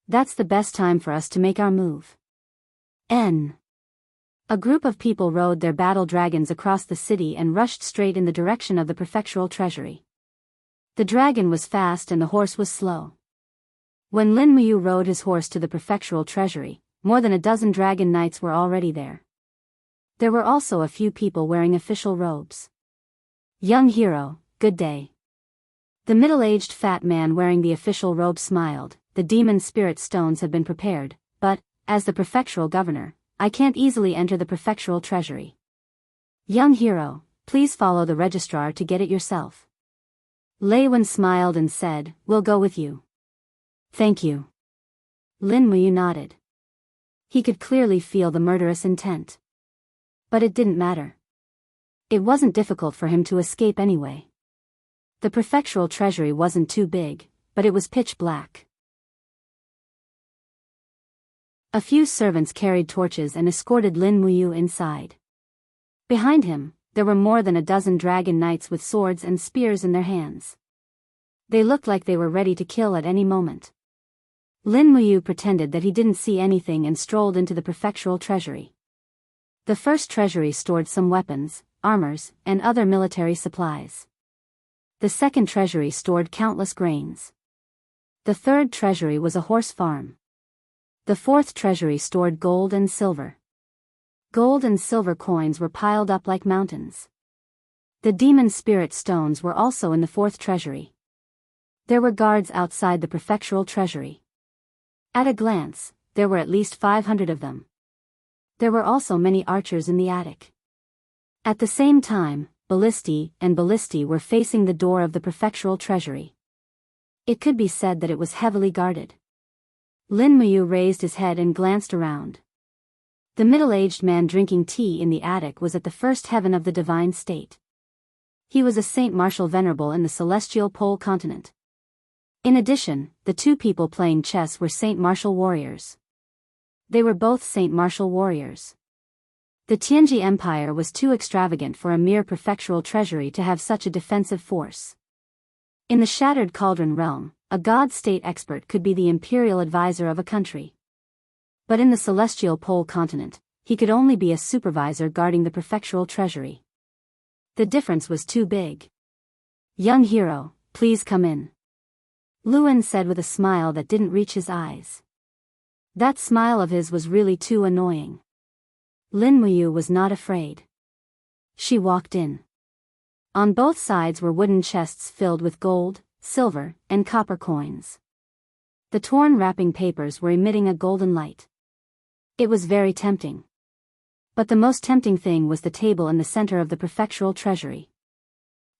That's the best time for us to make our move. A group of people rode their battle dragons across the city and rushed straight in the direction of the prefectural treasury. The dragon was fast and the horse was slow. When Lin Muyu rode his horse to the prefectural treasury, more than a dozen dragon knights were already there. There were also a few people wearing official robes. Young hero, good day. The middle-aged fat man wearing the official robe smiled. The demon spirit stones have been prepared, but, as the prefectural governor, I can't easily enter the prefectural treasury. Young hero, please follow the registrar to get it yourself. Lei Wen smiled and said, we'll go with you. Thank you. Lin Muyu nodded. He could clearly feel the murderous intent. But it didn't matter. It wasn't difficult for him to escape anyway. The prefectural treasury wasn't too big, but it was pitch black. A few servants carried torches and escorted Lin Muyu inside. Behind him, there were more than a dozen dragon knights with swords and spears in their hands. They looked like they were ready to kill at any moment. Lin Muyu pretended that he didn't see anything and strolled into the prefectural treasury. The first treasury stored some weapons, armors, and other military supplies. The second treasury stored countless grains. The third treasury was a horse farm. The fourth treasury stored gold and silver. Gold and silver coins were piled up like mountains. The demon spirit stones were also in the fourth treasury. There were guards outside the prefectural treasury. At a glance, there were at least 500 of them. There were also many archers in the attic. At the same time, ballisti and ballisti were facing the door of the prefectural treasury. It could be said that it was heavily guarded. Lin Muyu raised his head and glanced around. The middle-aged man drinking tea in the attic was at the first heaven of the divine state. He was a Saint Martial Venerable in the celestial pole continent. In addition, the two people playing chess were Saint Martial warriors. They were both Saint Martial warriors. The Tianji Empire was too extravagant for a mere prefectural treasury to have such a defensive force. In the Shattered Cauldron realm, a god-state expert could be the imperial advisor of a country. But in the celestial pole continent, he could only be a supervisor guarding the prefectural treasury. The difference was too big. "Young hero, please come in," Luan said with a smile that didn't reach his eyes. That smile of his was really too annoying. Lin Muyu was not afraid. She walked in. On both sides were wooden chests filled with gold, silver, and copper coins. The torn wrapping papers were emitting a golden light. It was very tempting. But the most tempting thing was the table in the center of the prefectural treasury.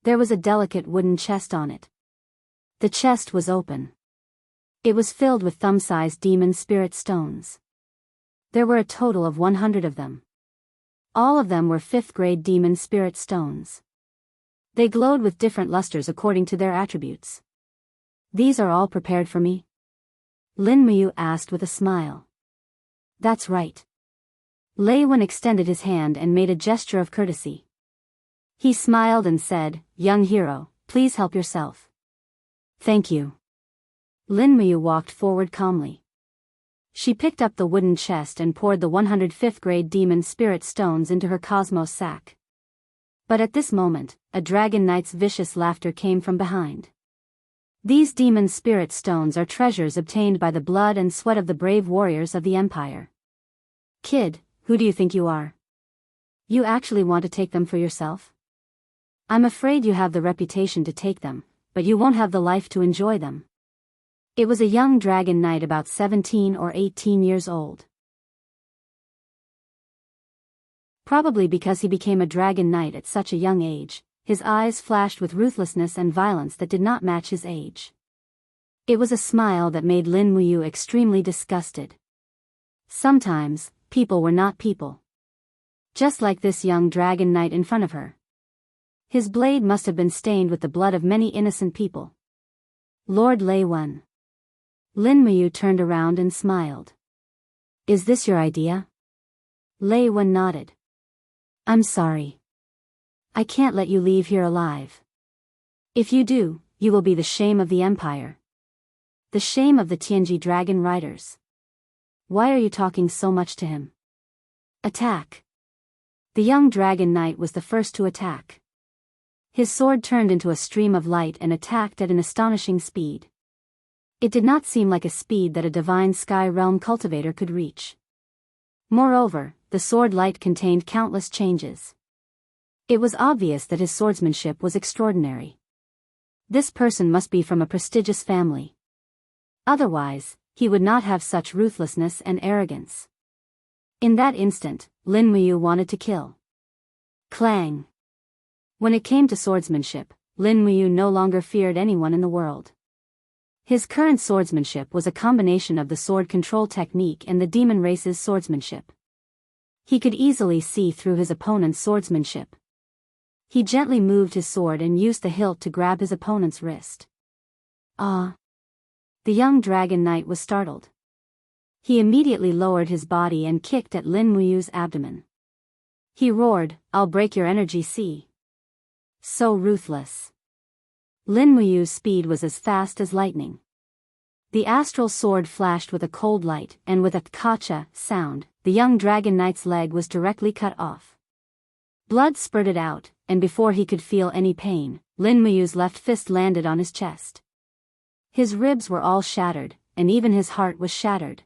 There was a delicate wooden chest on it. The chest was open. It was filled with thumb-sized demon spirit stones. There were a total of 100 of them. All of them were 5th-grade demon spirit stones. They glowed with different lusters according to their attributes. "These are all prepared for me?" Lin Muyu asked with a smile. "That's right." Lei Wen extended his hand and made a gesture of courtesy. He smiled and said, "Young hero, please help yourself." "Thank you." Lin Muyu walked forward calmly. She picked up the wooden chest and poured the 105th-grade demon spirit stones into her cosmos sack. But at this moment, a dragon knight's vicious laughter came from behind. "These demon spirit stones are treasures obtained by the blood and sweat of the brave warriors of the Empire. Kid, who do you think you are? You actually want to take them for yourself? I'm afraid you have the reputation to take them, but you won't have the life to enjoy them." It was a young dragon knight about 17 or 18 years old. Probably because he became a dragon knight at such a young age, his eyes flashed with ruthlessness and violence that did not match his age. It was a smile that made Lin Muyu extremely disgusted. Sometimes, people were not people. Just like this young dragon knight in front of her. His blade must have been stained with the blood of many innocent people. "Lord Lei Wen." Lin Muyu turned around and smiled. "Is this your idea?" Lei Wen nodded. "I'm sorry. I can't let you leave here alive. If you do, you will be the shame of the Empire. The shame of the Tianji Dragon Riders. Why are you talking so much to him? Attack." The young dragon knight was the first to attack. His sword turned into a stream of light and attacked at an astonishing speed. It did not seem like a speed that a divine sky realm cultivator could reach. Moreover, the sword light contained countless changes. It was obvious that his swordsmanship was extraordinary. This person must be from a prestigious family. Otherwise, he would not have such ruthlessness and arrogance. In that instant, Lin Muyu wanted to kill. Clang! When it came to swordsmanship, Lin Muyu no longer feared anyone in the world. His current swordsmanship was a combination of the sword control technique and the demon race's swordsmanship. He could easily see through his opponent's swordsmanship. He gently moved his sword and used the hilt to grab his opponent's wrist. Ah! The young dragon knight was startled. He immediately lowered his body and kicked at Lin Muyu's abdomen. He roared, "I'll break your energy sea." So ruthless. Lin Muyu's speed was as fast as lightning. The astral sword flashed with a cold light, and with a kacha sound, the young dragon knight's leg was directly cut off. Blood spurted out, and before he could feel any pain, Lin Muyu's left fist landed on his chest. His ribs were all shattered, and even his heart was shattered.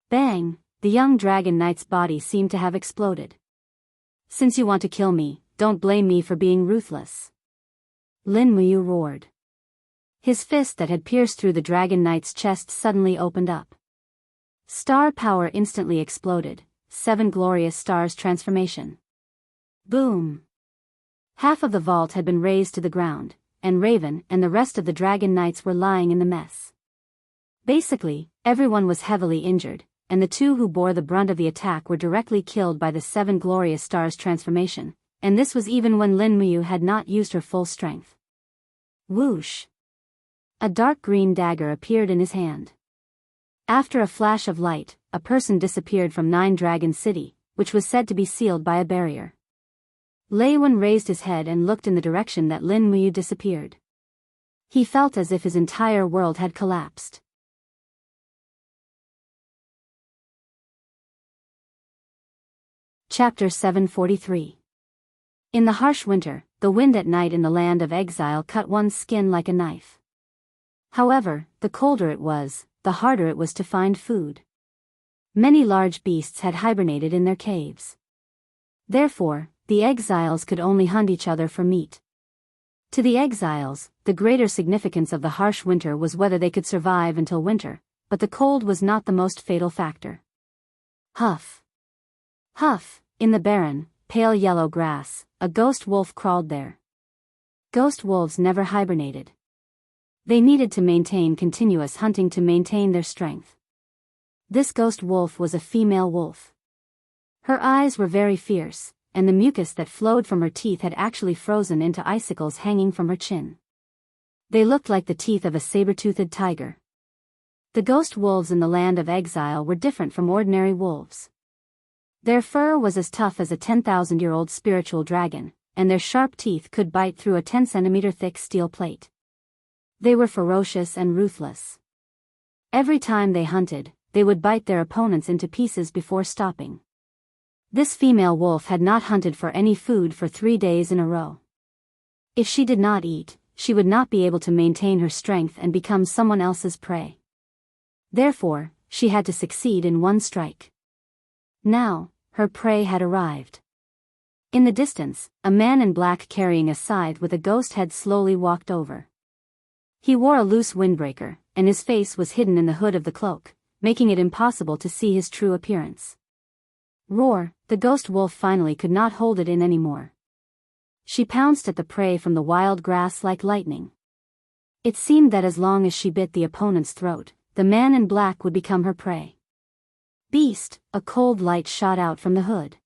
Bang! The young dragon knight's body seemed to have exploded. "Since you want to kill me, don't blame me for being ruthless." Lin Muyu roared. His fist that had pierced through the Dragon Knight's chest suddenly opened up. Star power instantly exploded, 7 glorious stars transformation. Boom! Half of the vault had been razed to the ground, and Raven and the rest of the Dragon Knights were lying in the mess. Basically, everyone was heavily injured, and the 2 who bore the brunt of the attack were directly killed by the 7 glorious stars transformation, and this was even when Lin Muyu had not used her full strength. Whoosh! A dark green dagger appeared in his hand. After a flash of light, a person disappeared from Nine Dragon City, which was said to be sealed by a barrier. Lei Wen raised his head and looked in the direction that Lin Muyu disappeared. He felt as if his entire world had collapsed. Chapter 743. In the harsh winter, the wind at night in the land of exile cut one's skin like a knife. However, the colder it was, the harder it was to find food. Many large beasts had hibernated in their caves. Therefore, the exiles could only hunt each other for meat. To the exiles, the greater significance of the harsh winter was whether they could survive until winter, but the cold was not the most fatal factor. Huff! Huff! In the barren, pale yellow grass, a ghost wolf crawled there. Ghost wolves never hibernated. They needed to maintain continuous hunting to maintain their strength. This ghost wolf was a female wolf. Her eyes were very fierce, and the mucus that flowed from her teeth had actually frozen into icicles hanging from her chin. They looked like the teeth of a saber-toothed tiger. The ghost wolves in the land of exile were different from ordinary wolves. Their fur was as tough as a 10,000-year-old spiritual dragon, and their sharp teeth could bite through a 10-centimeter thick steel plate. They were ferocious and ruthless. Every time they hunted, they would bite their opponents into pieces before stopping. This female wolf had not hunted for any food for 3 days in a row. If she did not eat, she would not be able to maintain her strength and become someone else's prey. Therefore, she had to succeed in one strike. Now, her prey had arrived. In the distance, a man in black carrying a scythe with a ghost head slowly walked over. He wore a loose windbreaker, and his face was hidden in the hood of the cloak, making it impossible to see his true appearance. Roar! The ghost wolf finally could not hold it in anymore. She pounced at the prey from the wild grass like lightning. It seemed that as long as she bit the opponent's throat, the man in black would become her prey. Beast! A cold light shot out from the hood.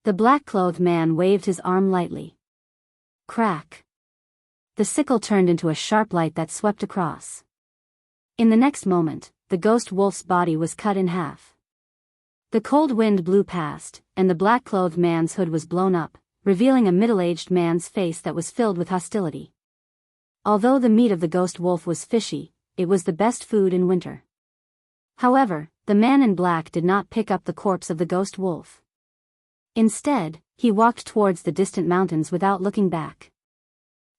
The black-clothed man waved his arm lightly. Crack! The sickle turned into a sharp light that swept across. In the next moment, the ghost wolf's body was cut in half. The cold wind blew past, and the black-clothed man's hood was blown up, revealing a middle-aged man's face that was filled with hostility. Although the meat of the ghost wolf was fishy, it was the best food in winter. However, the man in black did not pick up the corpse of the ghost wolf. Instead, he walked towards the distant mountains without looking back.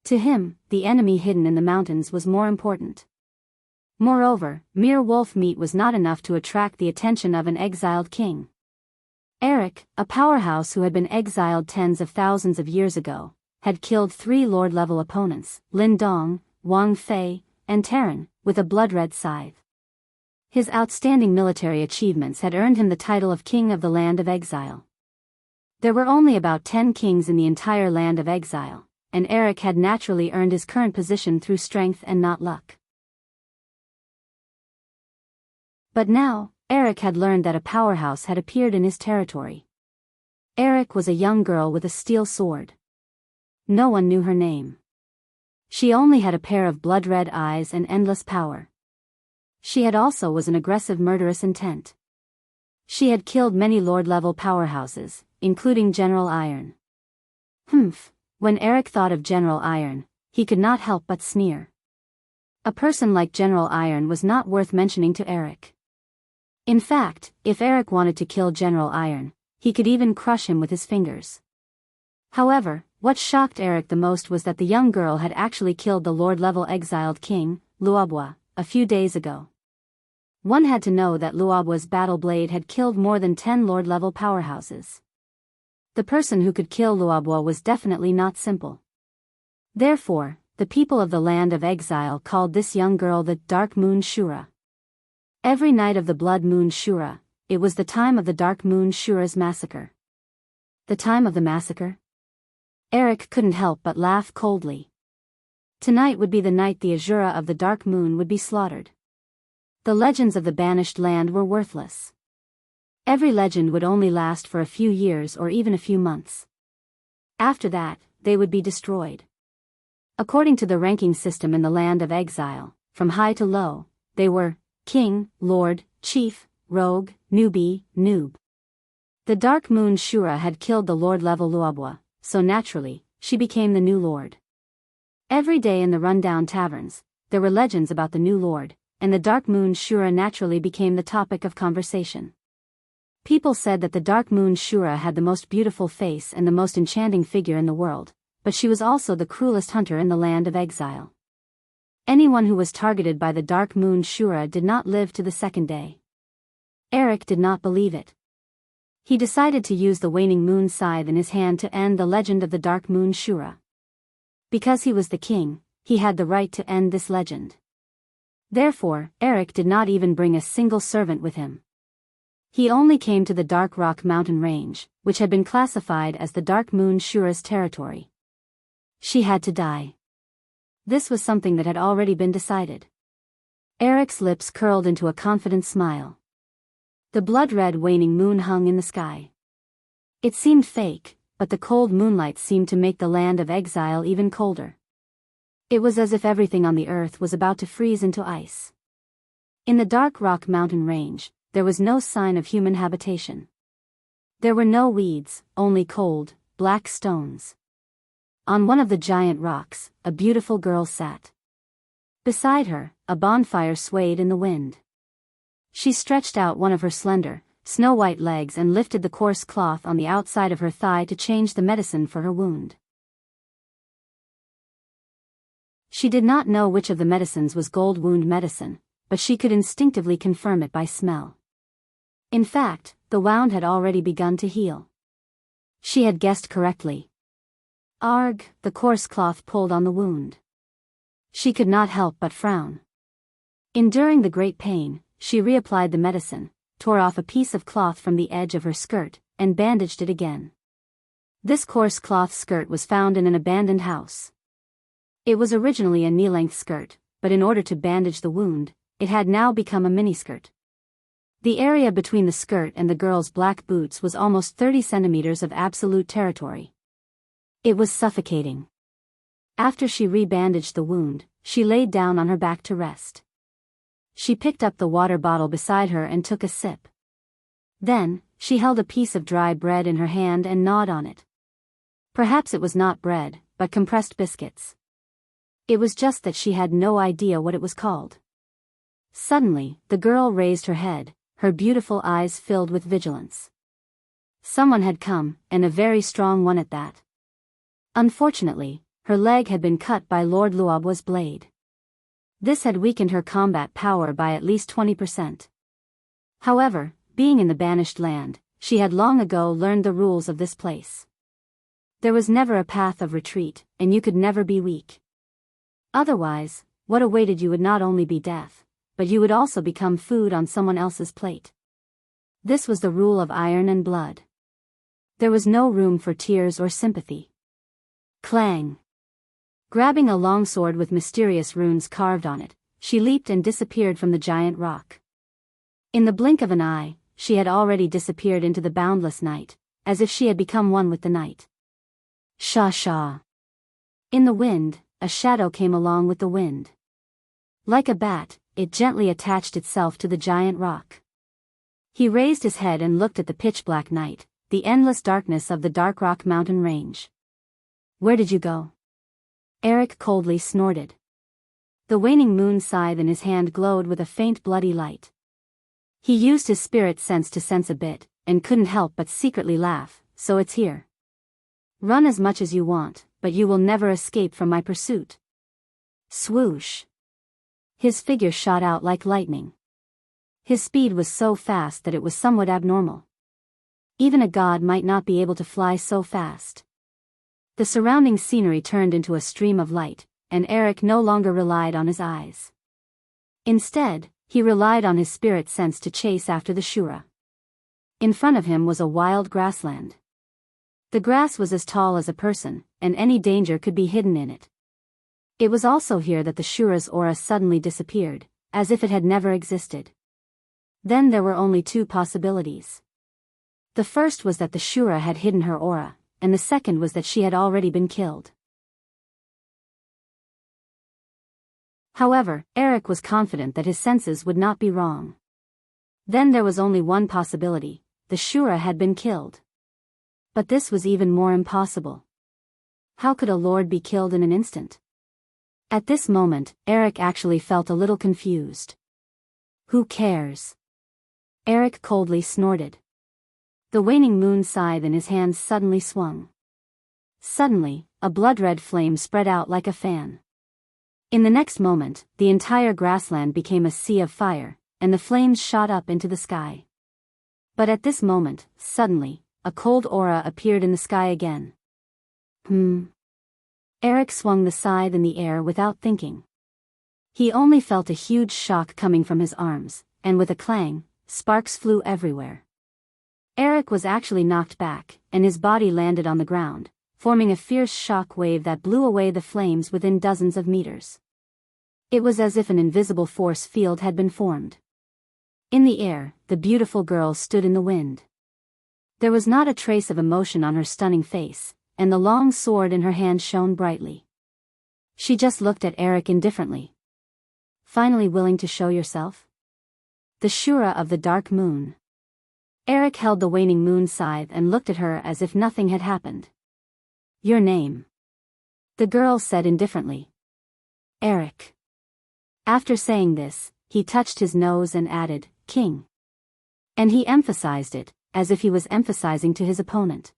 To him, the enemy hidden in the mountains was more important. Moreover, mere wolf meat was not enough to attract the attention of an exiled king. Eric, a powerhouse who had been exiled tens of thousands of years ago, had killed 3 Lord-level opponents, Lin Dong, Wang Fei, and Terran, with a blood-red scythe. His outstanding military achievements had earned him the title of King of the Land of Exile. There were only about 10 kings in the entire Land of Exile, and Eric had naturally earned his current position through strength and not luck. But now, Eric had learned that a powerhouse had appeared in his territory. Eric was a young girl with a steel sword. No one knew her name. She only had a pair of blood-red eyes and endless power. She had also was an aggressive murderous intent. She had killed many Lord-level powerhouses, including General Iron. When Eric thought of General Iron, he could not help but sneer. A person like General Iron was not worth mentioning to Eric. In fact, if Eric wanted to kill General Iron, he could even crush him with his fingers. However, what shocked Eric the most was that the young girl had actually killed the Lord-level exiled king, Luobwa, a few days ago. One had to know that Luobwa's battle blade had killed more than 10 Lord-level powerhouses. The person who could kill Luobwa was definitely not simple. Therefore, the people of the land of exile called this young girl the Dark Moon Shura. Every night of the Blood Moon Shura, it was the time of the Dark Moon Shura's massacre. The time of the massacre? Eric couldn't help but laugh coldly. Tonight would be the night the Azura of the Dark Moon would be slaughtered. The legends of the banished land were worthless. Every legend would only last for a few years or even a few months. After that, they would be destroyed. According to the ranking system in the land of exile, from high to low, they were King, Lord, Chief, Rogue, Newbie, Noob. The Dark Moon Shura had killed the Lord-level Luobwa, so naturally, she became the new Lord. Every day in the rundown taverns, there were legends about the new Lord, and the Dark Moon Shura naturally became the topic of conversation. People said that the Dark Moon Shura had the most beautiful face and the most enchanting figure in the world, but she was also the cruelest hunter in the land of exile. Anyone who was targeted by the Dark Moon Shura did not live to the second day. Eric did not believe it. He decided to use the waning moon scythe in his hand to end the legend of the Dark Moon Shura. Because he was the king, he had the right to end this legend. Therefore, Eric did not even bring a single servant with him. He only came to the Dark Rock mountain range, which had been classified as the Dark Moon Shura's territory. She had to die. This was something that had already been decided. Eric's lips curled into a confident smile. The blood-red waning moon hung in the sky. It seemed fake, but the cold moonlight seemed to make the land of exile even colder. It was as if everything on the earth was about to freeze into ice. In the Dark Rock mountain range, there was no sign of human habitation. There were no weeds, only cold, black stones. On one of the giant rocks, a beautiful girl sat. Beside her, a bonfire swayed in the wind. She stretched out one of her slender, snow-white legs and lifted the coarse cloth on the outside of her thigh to change the medicine for her wound. She did not know which of the medicines was gold wound medicine, but she could instinctively confirm it by smell. In fact, the wound had already begun to heal. She had guessed correctly. Arg, the coarse cloth pulled on the wound. She could not help but frown. Enduring the great pain, she reapplied the medicine, tore off a piece of cloth from the edge of her skirt, and bandaged it again. This coarse cloth skirt was found in an abandoned house. It was originally a knee-length skirt, but in order to bandage the wound, it had now become a miniskirt. The area between the skirt and the girl's black boots was almost 30 centimeters of absolute territory. It was suffocating. After she rebandaged the wound, she laid down on her back to rest. She picked up the water bottle beside her and took a sip. Then, she held a piece of dry bread in her hand and gnawed on it. Perhaps it was not bread, but compressed biscuits. It was just that she had no idea what it was called. Suddenly, the girl raised her head, her beautiful eyes filled with vigilance. Someone had come, and a very strong one at that. Unfortunately, her leg had been cut by Lord Luobwa's blade. This had weakened her combat power by at least 20%. However, being in the banished land, she had long ago learned the rules of this place. There was never a path of retreat, and you could never be weak. Otherwise, what awaited you would not only be death, but you would also become food on someone else's plate. This was the rule of iron and blood. There was no room for tears or sympathy. Clang! Grabbing a longsword with mysterious runes carved on it, she leaped and disappeared from the giant rock. In the blink of an eye, she had already disappeared into the boundless night, as if she had become one with the night. Sha-sha! In the wind, a shadow came along with the wind. Like a bat, it gently attached itself to the giant rock. He raised his head and looked at the pitch-black night, the endless darkness of the Dark Rock mountain range. Where did you go? Eric coldly snorted. The waning moon scythe in his hand glowed with a faint bloody light. He used his spirit sense to sense a bit, and couldn't help but secretly laugh, so it's here. Run as much as you want, but you will never escape from my pursuit. Swoosh! His figure shot out like lightning. His speed was so fast that it was somewhat abnormal. Even a god might not be able to fly so fast. The surrounding scenery turned into a stream of light, and Eric no longer relied on his eyes. Instead, he relied on his spirit sense to chase after the Shura. In front of him was a wild grassland. The grass was as tall as a person, and any danger could be hidden in it. It was also here that the Shura's aura suddenly disappeared, as if it had never existed. Then there were only two possibilities. The first was that the Shura had hidden her aura, and the second was that she had already been killed. However, Eric was confident that his senses would not be wrong. Then there was only one possibility: the Shura had been killed. But this was even more impossible. How could a lord be killed in an instant? At this moment, Eric actually felt a little confused. Who cares? Eric coldly snorted. The waning moon scythe in his hands suddenly swung. Suddenly, a blood-red flame spread out like a fan. In the next moment, the entire grassland became a sea of fire, and the flames shot up into the sky. But at this moment, suddenly, a cold aura appeared in the sky again. Eric swung the scythe in the air without thinking. He only felt a huge shock coming from his arms, and with a clang, sparks flew everywhere. Eric was actually knocked back, and his body landed on the ground, forming a fierce shock wave that blew away the flames within dozens of meters. It was as if an invisible force field had been formed. In the air, the beautiful girl stood in the wind. There was not a trace of emotion on her stunning face, and the long sword in her hand shone brightly. She just looked at Eric indifferently. Finally willing to show yourself? The Shura of the Dark Moon. Eric held the waning moon scythe and looked at her as if nothing had happened. Your name? The girl said indifferently. Eric. After saying this, he touched his nose and added, King. And he emphasized it, as if he was emphasizing to his opponent.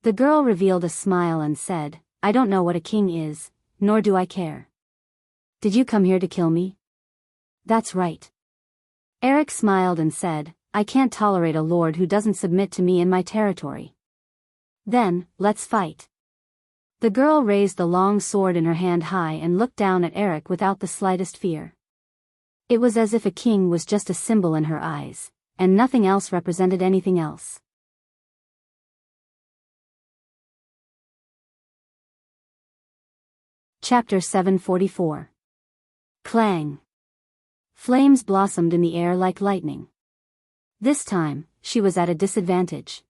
The girl revealed a smile and said, I don't know what a king is, nor do I care. Did you come here to kill me? That's right. Eric smiled and said, I can't tolerate a lord who doesn't submit to me in my territory. Then, let's fight. The girl raised the long sword in her hand high and looked down at Eric without the slightest fear. It was as if a king was just a symbol in her eyes, and nothing else represented anything else. Chapter 744. Clang. Flames blossomed in the air like lightning. This time, she was at a disadvantage.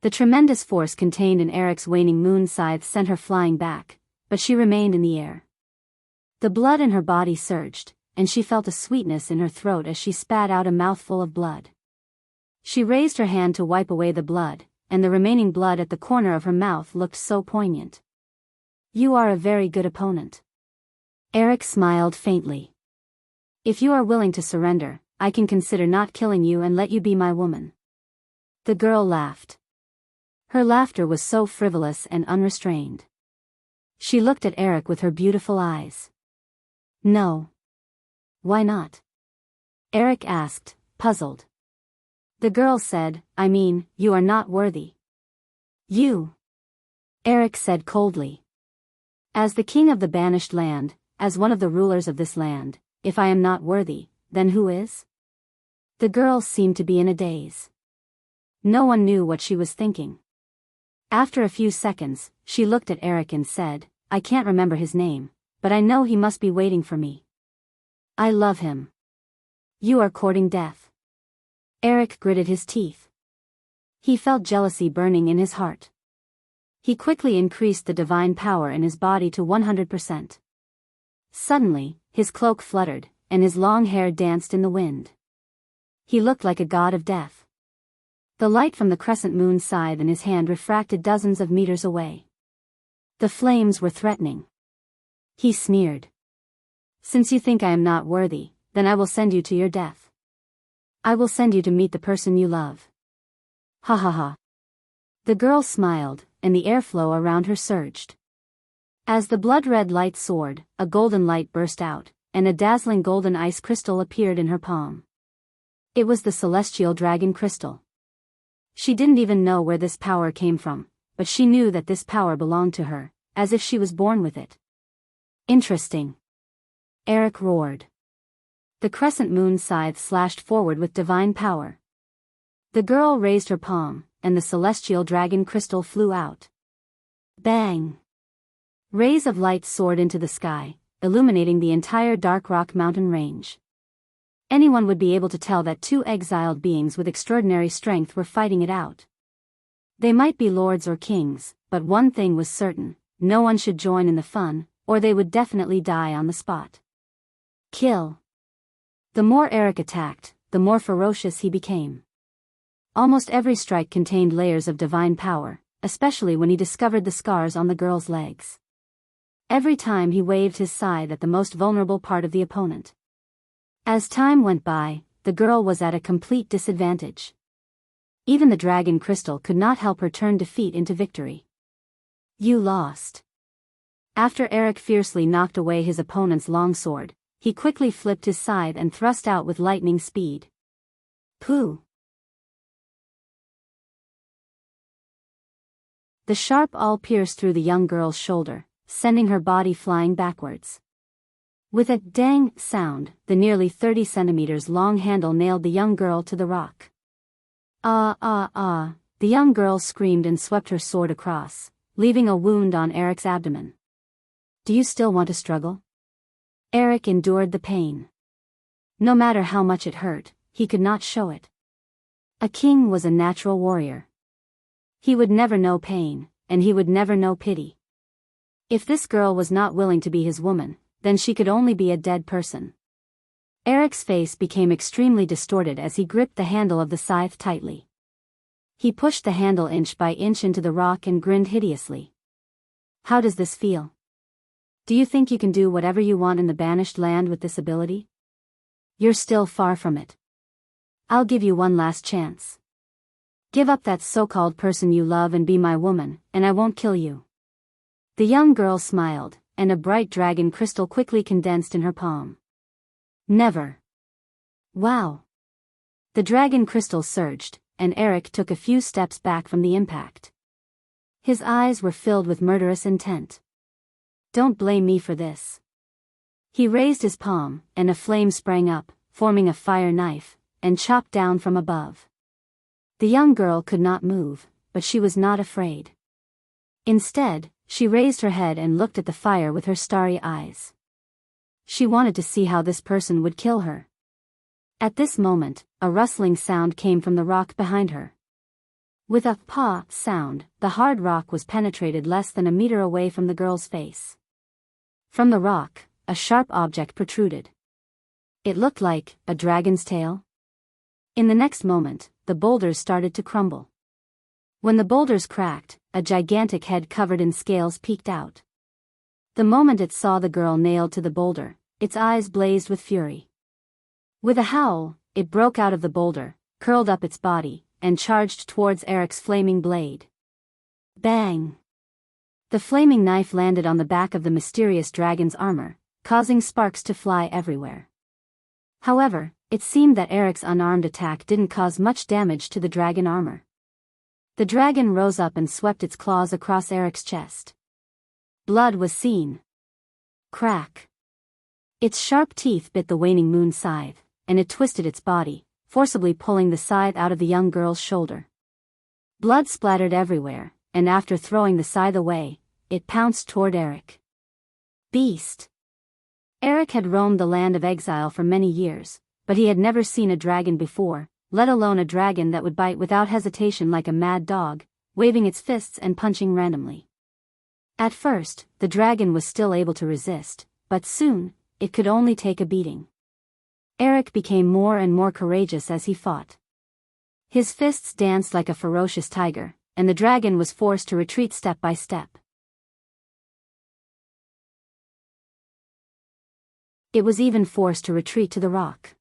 The tremendous force contained in Eric's waning moon scythe sent her flying back, but she remained in the air. The blood in her body surged, and she felt a sweetness in her throat as she spat out a mouthful of blood. She raised her hand to wipe away the blood, and the remaining blood at the corner of her mouth looked so poignant. You are a very good opponent. Eric smiled faintly. If you are willing to surrender, I can consider not killing you and let you be my woman. The girl laughed. Her laughter was so frivolous and unrestrained. She looked at Eric with her beautiful eyes. No. Why not? Eric asked, puzzled. The girl said, I mean, you are not worthy. You. Eric said coldly. As the king of the banished land, as one of the rulers of this land, if I am not worthy, then who is? The girl seemed to be in a daze. No one knew what she was thinking. After a few seconds, she looked at Eric and said, I can't remember his name, but I know he must be waiting for me. I love him. You are courting death. Eric gritted his teeth. He felt jealousy burning in his heart. He quickly increased the divine power in his body to 100%. Suddenly, his cloak fluttered, and his long hair danced in the wind. He looked like a god of death. The light from the crescent moon scythe in his hand refracted dozens of meters away. The flames were threatening. He sneered. Since you think I am not worthy, then I will send you to your death. I will send you to meet the person you love. Ha ha ha. The girl smiled, and the airflow around her surged. As the blood-red light soared, a golden light burst out, and a dazzling golden ice crystal appeared in her palm. It was the celestial dragon crystal. She didn't even know where this power came from, but she knew that this power belonged to her, as if she was born with it. Interesting. Eric roared. The crescent moon scythe slashed forward with divine power. The girl raised her palm, and the celestial dragon crystal flew out. Bang! Rays of light soared into the sky, illuminating the entire Dark Rock mountain range. Anyone would be able to tell that two exiled beings with extraordinary strength were fighting it out. They might be lords or kings, but one thing was certain: no one should join in the fun, or they would definitely die on the spot. Kill. The more Eric attacked, the more ferocious he became. Almost every strike contained layers of divine power, especially when he discovered the scars on the girl's legs. Every time he waved his scythe at the most vulnerable part of the opponent. As time went by, the girl was at a complete disadvantage. Even the dragon crystal could not help her turn defeat into victory. You lost. After Eric fiercely knocked away his opponent's longsword, he quickly flipped his scythe and thrust out with lightning speed. Pooh! The sharp awl pierced through the young girl's shoulder, sending her body flying backwards. With a dang sound, the nearly 30 centimeters long handle nailed the young girl to the rock. Ah! The young girl screamed and swept her sword across, leaving a wound on Eric's abdomen. Do you still want to struggle? Eric endured the pain. No matter how much it hurt, he could not show it. A king was a natural warrior. He would never know pain, and he would never know pity. If this girl was not willing to be his woman, then she could only be a dead person. Eric's face became extremely distorted as he gripped the handle of the scythe tightly. He pushed the handle inch by inch into the rock and grinned hideously. How does this feel? Do you think you can do whatever you want in the banished land with this ability? You're still far from it. I'll give you one last chance. Give up that so-called person you love and be my woman, and I won't kill you. The young girl smiled, and a bright dragon crystal quickly condensed in her palm. Never. Wow. The dragon crystal surged, and Eric took a few steps back from the impact. His eyes were filled with murderous intent. Don't blame me for this. He raised his palm, and a flame sprang up, forming a fire knife, and chopped down from above. The young girl could not move, but she was not afraid. Instead, she raised her head and looked at the fire with her starry eyes. She wanted to see how this person would kill her. At this moment, a rustling sound came from the rock behind her. With a "paw" sound, the hard rock was penetrated less than a meter away from the girl's face. From the rock, a sharp object protruded. It looked like a dragon's tail. In the next moment, the boulders started to crumble. When the boulders cracked, a gigantic head covered in scales peeked out. The moment it saw the girl nailed to the boulder, its eyes blazed with fury. With a howl, it broke out of the boulder, curled up its body, and charged towards Eric's flaming blade. Bang! The flaming knife landed on the back of the mysterious dragon's armor, causing sparks to fly everywhere. However, it seemed that Eric's unarmed attack didn't cause much damage to the dragon armor. The dragon rose up and swept its claws across Eric's chest. Blood was seen. Crack. Its sharp teeth bit the waning moon scythe, and it twisted its body, forcibly pulling the scythe out of the young girl's shoulder. Blood splattered everywhere, and after throwing the scythe away, it pounced toward Eric. Beast. Eric had roamed the land of exile for many years, but he had never seen a dragon before, let alone a dragon that would bite without hesitation like a mad dog, waving its fists and punching randomly. At first, the dragon was still able to resist, but soon, it could only take a beating. Eric became more and more courageous as he fought. His fists danced like a ferocious tiger, and the dragon was forced to retreat step by step. It was even forced to retreat to the rock.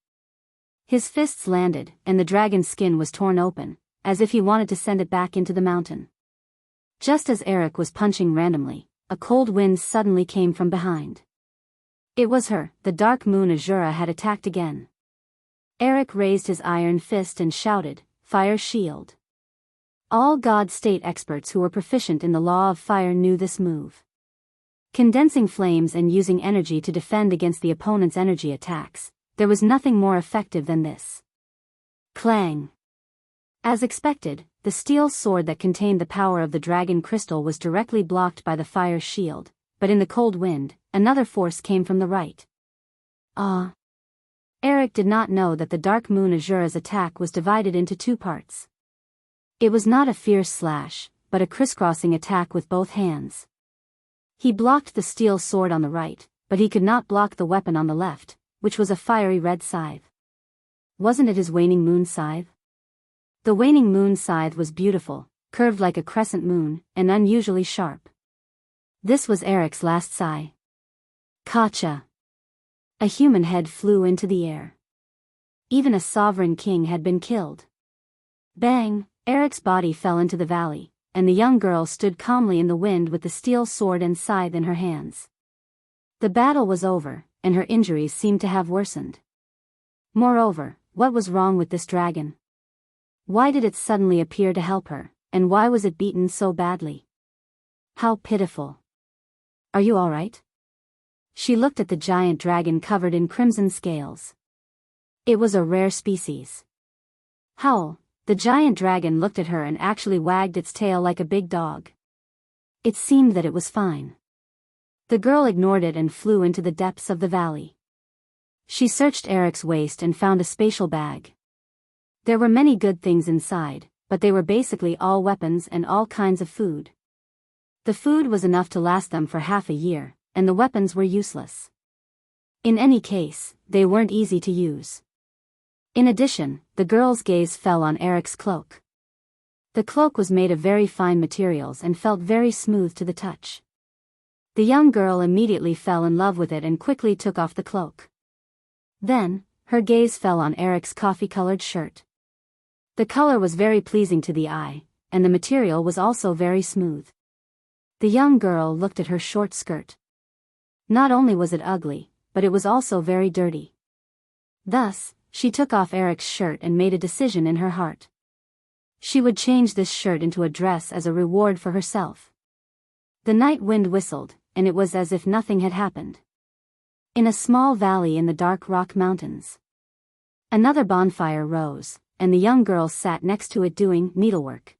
His fists landed, and the dragon's skin was torn open, as if he wanted to send it back into the mountain. Just as Eric was punching randomly, a cold wind suddenly came from behind. It was her, the dark moon Azura had attacked again. Eric raised his iron fist and shouted, "Fire shield!" All God State experts who were proficient in the law of fire knew this move. Condensing flames and using energy to defend against the opponent's energy attacks, there was nothing more effective than this. Clang! As expected, the steel sword that contained the power of the dragon crystal was directly blocked by the fire shield, but in the cold wind, another force came from the right. Eric did not know that the Dark Moon Azura's attack was divided into two parts. It was not a fierce slash, but a crisscrossing attack with both hands. He blocked the steel sword on the right, but he could not block the weapon on the left, which was a fiery red scythe. Wasn't it his waning moon scythe? The waning moon scythe was beautiful, curved like a crescent moon, and unusually sharp. This was Eric's last sigh. Kacha! A human head flew into the air. Even a sovereign king had been killed. Bang! Eric's body fell into the valley, and the young girl stood calmly in the wind with the steel sword and scythe in her hands. The battle was over, and her injuries seemed to have worsened. Moreover, what was wrong with this dragon? Why did it suddenly appear to help her, and why was it beaten so badly? How pitiful. Are you all right? She looked at the giant dragon covered in crimson scales. It was a rare species. Howl! The giant dragon looked at her and actually wagged its tail like a big dog. It seemed that it was fine. The girl ignored it and flew into the depths of the valley. She searched Eric's waist and found a spatial bag. There were many good things inside, but they were basically all weapons and all kinds of food. The food was enough to last them for half a year, and the weapons were useless. In any case, they weren't easy to use. In addition, the girl's gaze fell on Eric's cloak. The cloak was made of very fine materials and felt very smooth to the touch. The young girl immediately fell in love with it and quickly took off the cloak. Then, her gaze fell on Eric's coffee-colored shirt. The color was very pleasing to the eye, and the material was also very smooth. The young girl looked at her short skirt. Not only was it ugly, but it was also very dirty. Thus, she took off Eric's shirt and made a decision in her heart. She would change this shirt into a dress as a reward for herself. The night wind whistled, and it was as if nothing had happened. In a small valley in the dark rock mountains, another bonfire rose, and the young girl sat next to it doing needlework.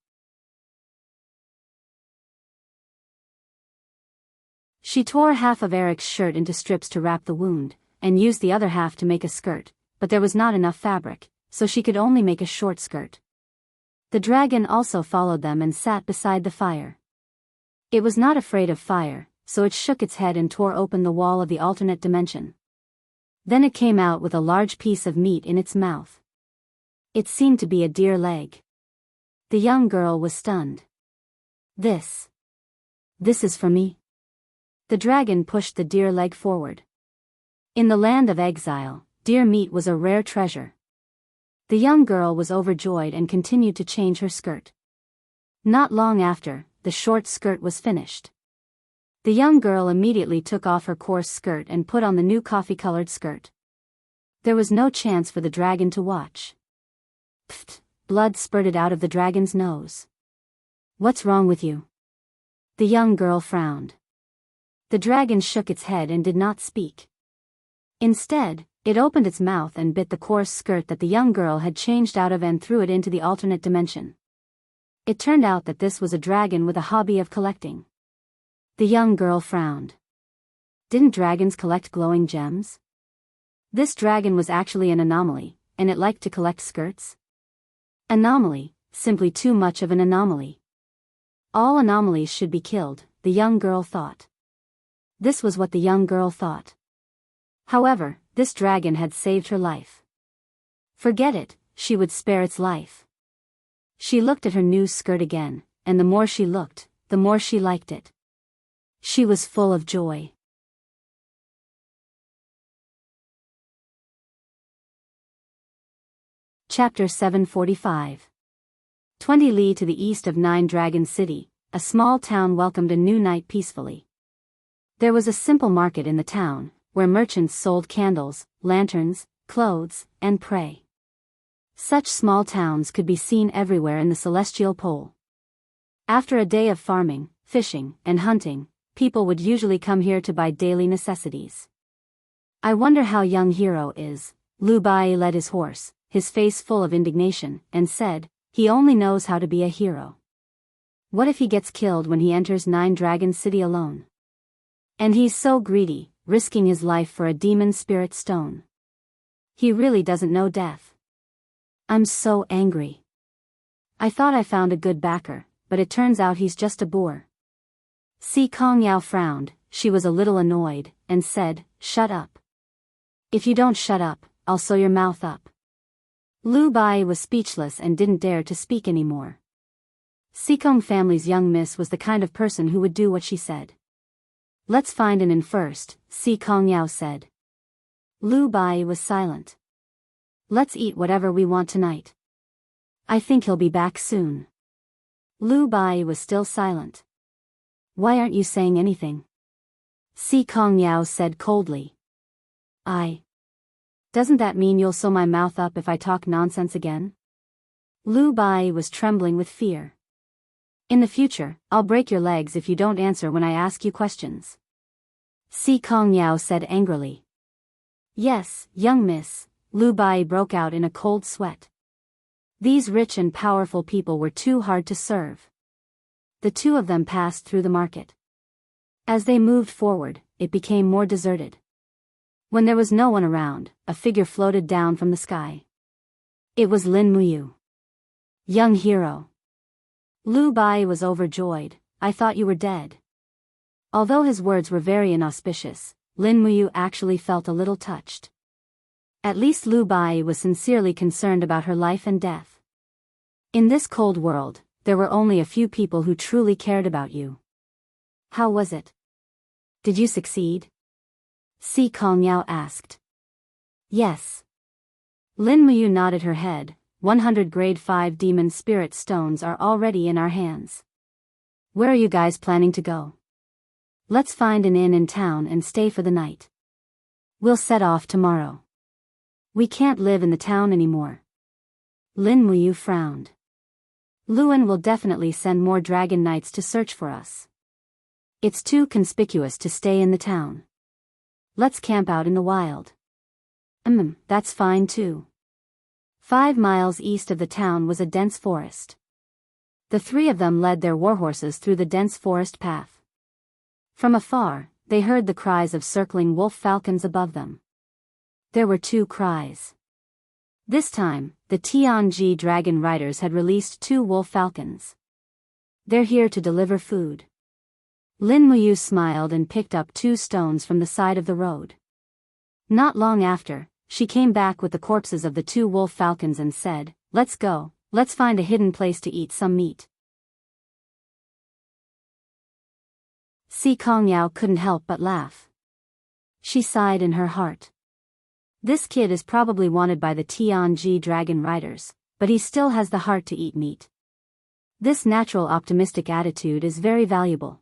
She tore half of Eric's shirt into strips to wrap the wound, and used the other half to make a skirt, but there was not enough fabric, so she could only make a short skirt. The dragon also followed them and sat beside the fire. It was not afraid of fire, so it shook its head and tore open the wall of the alternate dimension. Then it came out with a large piece of meat in its mouth. It seemed to be a deer leg. The young girl was stunned. This is for me? The dragon pushed the deer leg forward. In the land of exile, deer meat was a rare treasure. The young girl was overjoyed and continued to change her skirt. Not long after, the short skirt was finished. The young girl immediately took off her coarse skirt and put on the new coffee-colored skirt. There was no chance for the dragon to watch. Pfft! Blood spurted out of the dragon's nose. What's wrong with you? The young girl frowned. The dragon shook its head and did not speak. Instead, it opened its mouth and bit the coarse skirt that the young girl had changed out of and threw it into the alternate dimension. It turned out that this was a dragon with a hobby of collecting. The young girl frowned. Didn't dragons collect glowing gems? This dragon was actually an anomaly, and it liked to collect skirts. Anomaly, simply too much of an anomaly. All anomalies should be killed, the young girl thought. This was what the young girl thought. However, this dragon had saved her life. Forget it, she would spare its life. She looked at her new skirt again, and the more she looked, the more she liked it. She was full of joy. Chapter 745. 20 li to the east of Nine Dragon City, a small town welcomed a new night peacefully. There was a simple market in the town, where merchants sold candles, lanterns, clothes, and prey. Such small towns could be seen everywhere in the celestial pole. After a day of farming, fishing, and hunting, people would usually come here to buy daily necessities. I wonder how young Hero is. Lu Bai led his horse, his face full of indignation, and said, he only knows how to be a hero. What if he gets killed when he enters Nine Dragon City alone? And he's so greedy, risking his life for a demon spirit stone. He really doesn't know death. I'm so angry. I thought I found a good backer, but it turns out he's just a boor. Si Kong Yao frowned, she was a little annoyed, and said, shut up. If you don't shut up, I'll sew your mouth up. Lu Bai was speechless and didn't dare to speak anymore. Si Kong family's young miss was the kind of person who would do what she said. Let's find an inn first, Si Kong Yao said. Lu Bai was silent. Let's eat whatever we want tonight. I think he'll be back soon. Lu Bai was still silent. Why aren't you saying anything? Si Kong Yao said coldly. Doesn't that mean you'll sew my mouth up if I talk nonsense again? Lu Bai was trembling with fear. In the future, I'll break your legs if you don't answer when I ask you questions. Si Kong Yao said angrily. Yes, young miss, Lu Bai broke out in a cold sweat. These rich and powerful people were too hard to serve. The two of them passed through the market. As they moved forward, it became more deserted. When there was no one around, a figure floated down from the sky. It was Lin Muyu. Young hero. Lu Bai was overjoyed. I thought you were dead. Although his words were very inauspicious, Lin Muyu actually felt a little touched. At least Lu Bai was sincerely concerned about her life and death. In this cold world, there were only a few people who truly cared about you. How was it? Did you succeed? Si Kong Yao asked. Yes. Lin Muyu nodded her head. 100 grade 5 demon spirit stones are already in our hands. Where are you guys planning to go? Let's find an inn in town and stay for the night. We'll set off tomorrow. We can't live in the town anymore. Lin Muyu frowned. Luan will definitely send more dragon knights to search for us. It's too conspicuous to stay in the town. Let's camp out in the wild. That's fine too. 5 miles east of the town was a dense forest. The three of them led their warhorses through the dense forest path. From afar, they heard the cries of circling wolf falcons above them. There were 2 cries. This time, the Tianji dragon riders had released 2 wolf falcons. They're here to deliver food. Lin Muyu smiled and picked up 2 stones from the side of the road. Not long after, she came back with the corpses of the 2 wolf falcons and said, let's go, let's find a hidden place to eat some meat. Si Kong Yao couldn't help but laugh. She sighed in her heart. This kid is probably wanted by the Tianji dragon riders, but he still has the heart to eat meat. This natural optimistic attitude is very valuable.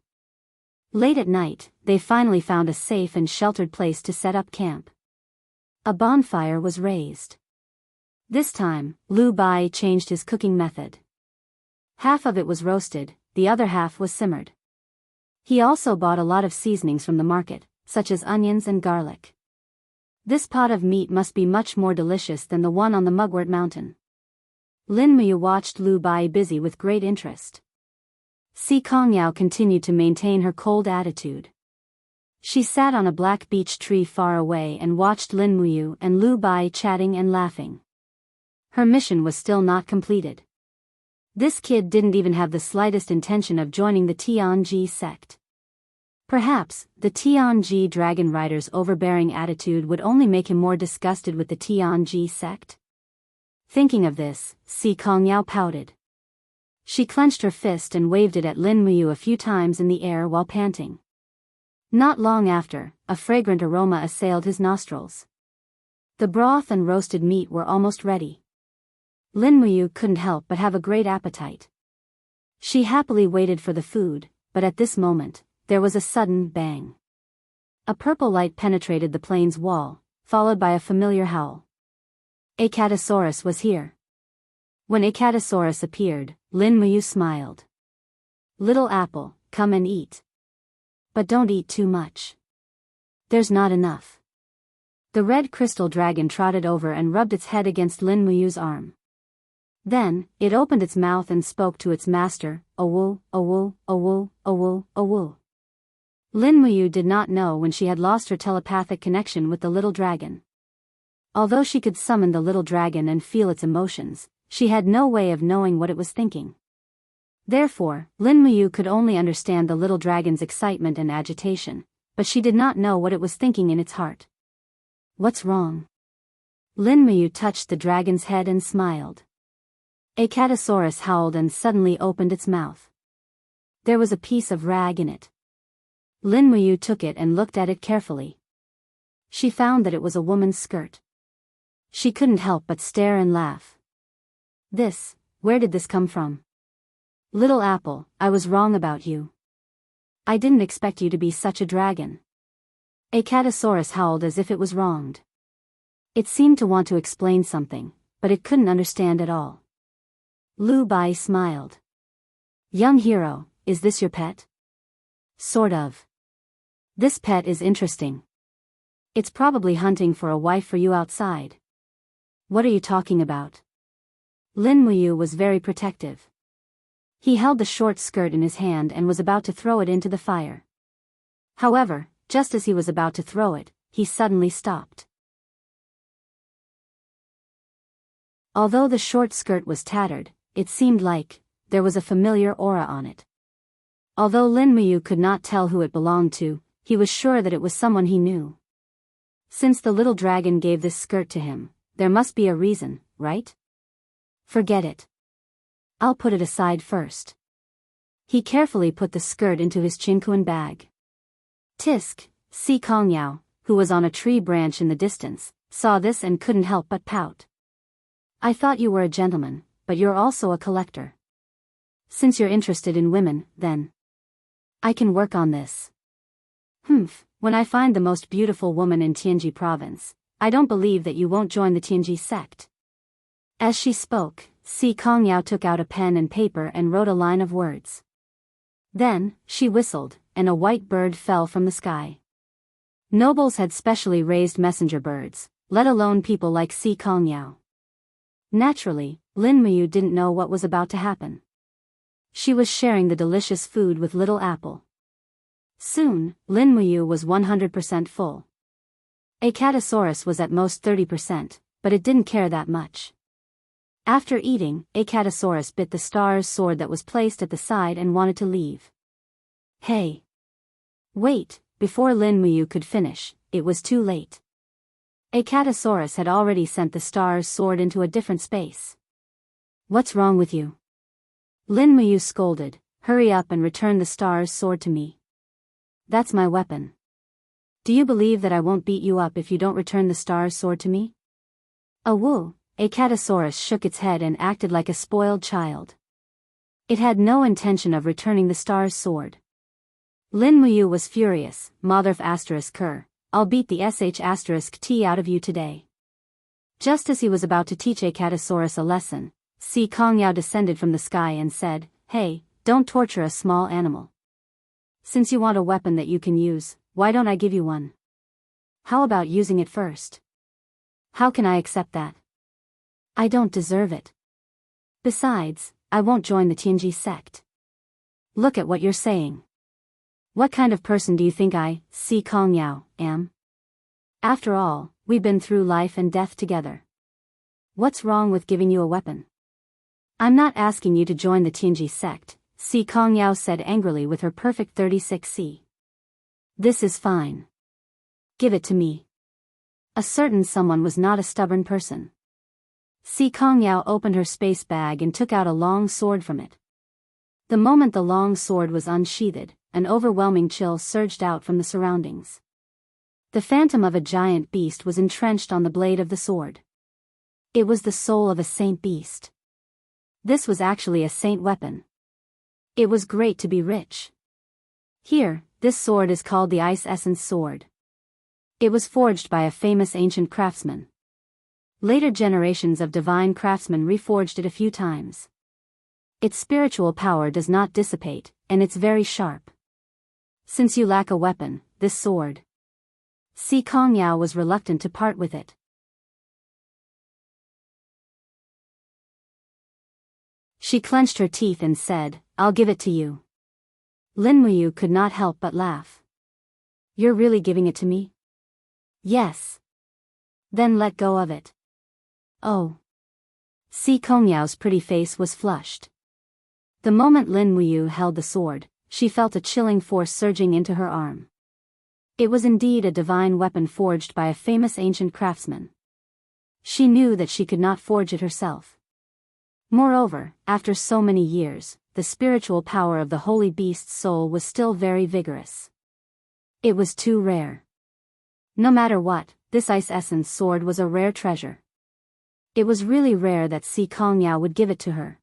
Late at night, they finally found a safe and sheltered place to set up camp. A bonfire was raised. This time, Lu Bai changed his cooking method. Half of it was roasted, the other half was simmered. He also bought a lot of seasonings from the market, such as onions and garlic. This pot of meat must be much more delicious than the one on the Mugwort Mountain. Lin Muyu watched Lu Bai busy with great interest. Si Kong Yao continued to maintain her cold attitude. She sat on a black beech tree far away and watched Lin Muyu and Lu Bai chatting and laughing. Her mission was still not completed. This kid didn't even have the slightest intention of joining the Tianji sect. Perhaps, the Tianji dragon rider's overbearing attitude would only make him more disgusted with the Tianji sect. Thinking of this, Si Kong Yao pouted. She clenched her fist and waved it at Lin Muyu a few times in the air while panting. Not long after, a fragrant aroma assailed his nostrils. The broth and roasted meat were almost ready. Lin Muyu couldn't help but have a great appetite. She happily waited for the food, but at this moment, there was a sudden bang. A purple light penetrated the plane's wall, followed by a familiar howl. Acatosaurus was here. When Acatosaurus appeared, Lin Muyu smiled. Little apple, come and eat. But don't eat too much. There's not enough. The red crystal dragon trotted over and rubbed its head against Lin Muyu's arm. Then, it opened its mouth and spoke to its master, "Awoo, awoo, awoo, awoo, awoo." Lin Muyu did not know when she had lost her telepathic connection with the little dragon. Although she could summon the little dragon and feel its emotions, she had no way of knowing what it was thinking. Therefore, Lin Muyu could only understand the little dragon's excitement and agitation, but she did not know what it was thinking in its heart. What's wrong? Lin Muyu touched the dragon's head and smiled. A catasaurus howled and suddenly opened its mouth. There was a piece of rag in it. Lin Muyu took it and looked at it carefully. She found that it was a woman's skirt. She couldn't help but stare and laugh. Where did this come from? Little apple, I was wrong about you. I didn't expect you to be such a dragon. A catasaurus howled as if it was wronged. It seemed to want to explain something, but it couldn't understand at all. Lu Bai smiled. Young hero, is this your pet? Sort of. This pet is interesting. It's probably hunting for a wife for you outside. What are you talking about? Lin Muyu was very protective. He held the short skirt in his hand and was about to throw it into the fire. However, just as he was about to throw it, he suddenly stopped. Although the short skirt was tattered, it seemed like there was a familiar aura on it. Although Lin Muyu could not tell who it belonged to, he was sure that it was someone he knew. Since the little dragon gave this skirt to him, there must be a reason, right? Forget it. I'll put it aside first. He carefully put the skirt into his chinkuan bag. Tisk, Si Kongyao, who was on a tree branch in the distance, saw this and couldn't help but pout. I thought you were a gentleman, but you're also a collector. Since you're interested in women, then I can work on this. When I find the most beautiful woman in Tianji province, I don't believe that you won't join the Tianji sect. As she spoke, Si Kongyao took out a pen and paper and wrote a line of words. Then, she whistled, and a white bird fell from the sky. Nobles had specially raised messenger birds, let alone people like Si Kongyao. Naturally, Lin Muyu didn't know what was about to happen. She was sharing the delicious food with Little Apple. Soon, Lin Muyu was 100% full. A catasaurus was at most 30%, but it didn't care that much. After eating, a catasaurus bit the star's sword that was placed at the side and wanted to leave. Hey! Wait, before Lin Muyu could finish, it was too late. A catasaurus had already sent the star's sword into a different space. What's wrong with you? Lin Muyu scolded, hurry up and return the star's sword to me. That's my weapon. Do you believe that I won't beat you up if you don't return the star's sword to me? Awoo! A catasaurus shook its head and acted like a spoiled child. It had no intention of returning the star's sword. Lin Muyu was furious, Motherf***ker, I'll beat the sh**t out of you today. Just as he was about to teach a catasaurus a lesson, Si Kongyao descended from the sky and said, Hey, don't torture a small animal. Since you want a weapon that you can use, why don't I give you one? How about using it first? How can I accept that? I don't deserve it. Besides, I won't join the Tianji sect. Look at what you're saying. What kind of person do you think I, Si Kongyao, am? After all, we've been through life and death together. What's wrong with giving you a weapon? I'm not asking you to join the Tianji sect, Si Kongyao said angrily with her perfect 36C. This is fine. Give it to me. A certain someone was not a stubborn person. Si Kongyao opened her space bag and took out a long sword from it. The moment the long sword was unsheathed, an overwhelming chill surged out from the surroundings. The phantom of a giant beast was entrenched on the blade of the sword. It was the soul of a saint beast. This was actually a saint weapon. It was great to be rich. Here, this sword is called the Ice Essence Sword. It was forged by a famous ancient craftsman. Later generations of divine craftsmen reforged it a few times. Its spiritual power does not dissipate, and it's very sharp. Since you lack a weapon, this sword. Si Kongyao was reluctant to part with it. She clenched her teeth and said, "I'll give it to you." Lin Muyu could not help but laugh. "You're really giving it to me?" "Yes." "Then let go of it." "Oh." Si Kongyao's pretty face was flushed. The moment Lin Muyu held the sword, she felt a chilling force surging into her arm. It was indeed a divine weapon forged by a famous ancient craftsman. She knew that she could not forge it herself. Moreover, after so many years, the spiritual power of the holy beast's soul was still very vigorous. It was too rare. No matter what, this ice essence sword was a rare treasure. It was really rare that Si Kongyao would give it to her.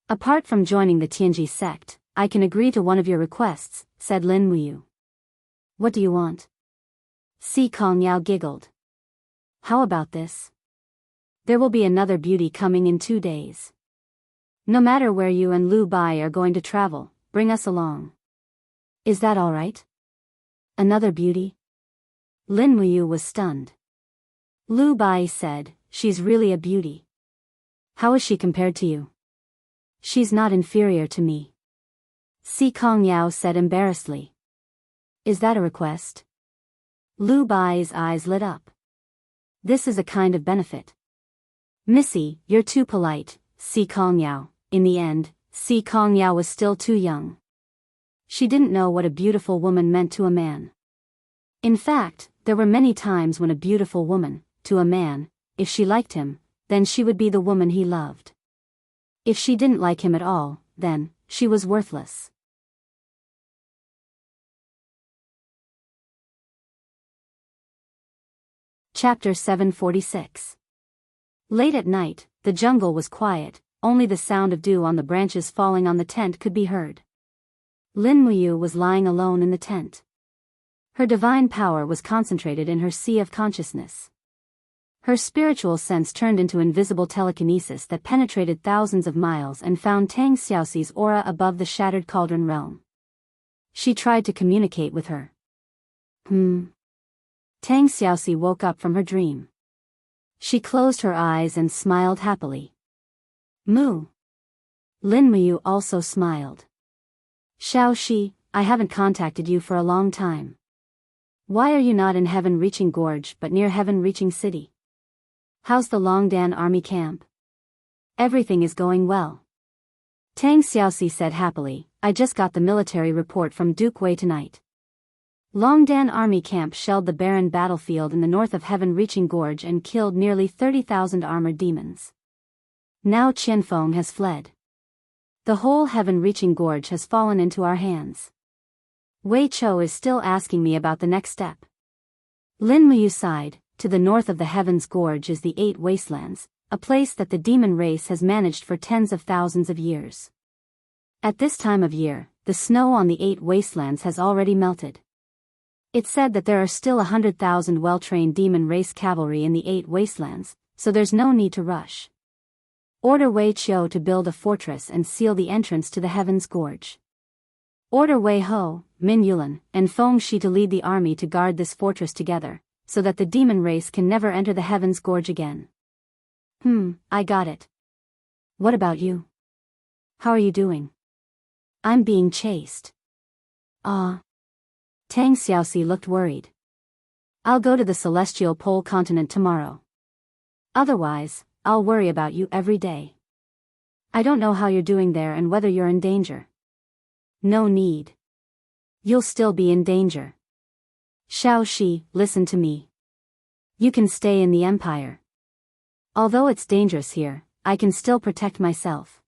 "Apart from joining the Tianji sect, I can agree to one of your requests," said Lin Muyu. "What do you want?" Si Kongyao giggled. "How about this? There will be another beauty coming in 2 days. No matter where you and Lu Bai are going to travel, bring us along. Is that all right?" "Another beauty?" Lin Muyu was stunned. Lu Bai said, "She's really a beauty." "How is she compared to you?" "She's not inferior to me." Si Kongyao said embarrassedly. "Is that a request?" Lu Bai's eyes lit up. "This is a kind of benefit." "Missy, you're too polite, Si Kongyao." In the end, Si Kongyao was still too young. She didn't know what a beautiful woman meant to a man. In fact, there were many times when a beautiful woman, to a man, if she liked him, then she would be the woman he loved. If she didn't like him at all, then she was worthless. Chapter 746. Late at night, the jungle was quiet, only the sound of dew on the branches falling on the tent could be heard. Lin Muyu was lying alone in the tent. Her divine power was concentrated in her sea of consciousness. Her spiritual sense turned into invisible telekinesis that penetrated thousands of miles and found Tang Xiaoxi's aura above the shattered cauldron realm. She tried to communicate with her. Tang Xiaoxi woke up from her dream. She closed her eyes and smiled happily. Moo. Lin Muyu also smiled. "Xiaoxi, I haven't contacted you for a long time. Why are you not in Heaven-Reaching Gorge but near Heaven-Reaching City? How's the Longdan army camp?" "Everything is going well." Tang Xiaoxi said happily, "I just got the military report from Duke Wei tonight. Longdan army camp shelled the barren battlefield in the north of Heaven-Reaching Gorge and killed nearly 30,000 armored demons. Now Qianfeng has fled. The whole Heaven-Reaching Gorge has fallen into our hands. Wei Chou is still asking me about the next step." Lin Muyu sighed. To the north of the Heaven's Gorge is the Eight Wastelands, a place that the demon race has managed for tens of thousands of years. At this time of year, the snow on the Eight Wastelands has already melted. It's said that there are still 100,000 well-trained demon race cavalry in the Eight Wastelands, so there's no need to rush. Order Wei Qiu to build a fortress and seal the entrance to the Heaven's Gorge. Order Wei Ho, Min Yulan, and Feng Shi to lead the army to guard this fortress together, so that the demon race can never enter the Heaven's Gorge again. I got it. What about you? How are you doing?" "I'm being chased." "Ah." Tang Xiaoxi looked worried. "I'll go to the celestial pole continent tomorrow. Otherwise, I'll worry about you every day. I don't know how you're doing there and whether you're in danger." "No need. You'll still be in danger. Xiaoxi, listen to me. You can stay in the Empire. Although it's dangerous here, I can still protect myself.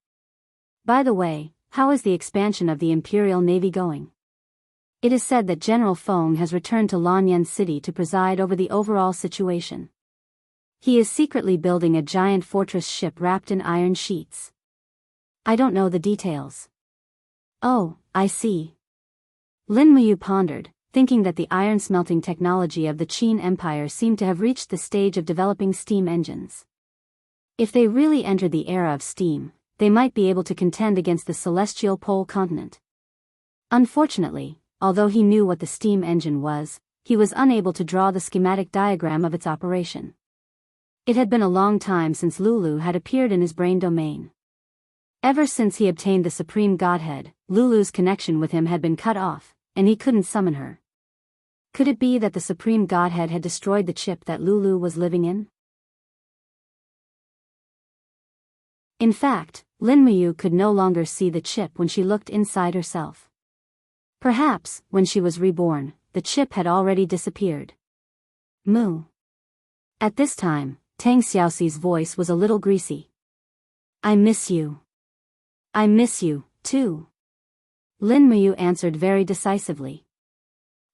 By the way, how is the expansion of the Imperial Navy going? It is said that General Feng has returned to Lanyan City to preside over the overall situation. He is secretly building a giant fortress ship wrapped in iron sheets. I don't know the details." "Oh, I see." Lin Muyu pondered, thinking that the iron-smelting technology of the Qin Empire seemed to have reached the stage of developing steam engines. If they really entered the era of steam, they might be able to contend against the celestial pole continent. Unfortunately, although he knew what the steam engine was, he was unable to draw the schematic diagram of its operation. It had been a long time since Lulu had appeared in his brain domain. Ever since he obtained the Supreme Godhead, Lulu's connection with him had been cut off, and he couldn't summon her. Could it be that the Supreme Godhead had destroyed the chip that Lulu was living in? In fact, Lin Muyu could no longer see the chip when she looked inside herself. Perhaps, when she was reborn, the chip had already disappeared. Moo. At this time, Tang Xiaoxi's voice was a little greasy. I miss you. I miss you, too. Lin Muyu answered very decisively.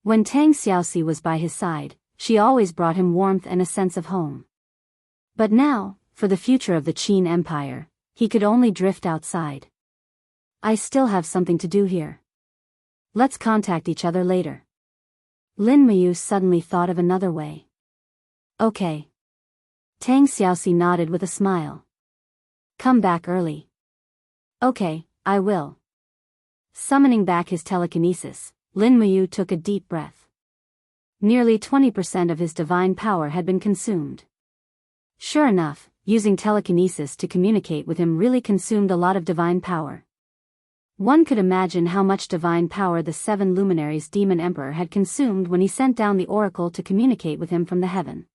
When Tang Xiaoxi was by his side, she always brought him warmth and a sense of home. But now, for the future of the Qin Empire, he could only drift outside. I still have something to do here. Let's contact each other later. Lin Muyu suddenly thought of another way. Okay. Tang Xiaoxi nodded with a smile. Come back early. Okay, I will. Summoning back his telekinesis, Lin Muyu took a deep breath. Nearly 20% of his divine power had been consumed. Sure enough, using telekinesis to communicate with him really consumed a lot of divine power. One could imagine how much divine power the 7 luminaries Demon Emperor had consumed when he sent down the oracle to communicate with him from the heaven.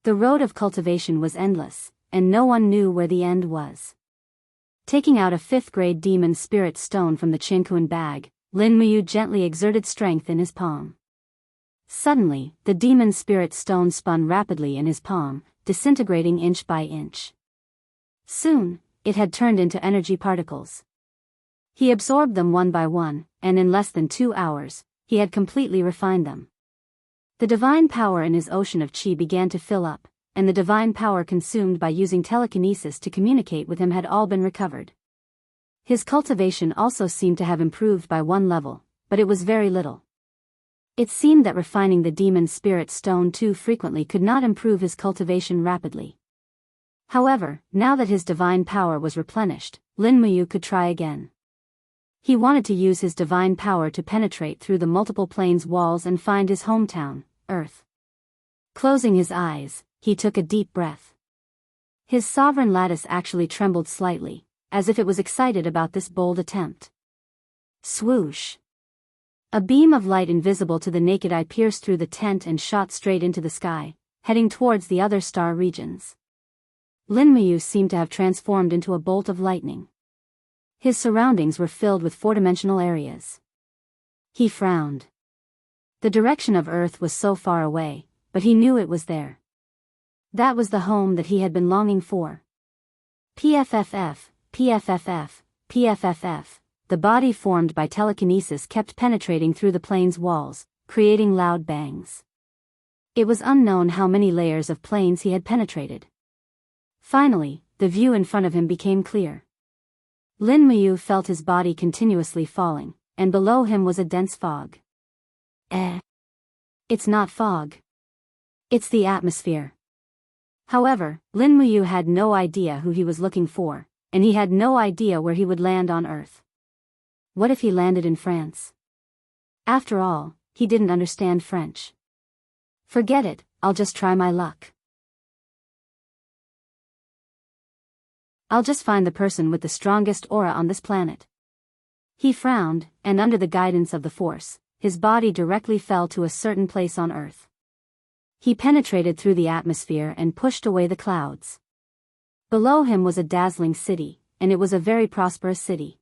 The road of cultivation was endless, and no one knew where the end was. Taking out a 5th-grade demon spirit stone from the Qinkuan bag, Lin Muyu gently exerted strength in his palm. Suddenly, the demon spirit stone spun rapidly in his palm, disintegrating inch by inch. Soon, it had turned into energy particles. He absorbed them one by one, and in less than 2 hours, he had completely refined them. The divine power in his ocean of qi began to fill up, and the divine power consumed by using telekinesis to communicate with him had all been recovered. His cultivation also seemed to have improved by 1 level, but it was very little. It seemed that refining the demon spirit stone too frequently could not improve his cultivation rapidly. However, now that his divine power was replenished, Lin Muyu could try again. He wanted to use his divine power to penetrate through the multiple planes walls and find his hometown, Earth. Closing his eyes, he took a deep breath. His sovereign lattice actually trembled slightly, as if it was excited about this bold attempt. Swoosh! A beam of light invisible to the naked eye pierced through the tent and shot straight into the sky, heading towards the other star regions. Lin Muyu seemed to have transformed into a bolt of lightning. His surroundings were filled with 4-dimensional areas. He frowned. The direction of Earth was so far away, but he knew it was there. That was the home that he had been longing for. PFFF, PFFF, PFFF. The body formed by telekinesis kept penetrating through the plane's walls, creating loud bangs. It was unknown how many layers of planes he had penetrated. Finally, the view in front of him became clear. Lin Muyu felt his body continuously falling, and below him was a dense fog. It's not fog. It's the atmosphere. However, Lin Muyu had no idea who he was looking for, and he had no idea where he would land on Earth. What if he landed in France? After all, he didn't understand French. Forget it, I'll just try my luck. I'll just find the person with the strongest aura on this planet. He frowned, and under the guidance of the Force, his body directly fell to a certain place on Earth. He penetrated through the atmosphere and pushed away the clouds. Below him was a dazzling city, and it was a very prosperous city.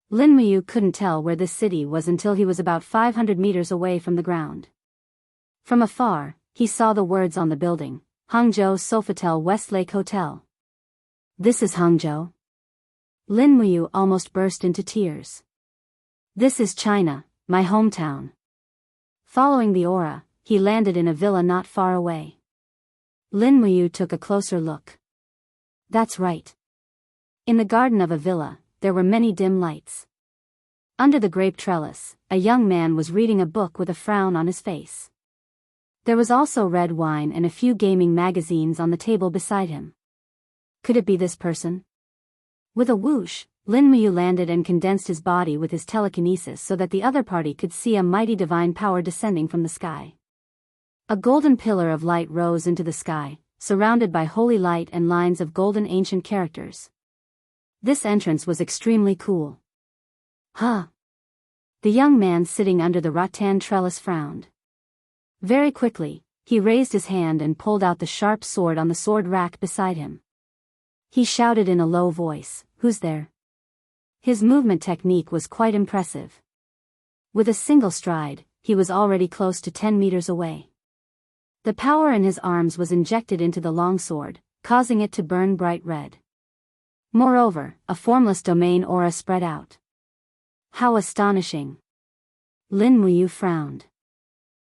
Lin Muyu couldn't tell where this city was until he was about 500 meters away from the ground. From afar, he saw the words on the building, Hangzhou Sofitel Westlake Hotel. This is Hangzhou. Lin Muyu almost burst into tears. This is China, my hometown. Following the aura, he landed in a villa not far away. Lin Muyu took a closer look. That's right. In the garden of a villa, there were many dim lights. Under the grape trellis, a young man was reading a book with a frown on his face. There was also red wine and a few gaming magazines on the table beside him. Could it be this person? With a whoosh, Lin Muyu landed and condensed his body with his telekinesis so that the other party could see a mighty divine power descending from the sky. A golden pillar of light rose into the sky, surrounded by holy light and lines of golden ancient characters. This entrance was extremely cool. Huh? The young man sitting under the rattan trellis frowned. Very quickly, he raised his hand and pulled out the sharp sword on the sword rack beside him. He shouted in a low voice, "Who's there?" His movement technique was quite impressive. With a single stride, he was already close to 10 meters away. The power in his arms was injected into the long sword, causing it to burn bright red. Moreover, a formless domain aura spread out. How astonishing! Lin Muyu frowned.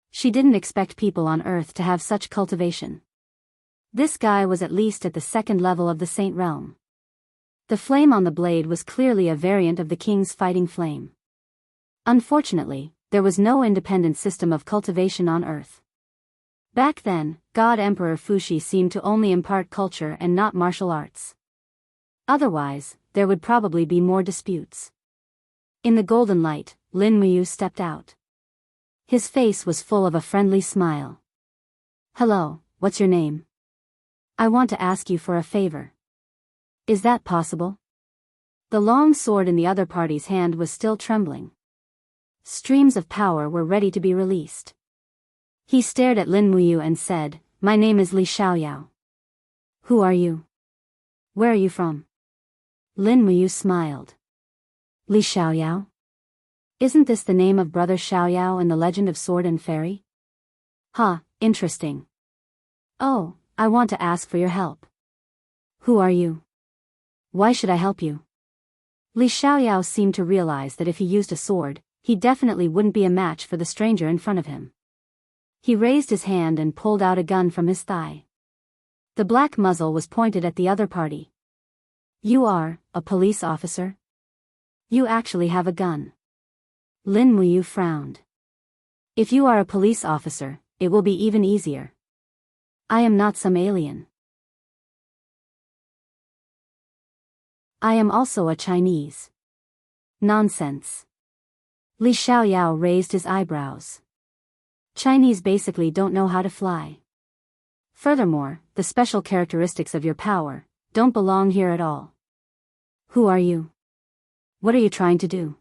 She didn't expect people on Earth to have such cultivation. This guy was at least at the second level of the Saint Realm. The flame on the blade was clearly a variant of the king's fighting flame. Unfortunately, there was no independent system of cultivation on Earth. Back then, God Emperor Fuxi seemed to only impart culture and not martial arts. Otherwise, there would probably be more disputes. In the golden light, Lin Muyu stepped out. His face was full of a friendly smile. "Hello, what's your name? I want to ask you for a favor." "Is that possible?" The long sword in the other party's hand was still trembling. Streams of power were ready to be released. He stared at Lin Muyu and said, "My name is Li Xiaoyao." "Who are you? Where are you from?" Lin Muyu smiled. "Li Xiaoyao? Isn't this the name of Brother Xiaoyao in the Legend of Sword and Fairy?" "Huh, interesting. Oh, I want to ask for your help." "Who are you? Why should I help you?" Li Xiaoyao seemed to realize that if he used a sword, he definitely wouldn't be a match for the stranger in front of him. He raised his hand and pulled out a gun from his thigh. The black muzzle was pointed at the other party. "You are a police officer? You actually have a gun." Lin Muyu frowned. "If you are a police officer, it will be even easier. I am not some alien. I am also a Chinese." "Nonsense." Li Xiaoyao raised his eyebrows. "Chinese basically don't know how to fly. Furthermore, the special characteristics of your power don't belong here at all. Who are you? What are you trying to do?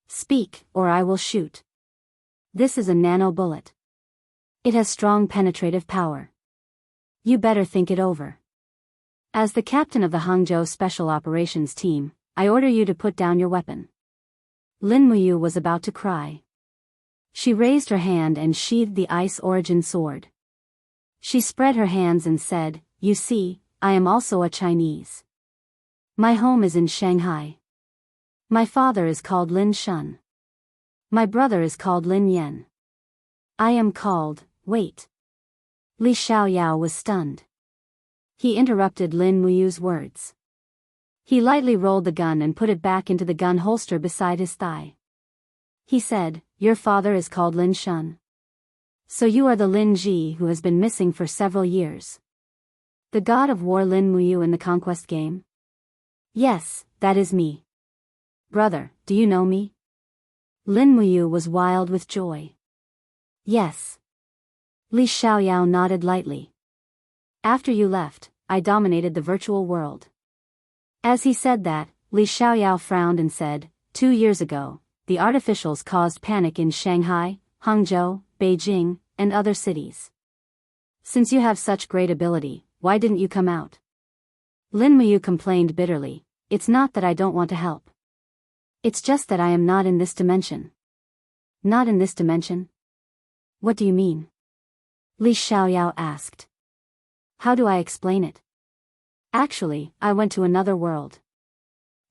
Speak, or I will shoot." "This is a nano bullet. It has strong penetrative power. You better think it over. As the captain of the Hangzhou Special Operations Team, I order you to put down your weapon." Lin Muyu was about to cry. She raised her hand and sheathed the Ice Origin sword. She spread her hands and said, "You see, I am also a Chinese. My home is in Shanghai. My father is called Lin Shun. My brother is called Lin Yan. I am called, wait." Li Xiaoyao was stunned. He interrupted Lin Muyu's words. He lightly rolled the gun and put it back into the gun holster beside his thigh. He said, "Your father is called Lin Shun. So you are the Lin Ji who has been missing for several years. The god of war Lin Muyu in the conquest game?" "Yes, that is me." "Brother, do you know me?" Lin Muyu was wild with joy. "Yes." Li Xiaoyao nodded lightly. "After you left, I dominated the virtual world." As he said that, Li Xiaoyao frowned and said, 2 years ago, the artificials caused panic in Shanghai, Hangzhou, Beijing, and other cities. Since you have such great ability, why didn't you come out?" Lin Muyu complained bitterly, "It's not that I don't want to help. It's just that I am not in this dimension." "Not in this dimension? What do you mean?" Li Xiaoyao asked. "How do I explain it? Actually, I went to another world."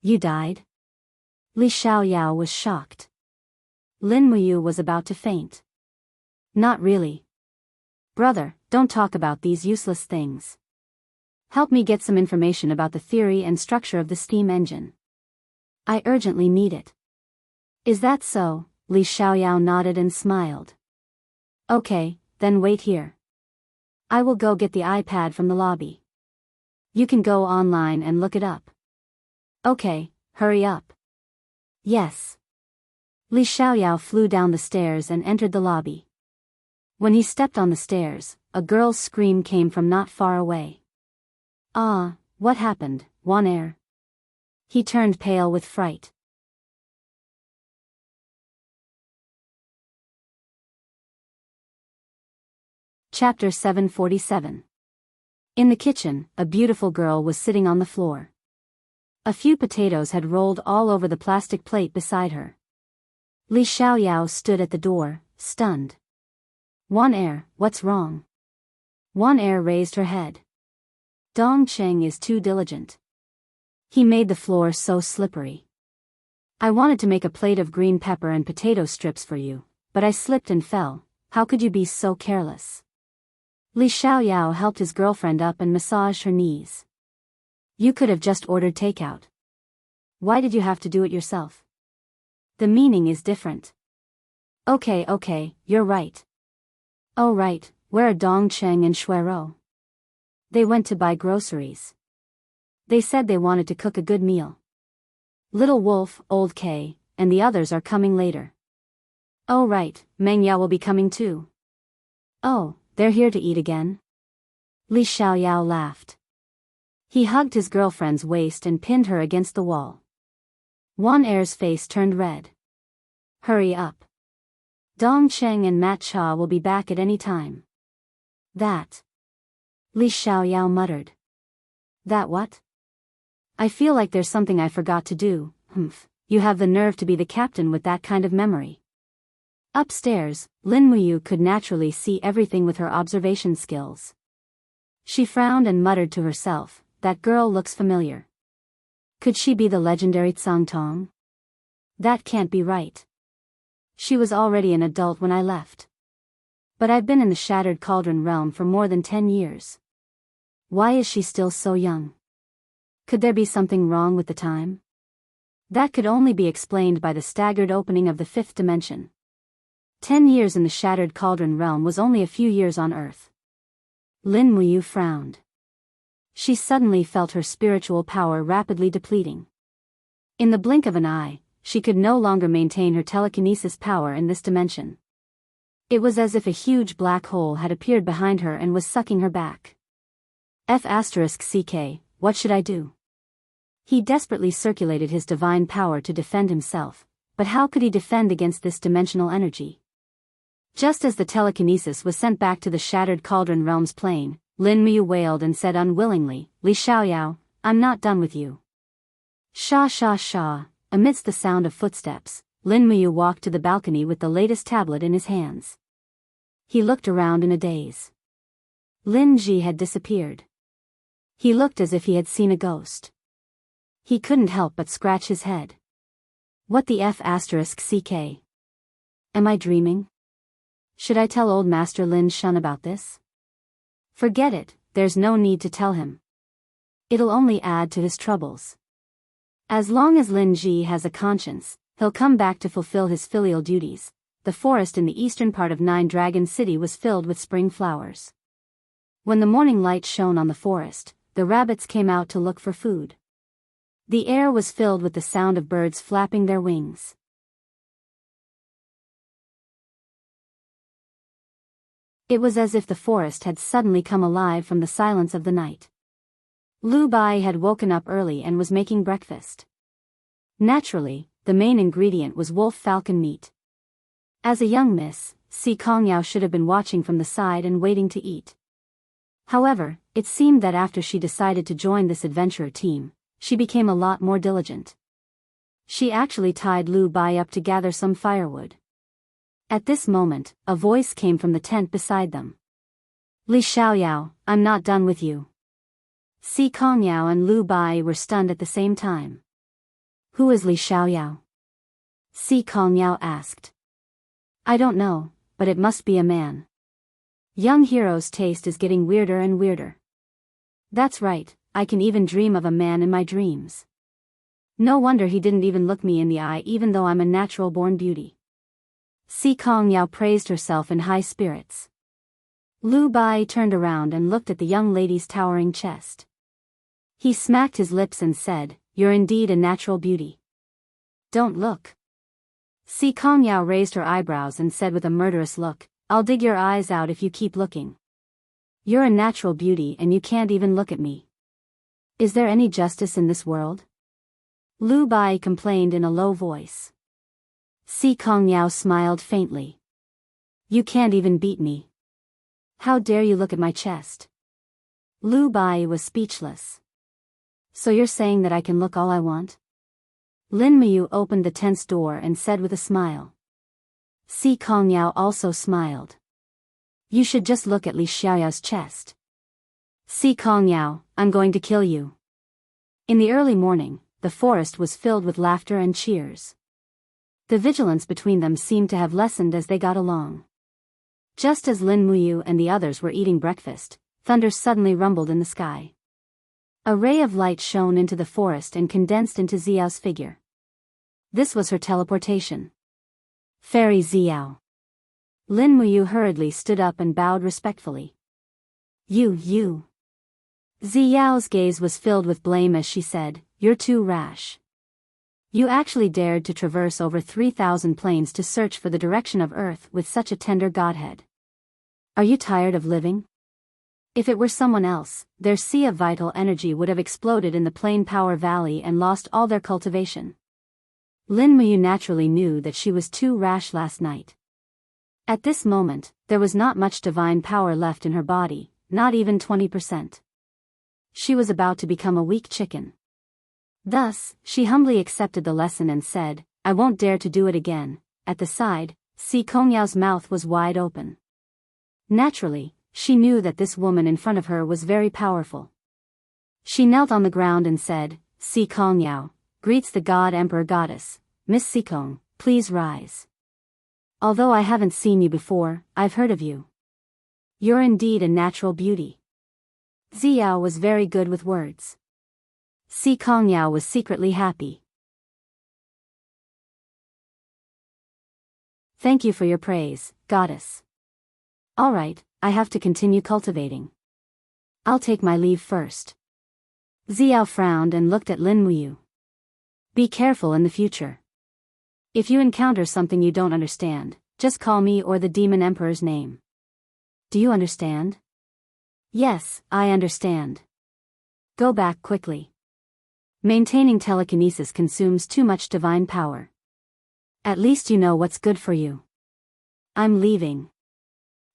"You died?" Li Xiaoyao was shocked. Lin Muyu was about to faint. "Not really. Brother, don't talk about these useless things. Help me get some information about the theory and structure of the steam engine. I urgently need it." "Is that so?" Li Xiaoyao nodded and smiled. "Okay, then wait here. I will go get the iPad from the lobby. You can go online and look it up." "Okay, hurry up. Yes. Li Xiaoyao flew down the stairs and entered the lobby. When he stepped on the stairs, a girl's scream came from not far away. Ah, what happened, Wan Er? He turned pale with fright. Chapter 747. In the kitchen, a beautiful girl was sitting on the floor. A few potatoes had rolled all over the plastic plate beside her. Li Xiaoyao stood at the door, stunned. Wan Er, what's wrong? Wan Er raised her head. Dong Cheng is too diligent. He made the floor so slippery. I wanted to make a plate of green pepper and potato strips for you, but I slipped and fell. How could you be so careless? Li Xiaoyao helped his girlfriend up and massaged her knees. You could have just ordered takeout. Why did you have to do it yourself? The meaning is different. Okay, you're right. Oh right, where are Dong Cheng and Shuero? They went to buy groceries. They said they wanted to cook a good meal. Little Wolf, Old K, and the others are coming later. Oh right, Meng Yao will be coming too. Oh, they're here to eat again? Li Xiaoyao laughed. He hugged his girlfriend's waist and pinned her against the wall. Wan Er's face turned red. Hurry up. Dong Cheng and Mat Cha will be back at any time. That. Li Xiaoyao muttered. That what? I feel like there's something I forgot to do. You have the nerve to be the captain with that kind of memory. Upstairs, Lin Muyu could naturally see everything with her observation skills. She frowned and muttered to herself, that girl looks familiar. Could she be the legendary Tsang Tong? That can't be right. She was already an adult when I left. But I've been in the Shattered Cauldron realm for more than 10 years. Why is she still so young? Could there be something wrong with the time? That could only be explained by the staggered opening of the 5th dimension. 10 years in the Shattered Cauldron realm was only a few years on Earth. Lin Muyu frowned. She suddenly felt her spiritual power rapidly depleting. In the blink of an eye, she could no longer maintain her telekinesis power in this dimension. It was as if a huge black hole had appeared behind her and was sucking her back. F***CK, what should I do? He desperately circulated his divine power to defend himself, but how could he defend against this dimensional energy? Just as the telekinesis was sent back to the Shattered Cauldron realm's plane, Lin Muyu wailed and said unwillingly, Li Xiaoyao, I'm not done with you. Sha. Amidst the sound of footsteps, Lin Muyu walked to the balcony with the latest tablet in his hands. He looked around in a daze. Lin Ji had disappeared. He looked as if he had seen a ghost. He couldn't help but scratch his head. What the F***CK? Am I dreaming? Should I tell old Master Lin Shun about this? Forget it, there's no need to tell him. It'll only add to his troubles. As long as Lin Ji has a conscience, he'll come back to fulfill his filial duties. The forest in the eastern part of Nine Dragon City was filled with spring flowers. When the morning light shone on the forest, the rabbits came out to look for food. The air was filled with the sound of birds flapping their wings. It was as if the forest had suddenly come alive from the silence of the night. Lu Bai had woken up early and was making breakfast. Naturally, the main ingredient was wolf falcon meat. As a young miss, Si Kongyao should have been watching from the side and waiting to eat. However, it seemed that after she decided to join this adventurer team, she became a lot more diligent. She actually tied Lu Bai up to gather some firewood. At this moment, a voice came from the tent beside them. Li Xiaoyao, I'm not done with you. Si Kongyao and Lu Bai were stunned at the same time. Who is Li Xiaoyao? Si Kongyao asked. I don't know, but it must be a man. Young hero's taste is getting weirder and weirder. That's right, I can even dream of a man in my dreams. No wonder he didn't even look me in the eye even though I'm a natural-born beauty. Si Kongyao praised herself in high spirits. Lu Bai turned around and looked at the young lady's towering chest. He smacked his lips and said, you're indeed a natural beauty. Don't look. Si Kongyao raised her eyebrows and said with a murderous look, I'll dig your eyes out if you keep looking. You're a natural beauty and you can't even look at me. Is there any justice in this world? Lu Bai complained in a low voice. Si Kongyao smiled faintly. You can't even beat me. How dare you look at my chest? Lu Bai was speechless. So you're saying that I can look all I want? Lin Muyu opened the tent's door and said with a smile. Si Kongyao also smiled. You should just look at Li Xiaoyao's chest. Si Kongyao, I'm going to kill you. In the early morning, the forest was filled with laughter and cheers. The vigilance between them seemed to have lessened as they got along. Just as Lin Muyu and the others were eating breakfast, thunder suddenly rumbled in the sky. A ray of light shone into the forest and condensed into Xiao's figure. This was her teleportation. Fairy Xiao. Lin Muyu hurriedly stood up and bowed respectfully. You. Xiao's gaze was filled with blame as she said, You're too rash. You actually dared to traverse over 3,000 planes to search for the direction of Earth with such a tender godhead. Are you tired of living? If it were someone else, their sea of vital energy would have exploded in the Plain Power Valley and lost all their cultivation. Lin Muyu naturally knew that she was too rash last night. At this moment, there was not much divine power left in her body, not even 20%. She was about to become a weak chicken. Thus, she humbly accepted the lesson and said, I won't dare to do it again. At the side, Si Kongyao's mouth was wide open. Naturally, she knew that this woman in front of her was very powerful. She knelt on the ground and said, Si Kongyao, greets the God Emperor Goddess, Miss Sikong, please rise. Although I haven't seen you before, I've heard of you. You're indeed a natural beauty. Xiao was very good with words. Si Kongyao was secretly happy. Thank you for your praise, Goddess. All right, I have to continue cultivating. I'll take my leave first. Xiao frowned and looked at Lin Muyu. Be careful in the future. If you encounter something you don't understand, just call me or the Demon Emperor's name. Do you understand? Yes, I understand. Go back quickly. Maintaining telekinesis consumes too much divine power. At least you know what's good for you. I'm leaving.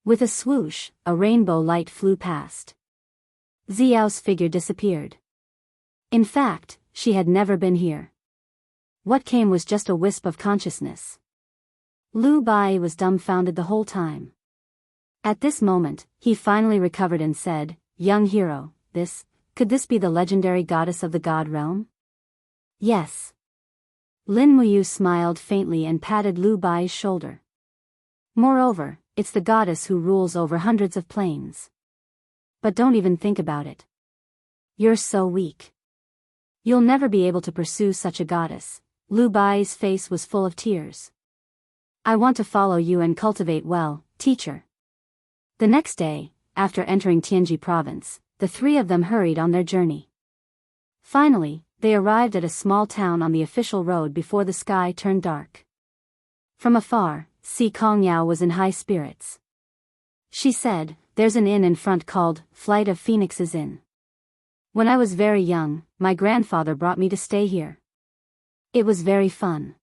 With a swoosh, a rainbow light flew past. Xiao's figure disappeared. In fact, she had never been here. What came was just a wisp of consciousness. Lu Bai was dumbfounded the whole time. At this moment, he finally recovered and said, Young hero, could this be the legendary goddess of the god realm? Yes. Lin Muyu smiled faintly and patted Lu Bai's shoulder. Moreover, it's the goddess who rules over hundreds of planes. But don't even think about it. You're so weak. You'll never be able to pursue such a goddess. Lu Bai's face was full of tears. I want to follow you and cultivate well, teacher. The next day, after entering Tianji province, the three of them hurried on their journey. Finally, they arrived at a small town on the official road before the sky turned dark. From afar, Si Kongyao was in high spirits. She said, There's an inn in front called Flight of Phoenixes Inn. When I was very young, my grandfather brought me to stay here. It was very fun.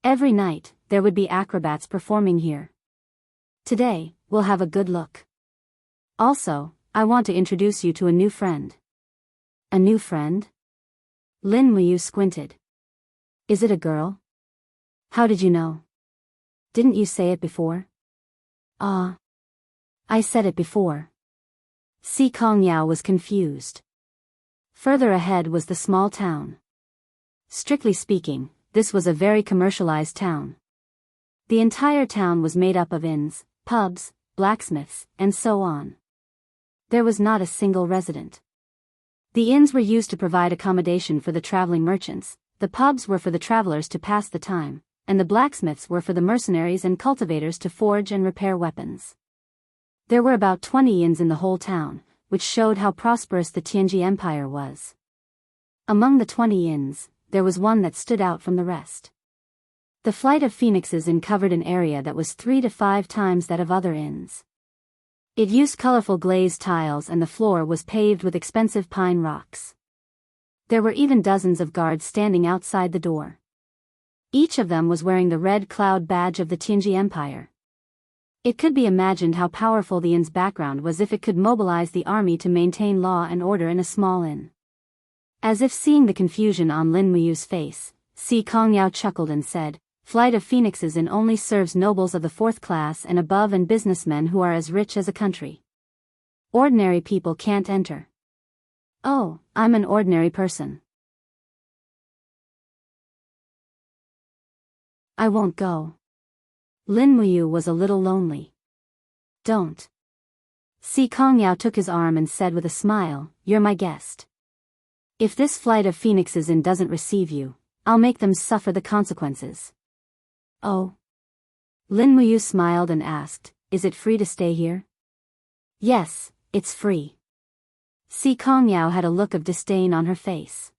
Every night, there would be acrobats performing here. Today, we'll have a good look. Also, I want to introduce you to a new friend. A new friend? Lin Muyu squinted. Is it a girl? How did you know? Didn't you say it before? I said it before. Si Kongyao was confused. Further ahead was the small town. Strictly speaking, this was a very commercialized town. The entire town was made up of inns, pubs, blacksmiths, and so on. There was not a single resident. The inns were used to provide accommodation for the traveling merchants, the pubs were for the travelers to pass the time, and the blacksmiths were for the mercenaries and cultivators to forge and repair weapons. There were about 20 inns in the whole town, which showed how prosperous the Tianji Empire was. Among the 20 inns, there was one that stood out from the rest. The Flight of Phoenixes Inn covered an area that was 3 to 5 times that of other inns. It used colorful glazed tiles and the floor was paved with expensive pine rocks. There were even dozens of guards standing outside the door. Each of them was wearing the red cloud badge of the Tianji Empire. It could be imagined how powerful the inn's background was if it could mobilize the army to maintain law and order in a small inn. As if seeing the confusion on Lin Muyu's face, Si Kongyao chuckled and said, Flight of Phoenixes Inn only serves nobles of the 4th class and above and businessmen who are as rich as a country. Ordinary people can't enter. Oh, I'm an ordinary person. I won't go. Lin Muyu was a little lonely. Don't. Si Kongyao took his arm and said with a smile, You're my guest. If this Flight of Phoenixes Inn doesn't receive you, I'll make them suffer the consequences. Oh. Lin Muyu smiled and asked, Is it free to stay here? Yes, it's free. Si Kongyao had a look of disdain on her face.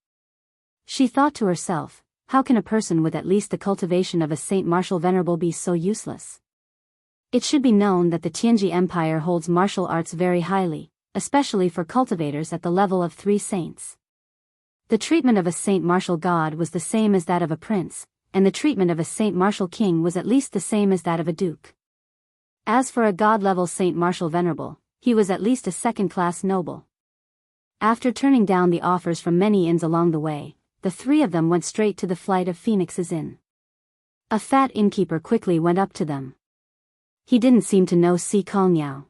She thought to herself, how can a person with at least the cultivation of a Saint Martial Venerable be so useless? It should be known that the Tianji Empire holds martial arts very highly, especially for cultivators at the level of 3 saints. The treatment of a Saint Martial God was the same as that of a prince, and the treatment of a Saint Martial King was at least the same as that of a duke. As for a God-level Saint Martial Venerable, he was at least a second-class noble. After turning down the offers from many inns along the way, the 3 of them went straight to the Flight of Phoenixes Inn. A fat innkeeper quickly went up to them. He didn't seem to know Si Kongyao.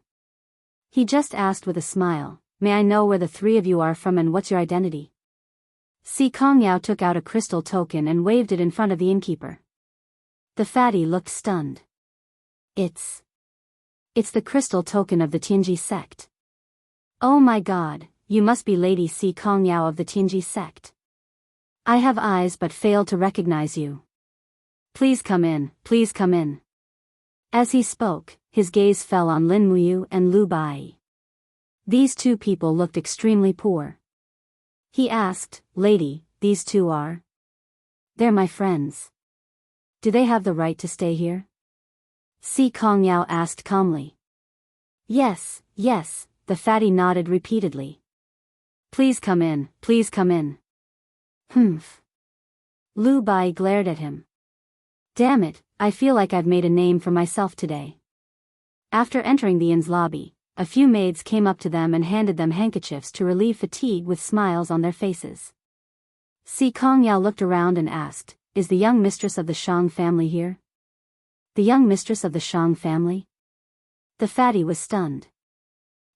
He just asked with a smile, May I know where the 3 of you are from and what's your identity? Si Kongyao took out a crystal token and waved it in front of the innkeeper. The fatty looked stunned. It's the crystal token of the Tianji sect. Oh my god, you must be Lady Si Kongyao of the Tianji sect. I have eyes but fail to recognize you. Please come in, please come in. As he spoke, his gaze fell on Lin Muyu and Lu Bai. These 2 people looked extremely poor. He asked, Lady, these 2 are? They're my friends. Do they have the right to stay here? Si Kongyao asked calmly. Yes, yes, the fatty nodded repeatedly. Please come in, please come in. Humph. Lu Bai glared at him. Damn it, I feel like I've made a name for myself today. After entering the inn's lobby, a few maids came up to them and handed them handkerchiefs to relieve fatigue with smiles on their faces. Si Kongyao looked around and asked, Is the young mistress of the Shang family here? The young mistress of the Shang family? The fatty was stunned.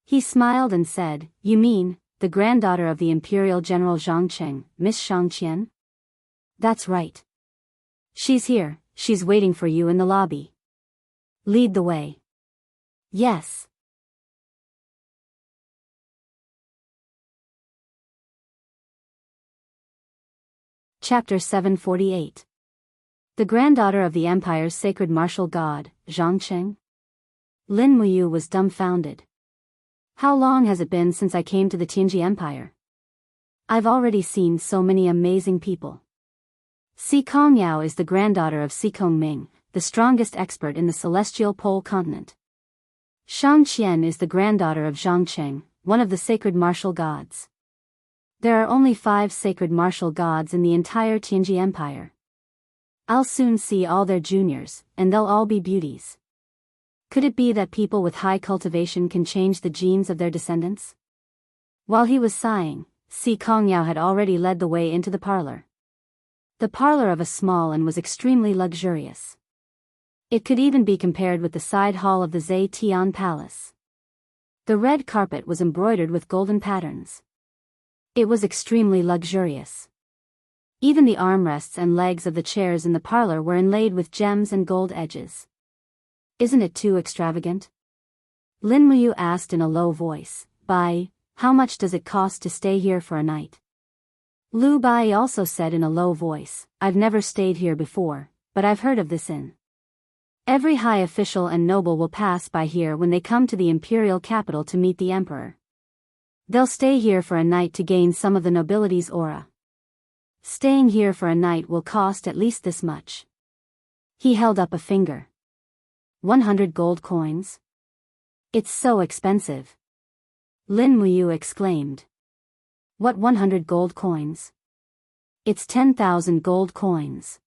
He smiled and said, You mean, the granddaughter of the Imperial General Zhang Cheng, Miss Shang Qian? That's right. She's here, she's waiting for you in the lobby. Lead the way. Yes. Chapter 748. The granddaughter of the Empire's sacred martial god, Zhang Cheng? Lin Muyu was dumbfounded. How long has it been since I came to the Tianji Empire? I've already seen so many amazing people. Si Kongyao is the granddaughter of Si Kongming, the strongest expert in the celestial pole continent. Shang Qian is the granddaughter of Zhang Cheng, one of the sacred martial gods. There are only 5 sacred martial gods in the entire Tianji Empire. I'll soon see all their juniors, and they'll all be beauties. Could it be that people with high cultivation can change the genes of their descendants? While he was sighing, Si Kongyao had already led the way into the parlor. The parlor of a small inn was extremely luxurious. It could even be compared with the side hall of the Zhe Tian Palace. The red carpet was embroidered with golden patterns. It was extremely luxurious. Even the armrests and legs of the chairs in the parlor were inlaid with gems and gold edges. Isn't it too extravagant? Lin Muyu asked in a low voice, Bai, how much does it cost to stay here for a night? Lu Bai also said in a low voice, I've never stayed here before, but I've heard of this inn. Every high official and noble will pass by here when they come to the imperial capital to meet the emperor. They'll stay here for a night to gain some of the nobility's aura. Staying here for a night will cost at least this much. He held up a finger. 100 gold coins? It's so expensive. Lin Muyu exclaimed. What 100 gold coins? It's 10,000 gold coins.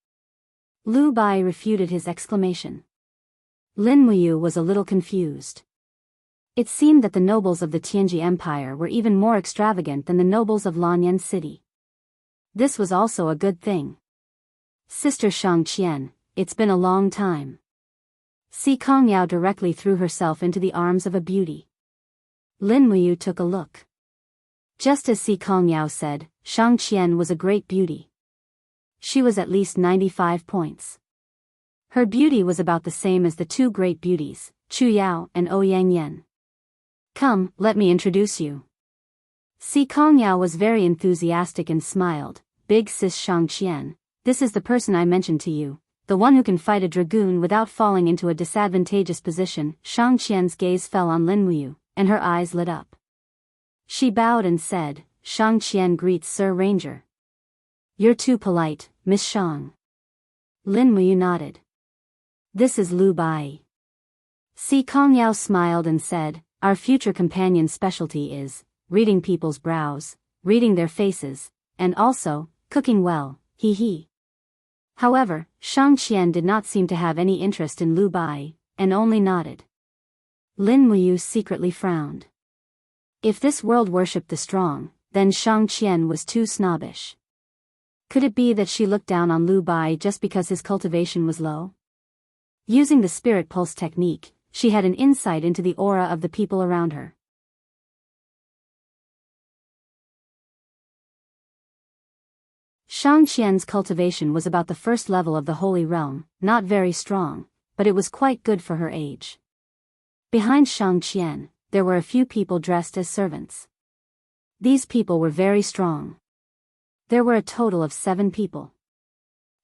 Lu Bai refuted his exclamation. Lin Muyu was a little confused. It seemed that the nobles of the Tianji Empire were even more extravagant than the nobles of Lanyan City. This was also a good thing. Sister Shang Qian, it's been a long time. Si Kongyao directly threw herself into the arms of a beauty. Lin Muyu took a look. Just as Si Kongyao said, Shang Qian was a great beauty. She was at least 95 points. Her beauty was about the same as the two great beauties, Chu Yao and Ouyang Yan. Come, let me introduce you. Si Kongyao was very enthusiastic and smiled. Big sis Shang Qian, this is the person I mentioned to you, the one who can fight a dragoon without falling into a disadvantageous position. Shang Qian's gaze fell on Lin Muyu, and her eyes lit up. She bowed and said, Shang Qian greets Sir Ranger. You're too polite, Miss Shang. Lin Muyu nodded. This is Lu Bai. Si Kongyao smiled and said, our future companion's specialty is reading people's brows, reading their faces, and also cooking well, hee hee. However, Shang Qian did not seem to have any interest in Lu Bai, and only nodded. Lin Muyu secretly frowned. If this world worshipped the strong, then Shang Qian was too snobbish. Could it be that she looked down on Lu Bai just because his cultivation was low? Using the spirit pulse technique, she had an insight into the aura of the people around her. Shang Qian's cultivation was about the first level of the Holy Realm, not very strong, but it was quite good for her age. Behind Shang Qian, there were a few people dressed as servants. These people were very strong. There were a total of 7 people.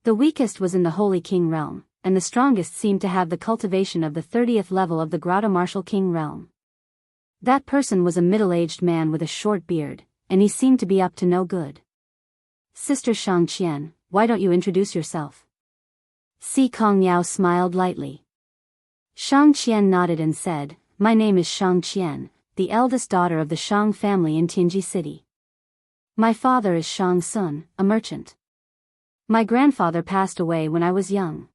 The weakest was in the Holy King realm, and the strongest seemed to have the cultivation of the 30th level of the Grotto Martial King realm. That person was a middle-aged man with a short beard, and he seemed to be up to no good. Sister Shang Qian, why don't you introduce yourself? Si Kongyao smiled lightly. Shang Qian nodded and said, my name is Shang Qian, the eldest daughter of the Shang family in Tianji City. My father is Shang Sun, a merchant. My grandfather passed away when I was young.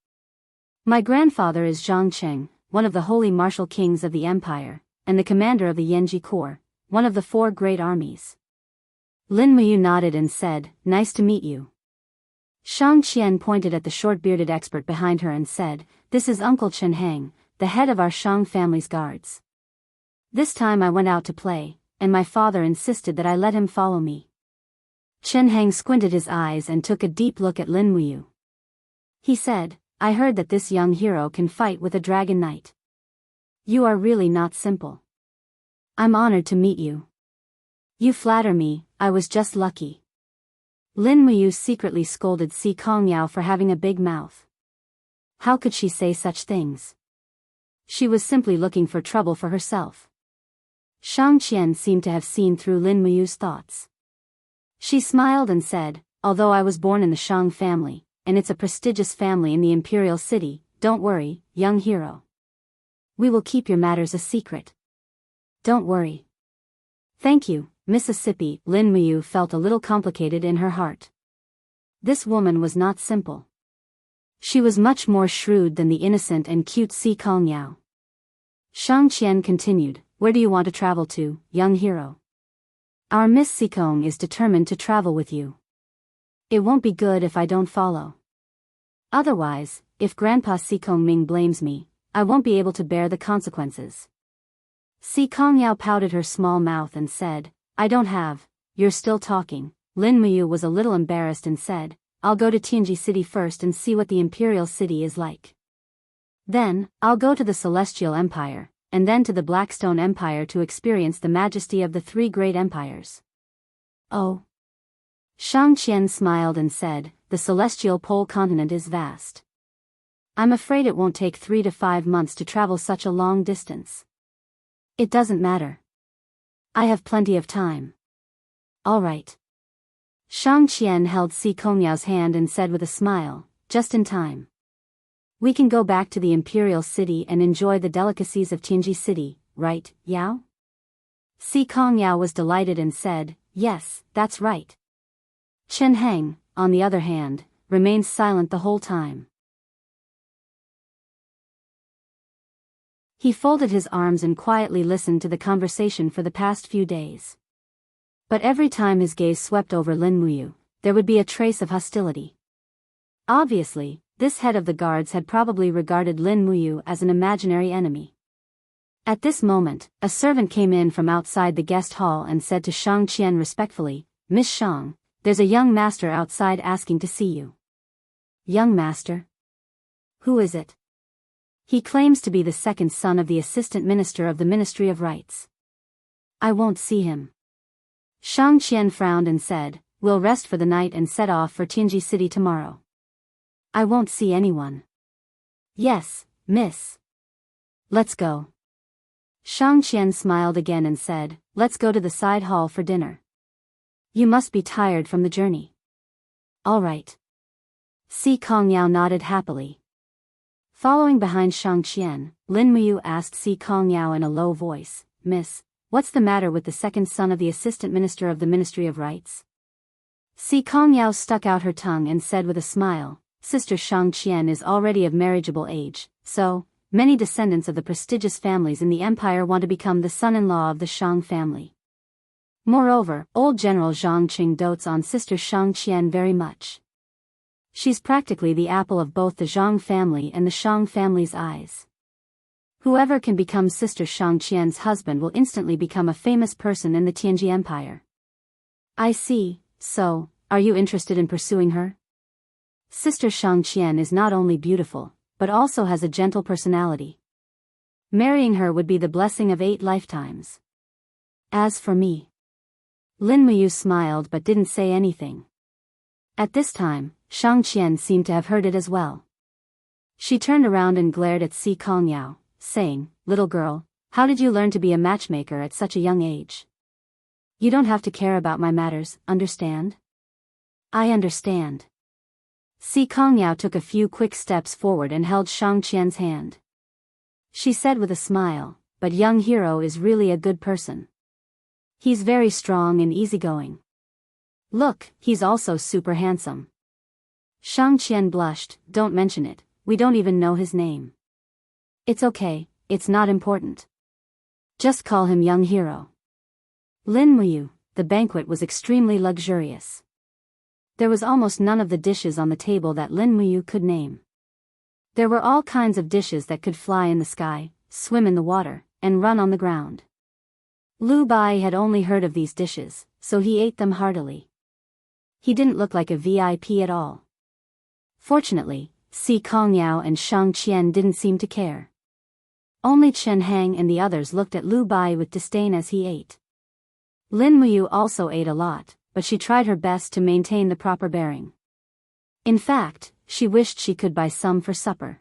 My grandfather is Zhang Cheng, one of the holy martial kings of the empire, and the commander of the Yanji Corps, one of the 4 great armies. Lin Muyu nodded and said, nice to meet you. Shang Qian pointed at the short-bearded expert behind her and said, this is Uncle Chen Hang, the head of our Shang family's guards. This time I went out to play, and my father insisted that I let him follow me. Chen Hang squinted his eyes and took a deep look at Lin Muyu. He said, I heard that this young hero can fight with a dragon knight. You are really not simple. I'm honored to meet you. You flatter me, I was just lucky. Lin Muyu secretly scolded Si Kongyao for having a big mouth. How could she say such things? She was simply looking for trouble for herself. Shang Qian seemed to have seen through Lin Muyu's thoughts. She smiled and said, although I was born in the Shang family, and it's a prestigious family in the imperial city, don't worry, young hero. We will keep your matters a secret. Don't worry. Thank you, Mississippi. Lin Muyu felt a little complicated in her heart. This woman was not simple. She was much more shrewd than the innocent and cute Si Kongyao. Shang Qian continued, where do you want to travel to, young hero? Our Miss Sikong is determined to travel with you. It won't be good if I don't follow. Otherwise, if Grandpa Sikong Ming blames me, I won't be able to bear the consequences. Si Kongyao pouted her small mouth and said, I don't have, you're still talking. Lin Muyu was a little embarrassed and said, I'll go to Tianji City first and see what the imperial city is like. Then, I'll go to the Celestial Empire, and then to the Blackstone Empire to experience the majesty of the 3 great empires. Oh. Shang Qian smiled and said, the celestial pole continent is vast. I'm afraid it won't take 3 to 5 months to travel such a long distance. It doesn't matter. I have plenty of time. All right. Shang Qian held Si Kongyao's hand and said with a smile, just in time. We can go back to the imperial city and enjoy the delicacies of Tianji city, right, Yao? Si Kongyao was delighted and said, yes, that's right. Chen Heng, on the other hand, remained silent the whole time. He folded his arms and quietly listened to the conversation for the past few days. But every time his gaze swept over Lin Muyu, there would be a trace of hostility. Obviously, this head of the guards had probably regarded Lin Muyu as an imaginary enemy. At this moment, a servant came in from outside the guest hall and said to Shang Qian respectfully, Miss Shang, there's a young master outside asking to see you. Young master? Who is it? He claims to be the second son of the assistant minister of the Ministry of Rights. I won't see him. Shang Qian frowned and said, we'll rest for the night and set off for Tianji city tomorrow. I won't see anyone. Yes, miss. Let's go. Shang Qian smiled again and said, let's go to the side hall for dinner. You must be tired from the journey. All right. Si Kongyao nodded happily. Following behind Shang Qian, Lin Muyu asked Si Kongyao in a low voice, Miss, what's the matter with the second son of the assistant minister of the Ministry of Rights? Si Kongyao stuck out her tongue and said with a smile, Sister Shang Qian is already of marriageable age, so, many descendants of the prestigious families in the empire want to become the son-in-law of the Shang family. Moreover, old General Zhang Qing dotes on Sister Shang Qian very much. She's practically the apple of both the Zhang family and the Shang family's eyes. Whoever can become Sister Shang Qian's husband will instantly become a famous person in the Tianji Empire. I see, so, are you interested in pursuing her? Sister Shang Qian is not only beautiful, but also has a gentle personality. Marrying her would be the blessing of 8 lifetimes. As for me. Lin Muyu smiled but didn't say anything. At this time, Shang Qian seemed to have heard it as well. She turned around and glared at Si Kongyao, saying, little girl, how did you learn to be a matchmaker at such a young age? You don't have to care about my matters, understand? I understand. Si Kongyao took a few quick steps forward and held Shang Qian's hand. She said with a smile, but young hero is really a good person. He's very strong and easygoing. Look, he's also super handsome. Shang Qian blushed, don't mention it, we don't even know his name. It's okay, it's not important. Just call him young hero. Lin Muyu, the banquet was extremely luxurious. There was almost none of the dishes on the table that Lin Muyu could name. There were all kinds of dishes that could fly in the sky, swim in the water, and run on the ground. Lu Bai had only heard of these dishes, so he ate them heartily. He didn't look like a VIP at all. Fortunately, Si Kongyao and Shang Qian didn't seem to care. Only Chen Heng and the others looked at Lu Bai with disdain as he ate. Lin Muyu also ate a lot, but she tried her best to maintain the proper bearing. In fact, she wished she could buy some for supper.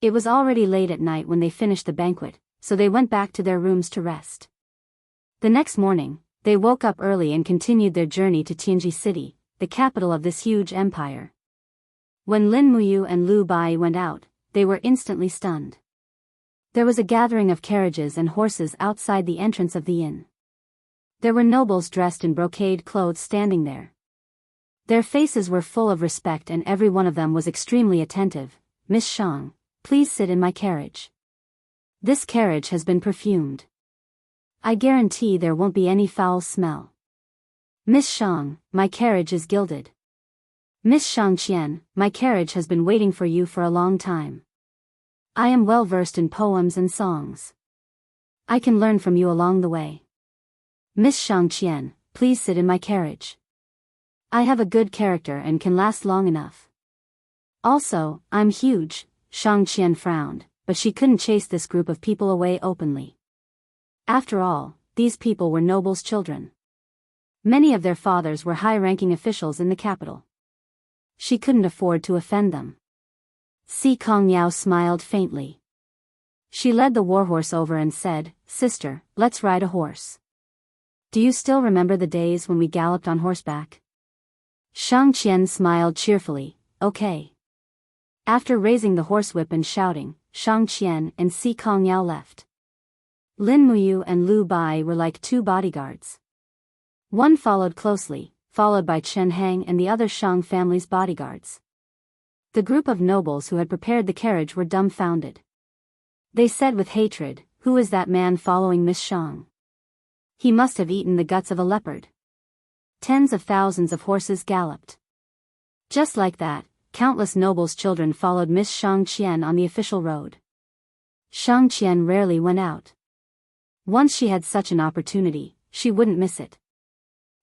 It was already late at night when they finished the banquet, so they went back to their rooms to rest. The next morning, they woke up early and continued their journey to Tianji city, the capital of this huge empire. When Lin Muyu and Lu Bai went out, they were instantly stunned. There was a gathering of carriages and horses outside the entrance of the inn. There were nobles dressed in brocade clothes standing there. Their faces were full of respect and every one of them was extremely attentive. Miss Shang, please sit in my carriage. This carriage has been perfumed. I guarantee there won't be any foul smell. Miss Shang, my carriage is gilded. Miss Shang Qian, my carriage has been waiting for you for a long time. I am well versed in poems and songs. I can learn from you along the way. Miss Shang Qian, please sit in my carriage. I have a good character and can last long enough. Also, I'm huge. Shang Qian frowned, but she couldn't chase this group of people away openly. After all, these people were nobles' children. Many of their fathers were high-ranking officials in the capital. She couldn't afford to offend them. Si Kongyao smiled faintly. She led the warhorse over and said, "Sister, let's ride a horse. Do you still remember the days when we galloped on horseback?" Shang Qian smiled cheerfully, "Okay." After raising the horsewhip and shouting, Shang Qian and Si Kongyao left. Lin Muyu and Lu Bai were like two bodyguards. One followed closely, followed by Chen Hang and the other Shang family's bodyguards. The group of nobles who had prepared the carriage were dumbfounded. They said with hatred, "Who is that man following Miss Shang? He must have eaten the guts of a leopard." Tens of thousands of horses galloped. Just like that, countless nobles' children followed Miss Shang Qian on the official road. Shang Qian rarely went out. Once she had such an opportunity, she wouldn't miss it.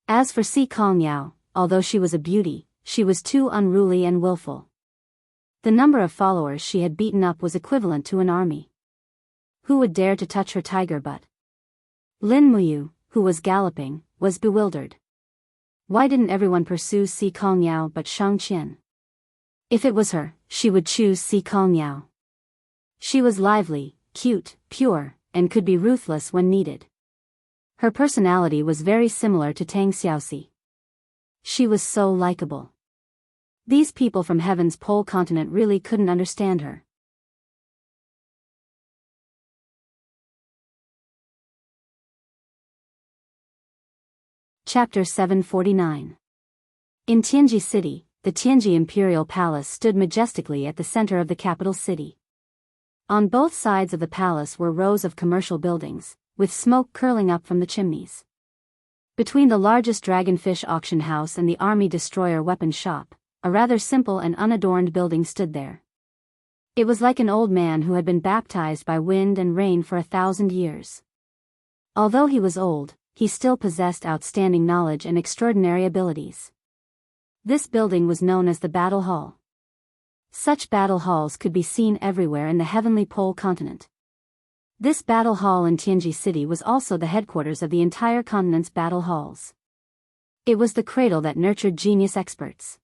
As for Si Kongyao, although she was a beauty, she was too unruly and willful. The number of followers she had beaten up was equivalent to an army. Who would dare to touch her tiger butt? Lin Muyu, who was galloping, was bewildered. Why didn't everyone pursue Si Kongyao but Shang Qian? If it was her, she would choose Si Kongyao. She was lively, cute, pure, and could be ruthless when needed. Her personality was very similar to Tang Xiaoxi. She was so likable. These people from Heaven's Pole continent really couldn't understand her. Chapter 749. In Tianji City, the Tianji Imperial Palace stood majestically at the center of the capital city. On both sides of the palace were rows of commercial buildings, with smoke curling up from the chimneys. Between the largest dragonfish auction house and the army destroyer weapon shop, a rather simple and unadorned building stood there. It was like an old man who had been baptized by wind and rain for 1,000 years. Although he was old, he still possessed outstanding knowledge and extraordinary abilities. This building was known as the Battle Hall. Such battle halls could be seen everywhere in the Heavenly Pole continent. This battle hall in Tianji City was also the headquarters of the entire continent's battle halls. It was the cradle that nurtured genius experts.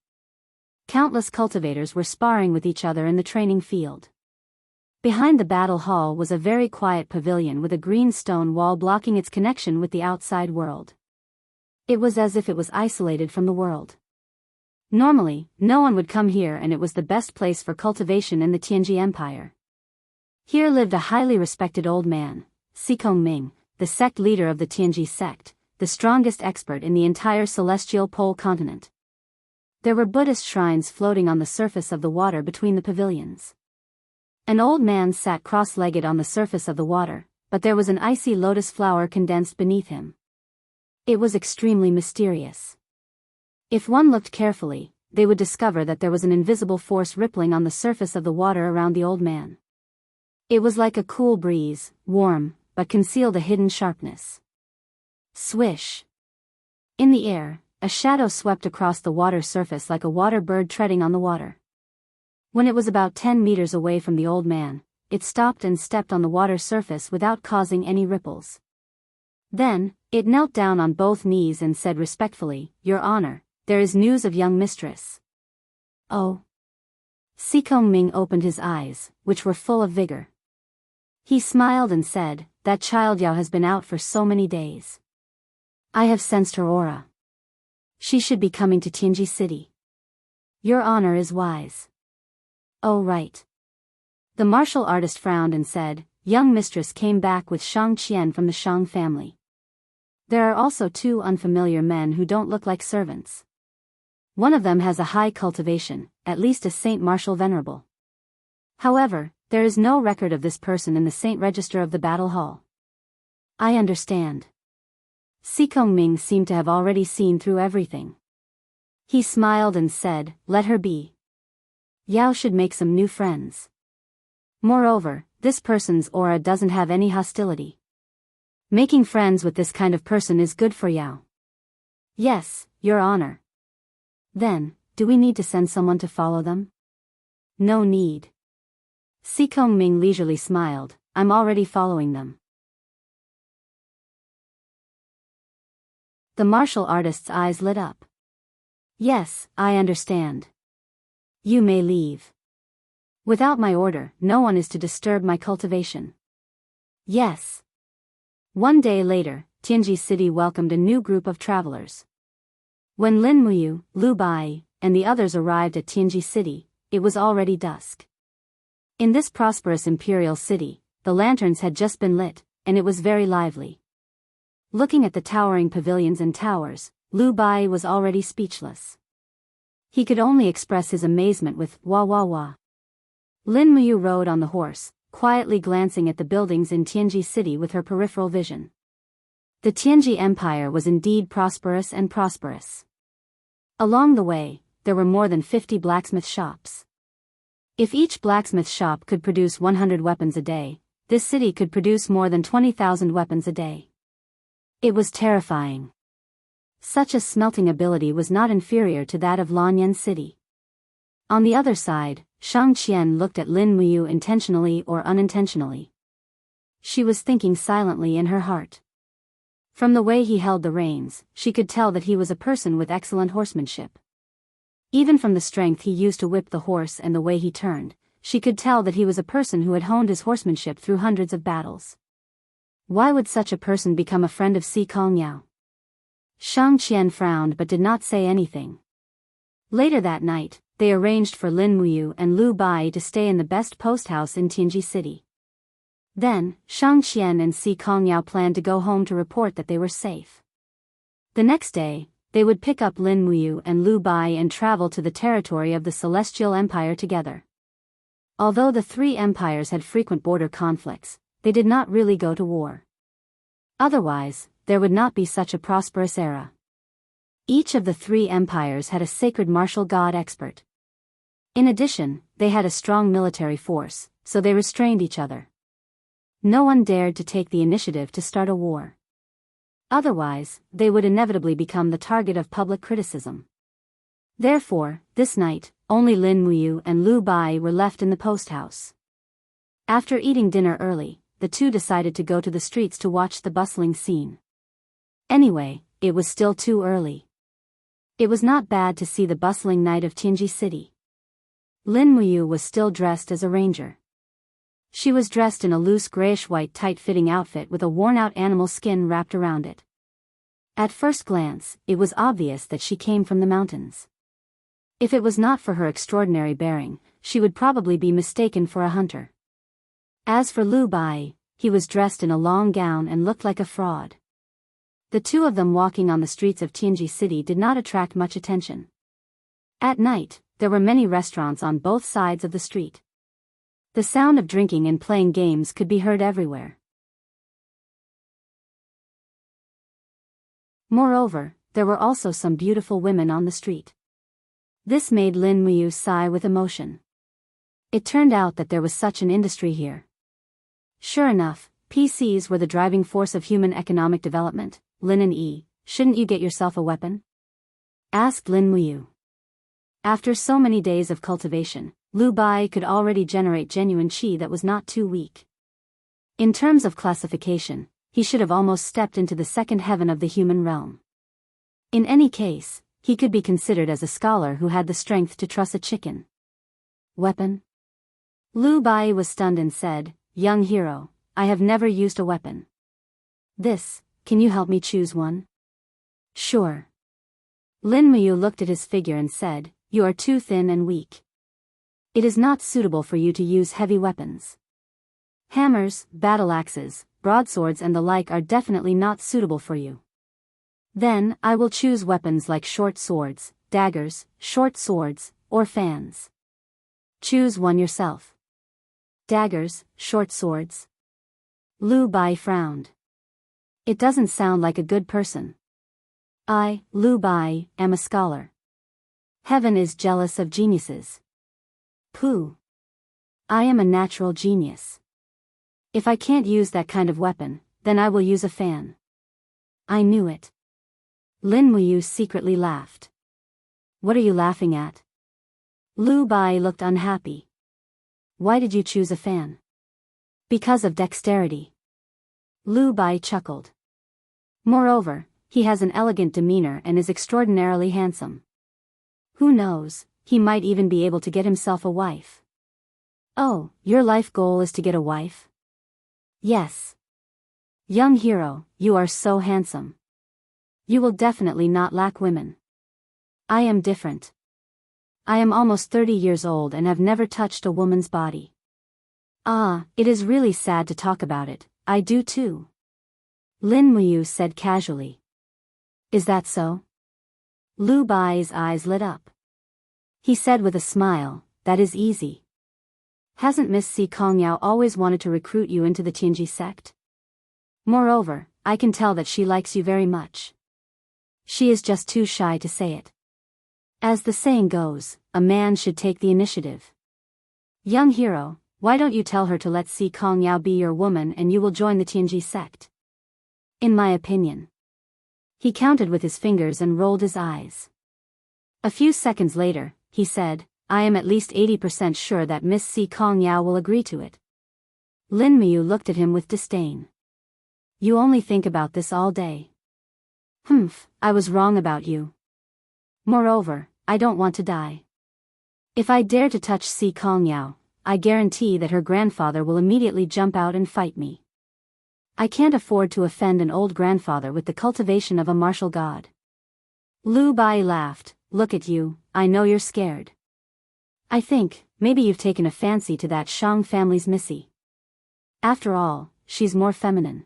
Countless cultivators were sparring with each other in the training field. Behind the battle hall was a very quiet pavilion with a green stone wall blocking its connection with the outside world. It was as if it was isolated from the world. Normally, no one would come here, and it was the best place for cultivation in the Tianji Empire. Here lived a highly respected old man, Si Kongming, the sect leader of the Tianji sect, the strongest expert in the entire celestial pole continent. There were Buddhist shrines floating on the surface of the water between the pavilions. An old man sat cross-legged on the surface of the water, but there was an icy lotus flower condensed beneath him. It was extremely mysterious. If one looked carefully, they would discover that there was an invisible force rippling on the surface of the water around the old man. It was like a cool breeze, warm, but concealed a hidden sharpness. Swish! In the air, a shadow swept across the water surface like a water bird treading on the water. When it was about 10 meters away from the old man, it stopped and stepped on the water surface without causing any ripples. Then, it knelt down on both knees and said respectfully, "Your Honor, there is news of young mistress." "Oh." Si Kongming opened his eyes, which were full of vigor. He smiled and said, "That child Yao has been out for so many days. I have sensed her aura. She should be coming to Tianji City. Your Honor is wise." "Oh right." The martial artist frowned and said, "Young mistress came back with Shang Qian from the Shang family. There are also 2 unfamiliar men who don't look like servants. One of them has a high cultivation, at least a Saint Martial Venerable. However, there is no record of this person in the Saint Register of the Battle Hall." "I understand." Si Kongming seemed to have already seen through everything. He smiled and said, "Let her be. Yao should make some new friends. Moreover, this person's aura doesn't have any hostility. Making friends with this kind of person is good for Yao." "Yes, Your Honor." "Then, do we need to send someone to follow them?" "No need." Si Kongming leisurely smiled, "I'm already following them." The martial artist's eyes lit up. "Yes, I understand. You may leave. Without my order, no one is to disturb my cultivation." Yes. One day later, Tianji City welcomed a new group of travelers. When Lin Muyu, Lu Bai, and the others arrived at Tianji City, it was already dusk. In this prosperous imperial city, the lanterns had just been lit, and it was very lively. Looking at the towering pavilions and towers, Lu Bai was already speechless. He could only express his amazement with wah wah wah. Lin Muyu rode on the horse, quietly glancing at the buildings in Tianji City with her peripheral vision. The Tianji Empire was indeed prosperous and prosperous. Along the way, there were more than 50 blacksmith shops. If each blacksmith shop could produce 100 weapons a day, this city could produce more than 20,000 weapons a day. It was terrifying. Such a smelting ability was not inferior to that of Lanyan City. On the other side, Shang Qian looked at Lin Muyu intentionally or unintentionally. She was thinking silently in her heart. From the way he held the reins, she could tell that he was a person with excellent horsemanship. Even from the strength he used to whip the horse and the way he turned, she could tell that he was a person who had honed his horsemanship through hundreds of battles. Why would such a person become a friend of Si Kongyao? Shang Qian frowned but did not say anything. Later that night, they arranged for Lin Muyu and Lu Bai to stay in the best post house in Tianji City. Then, Shang Qian and Si Kongyao planned to go home to report that they were safe. The next day, they would pick up Lin Muyu and Lu Bai and travel to the territory of the Celestial Empire together. Although the three empires had frequent border conflicts, they did not really go to war. Otherwise, there would not be such a prosperous era. Each of the three empires had a sacred martial god expert. In addition, they had a strong military force, so they restrained each other. No one dared to take the initiative to start a war. Otherwise, they would inevitably become the target of public criticism. Therefore, this night, only Lin Muyu and Lu Bai were left in the post house. After eating dinner early, the two decided to go to the streets to watch the bustling scene. Anyway, it was still too early. It was not bad to see the bustling night of Tianji City. Lin Muyu was still dressed as a ranger. She was dressed in a loose grayish-white tight-fitting outfit with a worn-out animal skin wrapped around it. At first glance, it was obvious that she came from the mountains. If it was not for her extraordinary bearing, she would probably be mistaken for a hunter. As for Lu Bai, he was dressed in a long gown and looked like a fraud. The two of them walking on the streets of Tianji City did not attract much attention. At night, there were many restaurants on both sides of the street. The sound of drinking and playing games could be heard everywhere. Moreover, there were also some beautiful women on the street. This made Lin Muyu sigh with emotion. It turned out that there was such an industry here. Sure enough, PCs were the driving force of human economic development. Lin and E, shouldn't you get yourself a weapon? Asked Lin Muyu. After so many days of cultivation, Lu Bai could already generate genuine qi that was not too weak. In terms of classification, he should have almost stepped into the second heaven of the human realm. In any case, he could be considered as a scholar who had the strength to truss a chicken. Weapon? Lu Bai was stunned and said, "Young hero, I have never used a weapon. Can you help me choose one?" "Sure." Lin Muyu looked at his figure and said, "You are too thin and weak. It is not suitable for you to use heavy weapons. Hammers, battle axes, broadswords and the like are definitely not suitable for you. Then, I will choose weapons like short swords, daggers, short swords, or fans. Choose one yourself." "Daggers, short swords?" Lu Bai frowned. It doesn't sound like a good person. I, Lu Bai, am a scholar. Heaven is jealous of geniuses. Pooh. I am a natural genius. If I can't use that kind of weapon, then I will use a fan. I knew it. Lin Muyu secretly laughed. What are you laughing at? Lu Bai looked unhappy. Why did you choose a fan? Because of dexterity. Lu Bai chuckled. Moreover, he has an elegant demeanor and is extraordinarily handsome. Who knows, he might even be able to get himself a wife. Oh, your life goal is to get a wife? Yes. Young hero, you are so handsome. You will definitely not lack women. I am different. I am almost 30 years old and have never touched a woman's body. Ah, it is really sad to talk about it, I do too. Lin Muyu said casually. Is that so? Lu Bai's eyes lit up. He said with a smile, that is easy. Hasn't Miss Si Kongyao always wanted to recruit you into the Tianji sect? Moreover, I can tell that she likes you very much. She is just too shy to say it. As the saying goes, a man should take the initiative. Young hero, why don't you tell her to let Si Kongyao be your woman and you will join the Tianji sect? In my opinion. He counted with his fingers and rolled his eyes. A few seconds later, he said, I am at least 80% sure that Miss Si Kongyao will agree to it. Lin Miyu looked at him with disdain. You only think about this all day. Humph, I was wrong about you. Moreover, I don't want to die. If I dare to touch Si Kongyao, I guarantee that her grandfather will immediately jump out and fight me. I can't afford to offend an old grandfather with the cultivation of a martial god. Lu Bai laughed, look at you, I know you're scared. I think, maybe you've taken a fancy to that Shang family's Missy. After all, she's more feminine.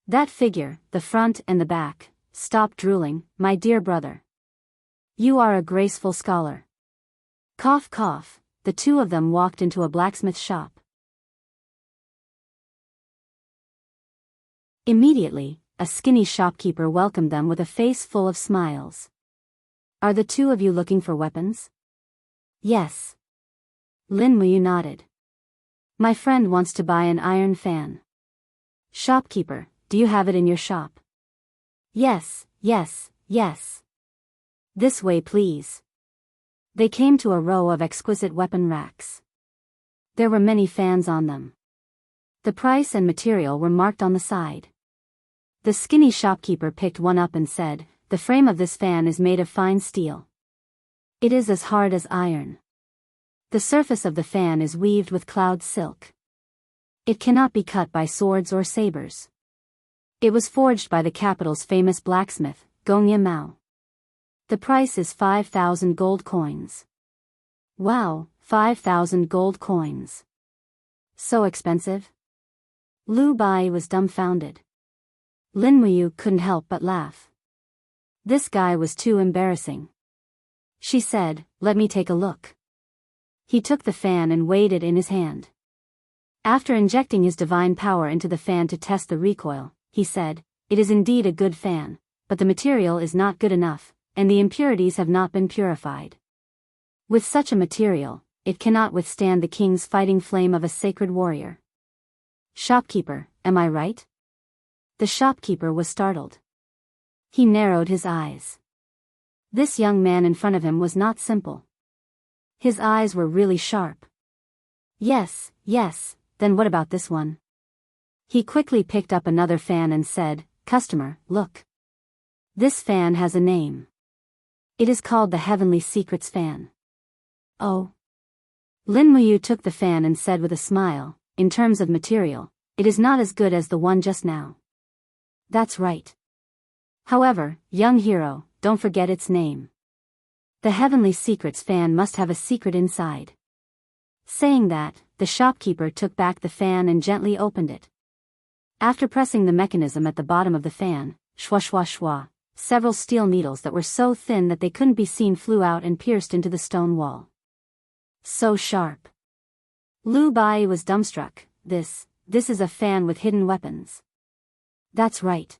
That figure, the front and the back, stop drooling, my dear brother. You are a graceful scholar. Cough cough, the two of them walked into a blacksmith shop. Immediately, a skinny shopkeeper welcomed them with a face full of smiles. Are the two of you looking for weapons? Yes. Lin Muyu nodded. My friend wants to buy an iron fan. Shopkeeper, do you have it in your shop? Yes, yes, yes. This way please. They came to a row of exquisite weapon racks. There were many fans on them. The price and material were marked on the side. The skinny shopkeeper picked one up and said, the frame of this fan is made of fine steel. It is as hard as iron. The surface of the fan is weaved with cloud silk. It cannot be cut by swords or sabers. It was forged by the capital's famous blacksmith, Gongya Mao. The price is 5,000 gold coins. Wow, 5,000 gold coins. So expensive? Lu Bai was dumbfounded. Lin Muyu couldn't help but laugh. This guy was too embarrassing. She said, let me take a look. He took the fan and weighed it in his hand. After injecting his divine power into the fan to test the recoil, he said, it is indeed a good fan, but the material is not good enough, and the impurities have not been purified. With such a material, it cannot withstand the king's fighting flame of a sacred warrior. Shopkeeper, am I right? The shopkeeper was startled. He narrowed his eyes. This young man in front of him was not simple. His eyes were really sharp. Yes, yes, then what about this one? He quickly picked up another fan and said, customer, look. This fan has a name. It is called the Heavenly Secrets Fan. Oh. Lin Muyu took the fan and said with a smile, in terms of material, it is not as good as the one just now. That's right. However, young hero, don't forget its name. The Heavenly Secrets Fan must have a secret inside. Saying that, the shopkeeper took back the fan and gently opened it. After pressing the mechanism at the bottom of the fan, shwa shwa shwa, several steel needles that were so thin that they couldn't be seen flew out and pierced into the stone wall. So sharp. Lu Bai was dumbstruck. This is a fan with hidden weapons. That's right.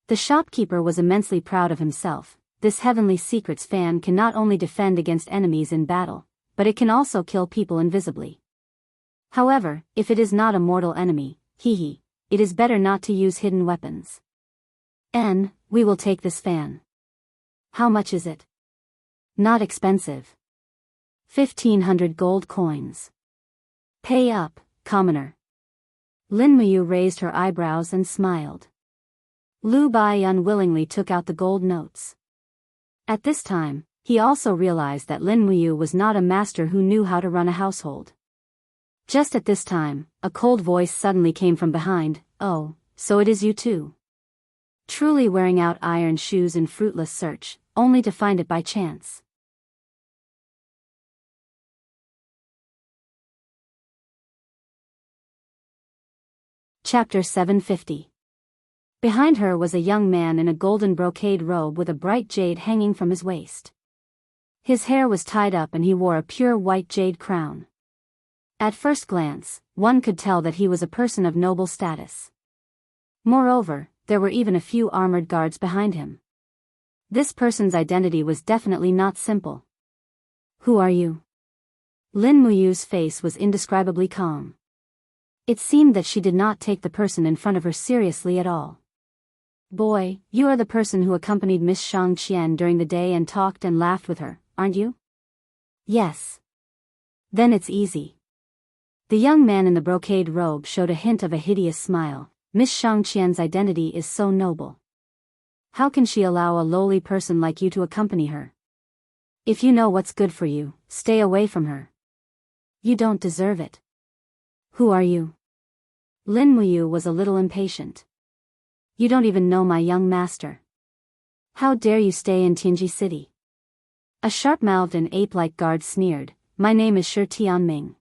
The shopkeeper was immensely proud of himself. This Heavenly Secrets fan can not only defend against enemies in battle, but it can also kill people invisibly. However, if it is not a mortal enemy, it is better not to use hidden weapons. We will take this fan. How much is it? Not expensive. 1,500 gold coins. Pay up, commoner. Lin Muyu raised her eyebrows and smiled. Lu Bai unwillingly took out the gold notes. At this time, he also realized that Lin Muyu was not a master who knew how to run a household. Just at this time, a cold voice suddenly came from behind, oh, so it is you too. Truly wearing out iron shoes in fruitless search, only to find it by chance. Chapter 750. Behind her was a young man in a golden brocade robe with a bright jade hanging from his waist. His hair was tied up and he wore a pure white jade crown. At first glance, one could tell that he was a person of noble status. Moreover, there were even a few armored guards behind him. This person's identity was definitely not simple. Who are you? Lin Muyu's face was indescribably calm. It seemed that she did not take the person in front of her seriously at all. Boy, you are the person who accompanied Miss Shangqian during the day and talked and laughed with her, aren't you? Yes. Then it's easy. The young man in the brocade robe showed a hint of a hideous smile. Miss Shangqian's identity is so noble. How can she allow a lowly person like you to accompany her? If you know what's good for you, stay away from her. You don't deserve it. Who are you? Lin Muyu was a little impatient. You don't even know my young master. How dare you stay in Tianji City? A sharp-mouthed and ape-like guard sneered, my name is Shi Tianming.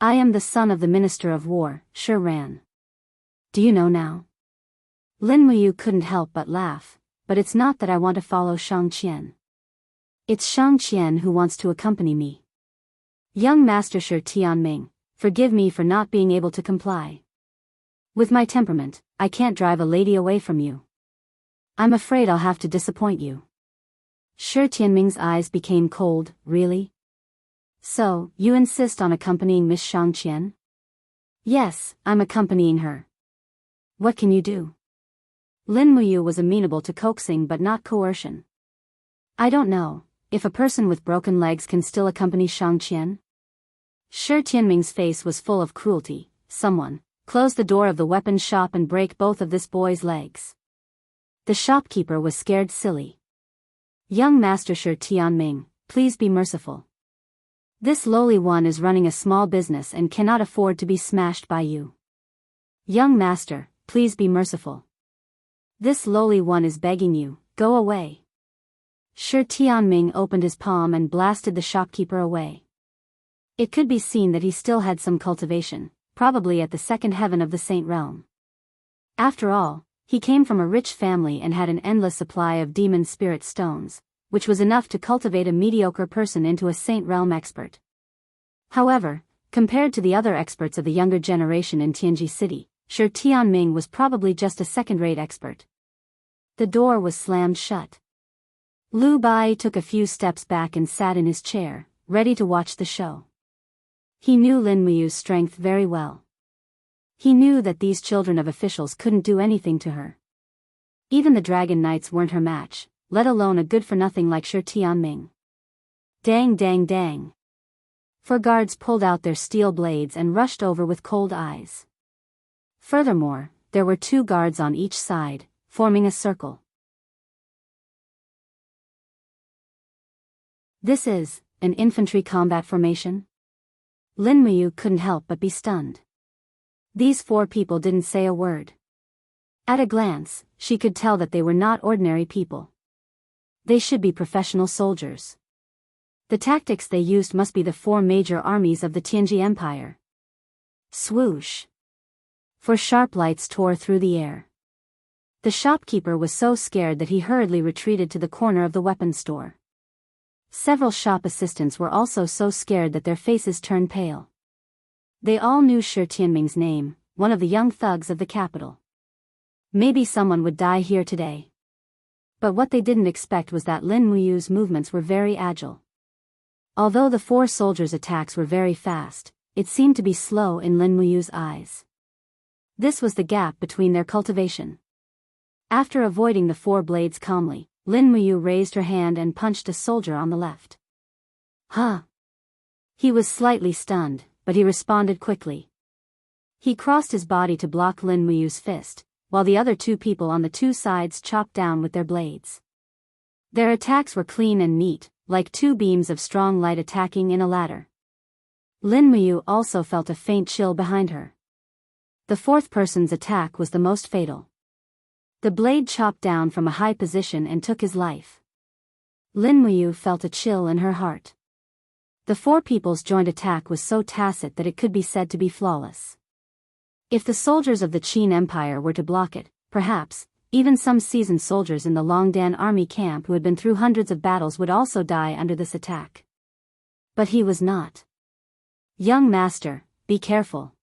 I am the son of the Minister of War, Shi Ran. Do you know now? Lin Muyu couldn't help but laugh, but it's not that I want to follow Shangqian. It's Shangqian who wants to accompany me. Young Master Shi Tianming, forgive me for not being able to comply. With my temperament, I can't drive a lady away from you. I'm afraid I'll have to disappoint you. Shi Tianming's eyes became cold, really? So, you insist on accompanying Miss Shangqian? Yes, I'm accompanying her. What can you do? Lin Muyu was amenable to coaxing but not coercion. I don't know, if a person with broken legs can still accompany Shangqian? Shi Tianming's face was full of cruelty. Someone, close the door of the weapon shop and break both of this boy's legs. The shopkeeper was scared silly. Young Master Shi Tianming, please be merciful. This lowly one is running a small business and cannot afford to be smashed by you. Young Master, please be merciful. This lowly one is begging you, go away. Shi Tianming opened his palm and blasted the shopkeeper away. It could be seen that he still had some cultivation, probably at the second heaven of the Saint Realm. After all, he came from a rich family and had an endless supply of demon spirit stones, which was enough to cultivate a mediocre person into a Saint Realm expert. However, compared to the other experts of the younger generation in Tianji City, Shi Tianming was probably just a second-rate expert. The door was slammed shut. Lu Bai took a few steps back and sat in his chair, ready to watch the show. He knew Lin Muyu's strength very well. He knew that these children of officials couldn't do anything to her. Even the Dragon Knights weren't her match, let alone a good-for-nothing like Shi Tianming. Dang dang dang. 4 guards pulled out their steel blades and rushed over with cold eyes. Furthermore, there were 2 guards on each side, forming a circle. This is an infantry combat formation? Lin Muyu couldn't help but be stunned. These 4 people didn't say a word. At a glance, she could tell that they were not ordinary people. They should be professional soldiers. The tactics they used must be the 4 major armies of the Tianji Empire. Swoosh! 4 sharp lights tore through the air. The shopkeeper was so scared that he hurriedly retreated to the corner of the weapons store. Several shop assistants were also so scared that their faces turned pale. They all knew Shi Tianming's name, one of the young thugs of the capital. Maybe someone would die here today. But what they didn't expect was that Lin Muyu's movements were very agile. Although the 4 soldiers' attacks were very fast, it seemed to be slow in Lin Muyu's eyes. This was the gap between their cultivation. After avoiding the 4 blades calmly, Lin Muyu raised her hand and punched a soldier on the left. Huh! He was slightly stunned, but he responded quickly. He crossed his body to block Lin Muyu's fist, while the other 2 people on the 2 sides chopped down with their blades. Their attacks were clean and neat, like 2 beams of strong light attacking in a ladder. Lin Muyu also felt a faint chill behind her. The fourth person's attack was the most fatal. The blade chopped down from a high position and took his life. Lin Muyu felt a chill in her heart. The four people's joint attack was so tacit that it could be said to be flawless. If the soldiers of the Qin Empire were to block it, perhaps, even some seasoned soldiers in the Longdan army camp who had been through hundreds of battles would also die under this attack. But he was not. Young master, be careful.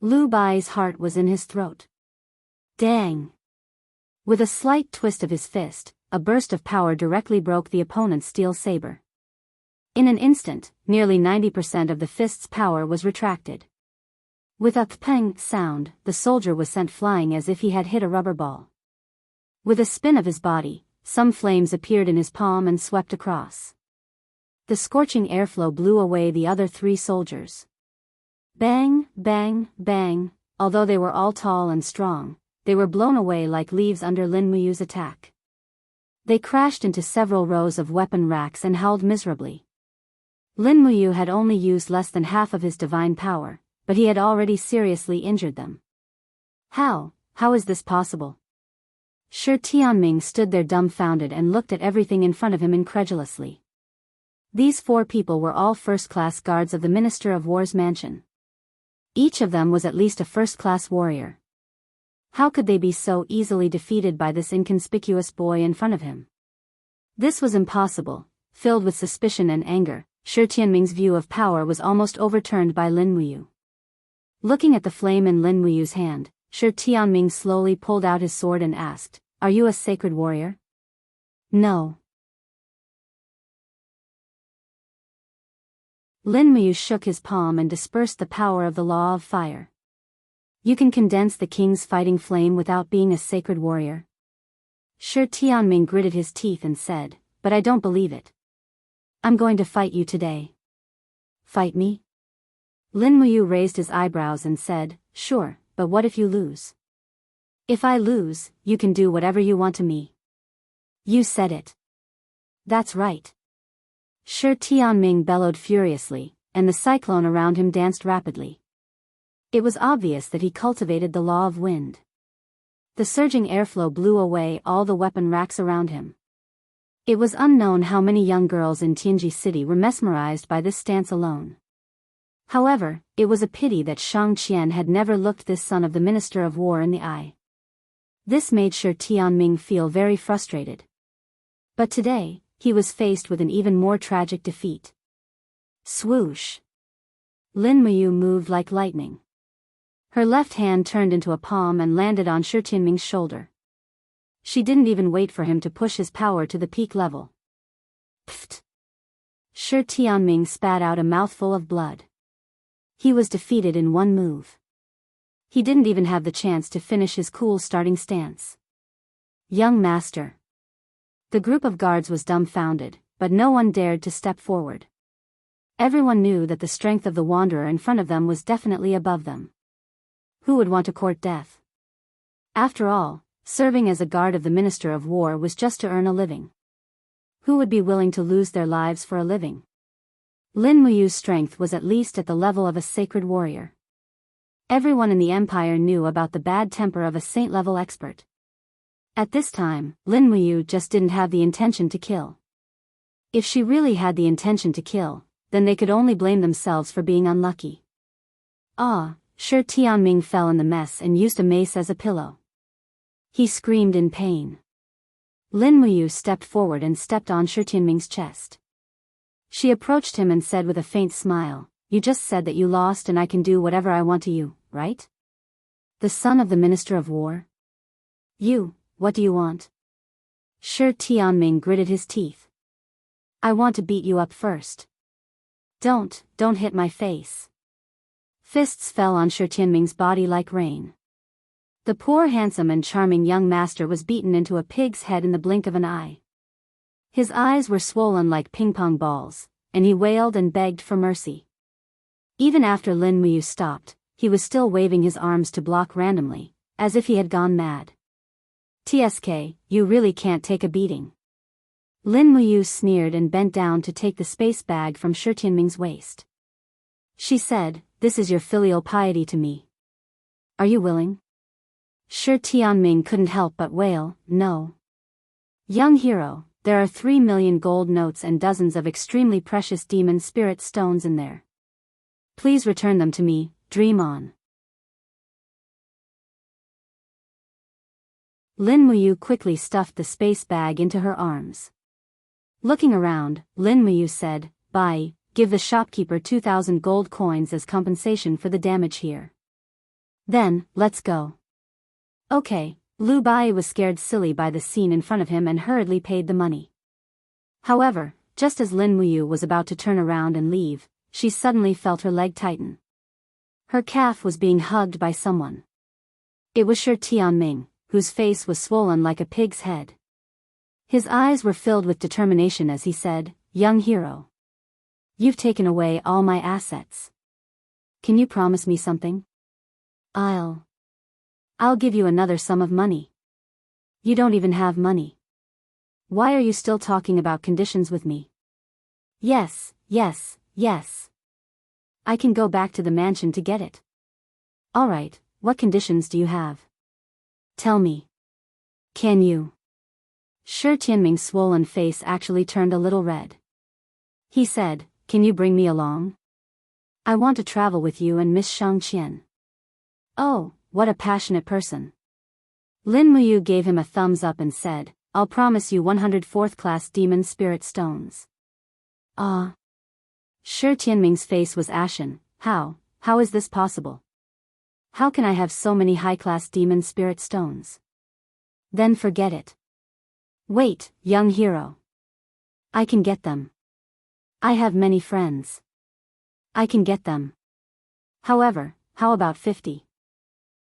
Lu Bai's heart was in his throat. Dang! With a slight twist of his fist, a burst of power directly broke the opponent's steel saber. In an instant, nearly 90% of the fist's power was retracted. With a peng sound, the soldier was sent flying as if he had hit a rubber ball. With a spin of his body, some flames appeared in his palm and swept across. The scorching airflow blew away the other three soldiers. Bang, bang, bang, although they were all tall and strong, they were blown away like leaves under Lin Muyu's attack. They crashed into several rows of weapon racks and howled miserably. Lin Muyu had only used less than half of his divine power, but he had already seriously injured them. How is this possible? Shi Tianming stood there dumbfounded and looked at everything in front of him incredulously. These four people were all first-class guards of the Minister of War's mansion. Each of them was at least a first-class warrior. How could they be so easily defeated by this inconspicuous boy in front of him? This was impossible. Filled with suspicion and anger, Shi Tianming's view of power was almost overturned by Lin Muyu. Looking at the flame in Lin Muyu's hand, Shi Tianming slowly pulled out his sword and asked, "Are you a sacred warrior?" "No." Lin Muyu shook his palm and dispersed the power of the law of fire. "You can condense the king's fighting flame without being a sacred warrior?" Shi Tianming gritted his teeth and said, "But I don't believe it. I'm going to fight you today." "Fight me?" Lin Muyu raised his eyebrows and said, "Sure, but what if you lose?" "If I lose, you can do whatever you want to me." "You said it." "That's right." Shi Tianming bellowed furiously, and the cyclone around him danced rapidly. It was obvious that he cultivated the law of wind. The surging airflow blew away all the weapon racks around him. It was unknown how many young girls in Tianji City were mesmerized by this stance alone. However, it was a pity that Shang Qian had never looked this son of the Minister of War in the eye. This made Shi Tianming feel very frustrated. But today, he was faced with an even more tragic defeat. Swoosh! Lin Muyu moved like lightning. Her left hand turned into a palm and landed on Shi Tianming's shoulder. She didn't even wait for him to push his power to the peak level. Pfft! Shi Tianming spat out a mouthful of blood. He was defeated in one move. He didn't even have the chance to finish his cool starting stance. Young master. The group of guards was dumbfounded, but no one dared to step forward. Everyone knew that the strength of the wanderer in front of them was definitely above them. Who would want to court death? After all, serving as a guard of the Minister of War was just to earn a living. Who would be willing to lose their lives for a living? Lin Muyu's strength was at least at the level of a sacred warrior. Everyone in the empire knew about the bad temper of a saint-level expert. At this time, Lin Muyu just didn't have the intention to kill. If she really had the intention to kill, then they could only blame themselves for being unlucky. Shi Tianming fell in the mess and used a mace as a pillow. He screamed in pain. Lin Muyu stepped forward and stepped on Shi Tianming's chest. She approached him and said with a faint smile, "You just said that you lost and I can do whatever I want to you, right? The son of the Minister of War? What do you want?" Shi Tianming gritted his teeth. "I want to beat you up first." Don't hit my face." Fists fell on Shi Tianming's body like rain. The poor handsome and charming young master was beaten into a pig's head in the blink of an eye. His eyes were swollen like ping-pong balls, and he wailed and begged for mercy. Even after Lin Muyu stopped, he was still waving his arms to block randomly, as if he had gone mad. "TSK, you really can't take a beating." Lin Muyu sneered and bent down to take the space bag from Shi Tianming's waist. She said, "This is your filial piety to me. Are you willing? Shi Tianming couldn't help but wail, no. Young hero, there are 3 million gold notes and dozens of extremely precious demon spirit stones in there. Please return them to me, dream on. Lin Muyu quickly stuffed the space bag into her arms. Looking around, Lin Muyu said, "Bai, give the shopkeeper 2,000 gold coins as compensation for the damage here. Then, let's go." Okay, Lu Bai was scared silly by the scene in front of him and hurriedly paid the money. However, just as Lin Muyu was about to turn around and leave, she suddenly felt her leg tighten. Her calf was being hugged by someone. It was Shi Tianming, whose face was swollen like a pig's head. His eyes were filled with determination as he said, "Young hero. You've taken away all my assets. Can you promise me something? I'll give you another sum of money." "You don't even have money. Why are you still talking about conditions with me?" Yes. I can go back to the mansion to get it." "Alright, what conditions do you have? Tell me. Can you?" Shi Tianming's swollen face actually turned a little red. He said, "Can you bring me along? I want to travel with you and Miss Shangqian." "Oh, what a passionate person." Lin Muyu gave him a thumbs up and said, "I'll promise you 100 4th-class demon spirit stones." Shi Tianming's face was ashen. How is this possible? How can I have so many high-class demon spirit stones? Then forget it. Wait, young hero. I can get them. I have many friends. I can get them. However, how about 50?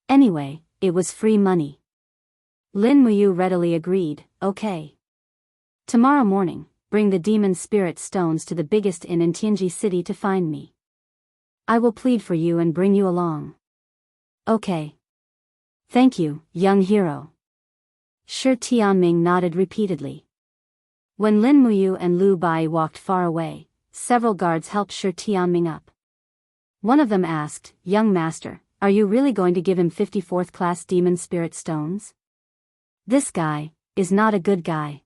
Anyway, it was free money. Lin Muyu readily agreed, "Okay. Tomorrow morning, bring the demon spirit stones to the biggest inn in Tianji City to find me. I will plead for you and bring you along." "Okay. Thank you, young hero." Shi Tianming nodded repeatedly. When Lin Muyu and Lu Bai walked far away, several guards helped Shi Tianming up. One of them asked, "Young master, are you really going to give him 54th-class demon spirit stones? This guy is not a good guy."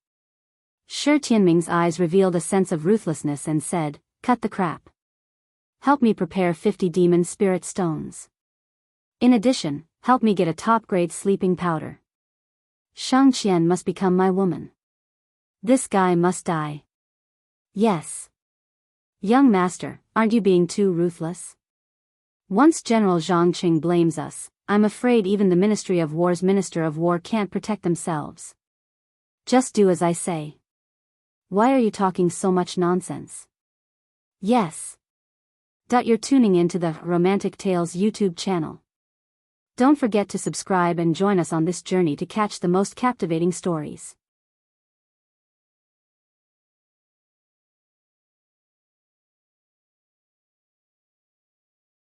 Shi Tianming's eyes revealed a sense of ruthlessness and said, "Cut the crap. Help me prepare 50 demon spirit stones. In addition, help me get a top-grade sleeping powder. Shangqian must become my woman. This guy must die." "Yes. Young master, aren't you being too ruthless? Once General Zhang Qing blames us, I'm afraid even the Ministry of War's Minister of War can't protect themselves. Just do as I say." "Why are you talking so much nonsense?" "Yes. You're tuning into the Romantic Tales YouTube channel. Don't forget to subscribe and join us on this journey to catch the most captivating stories.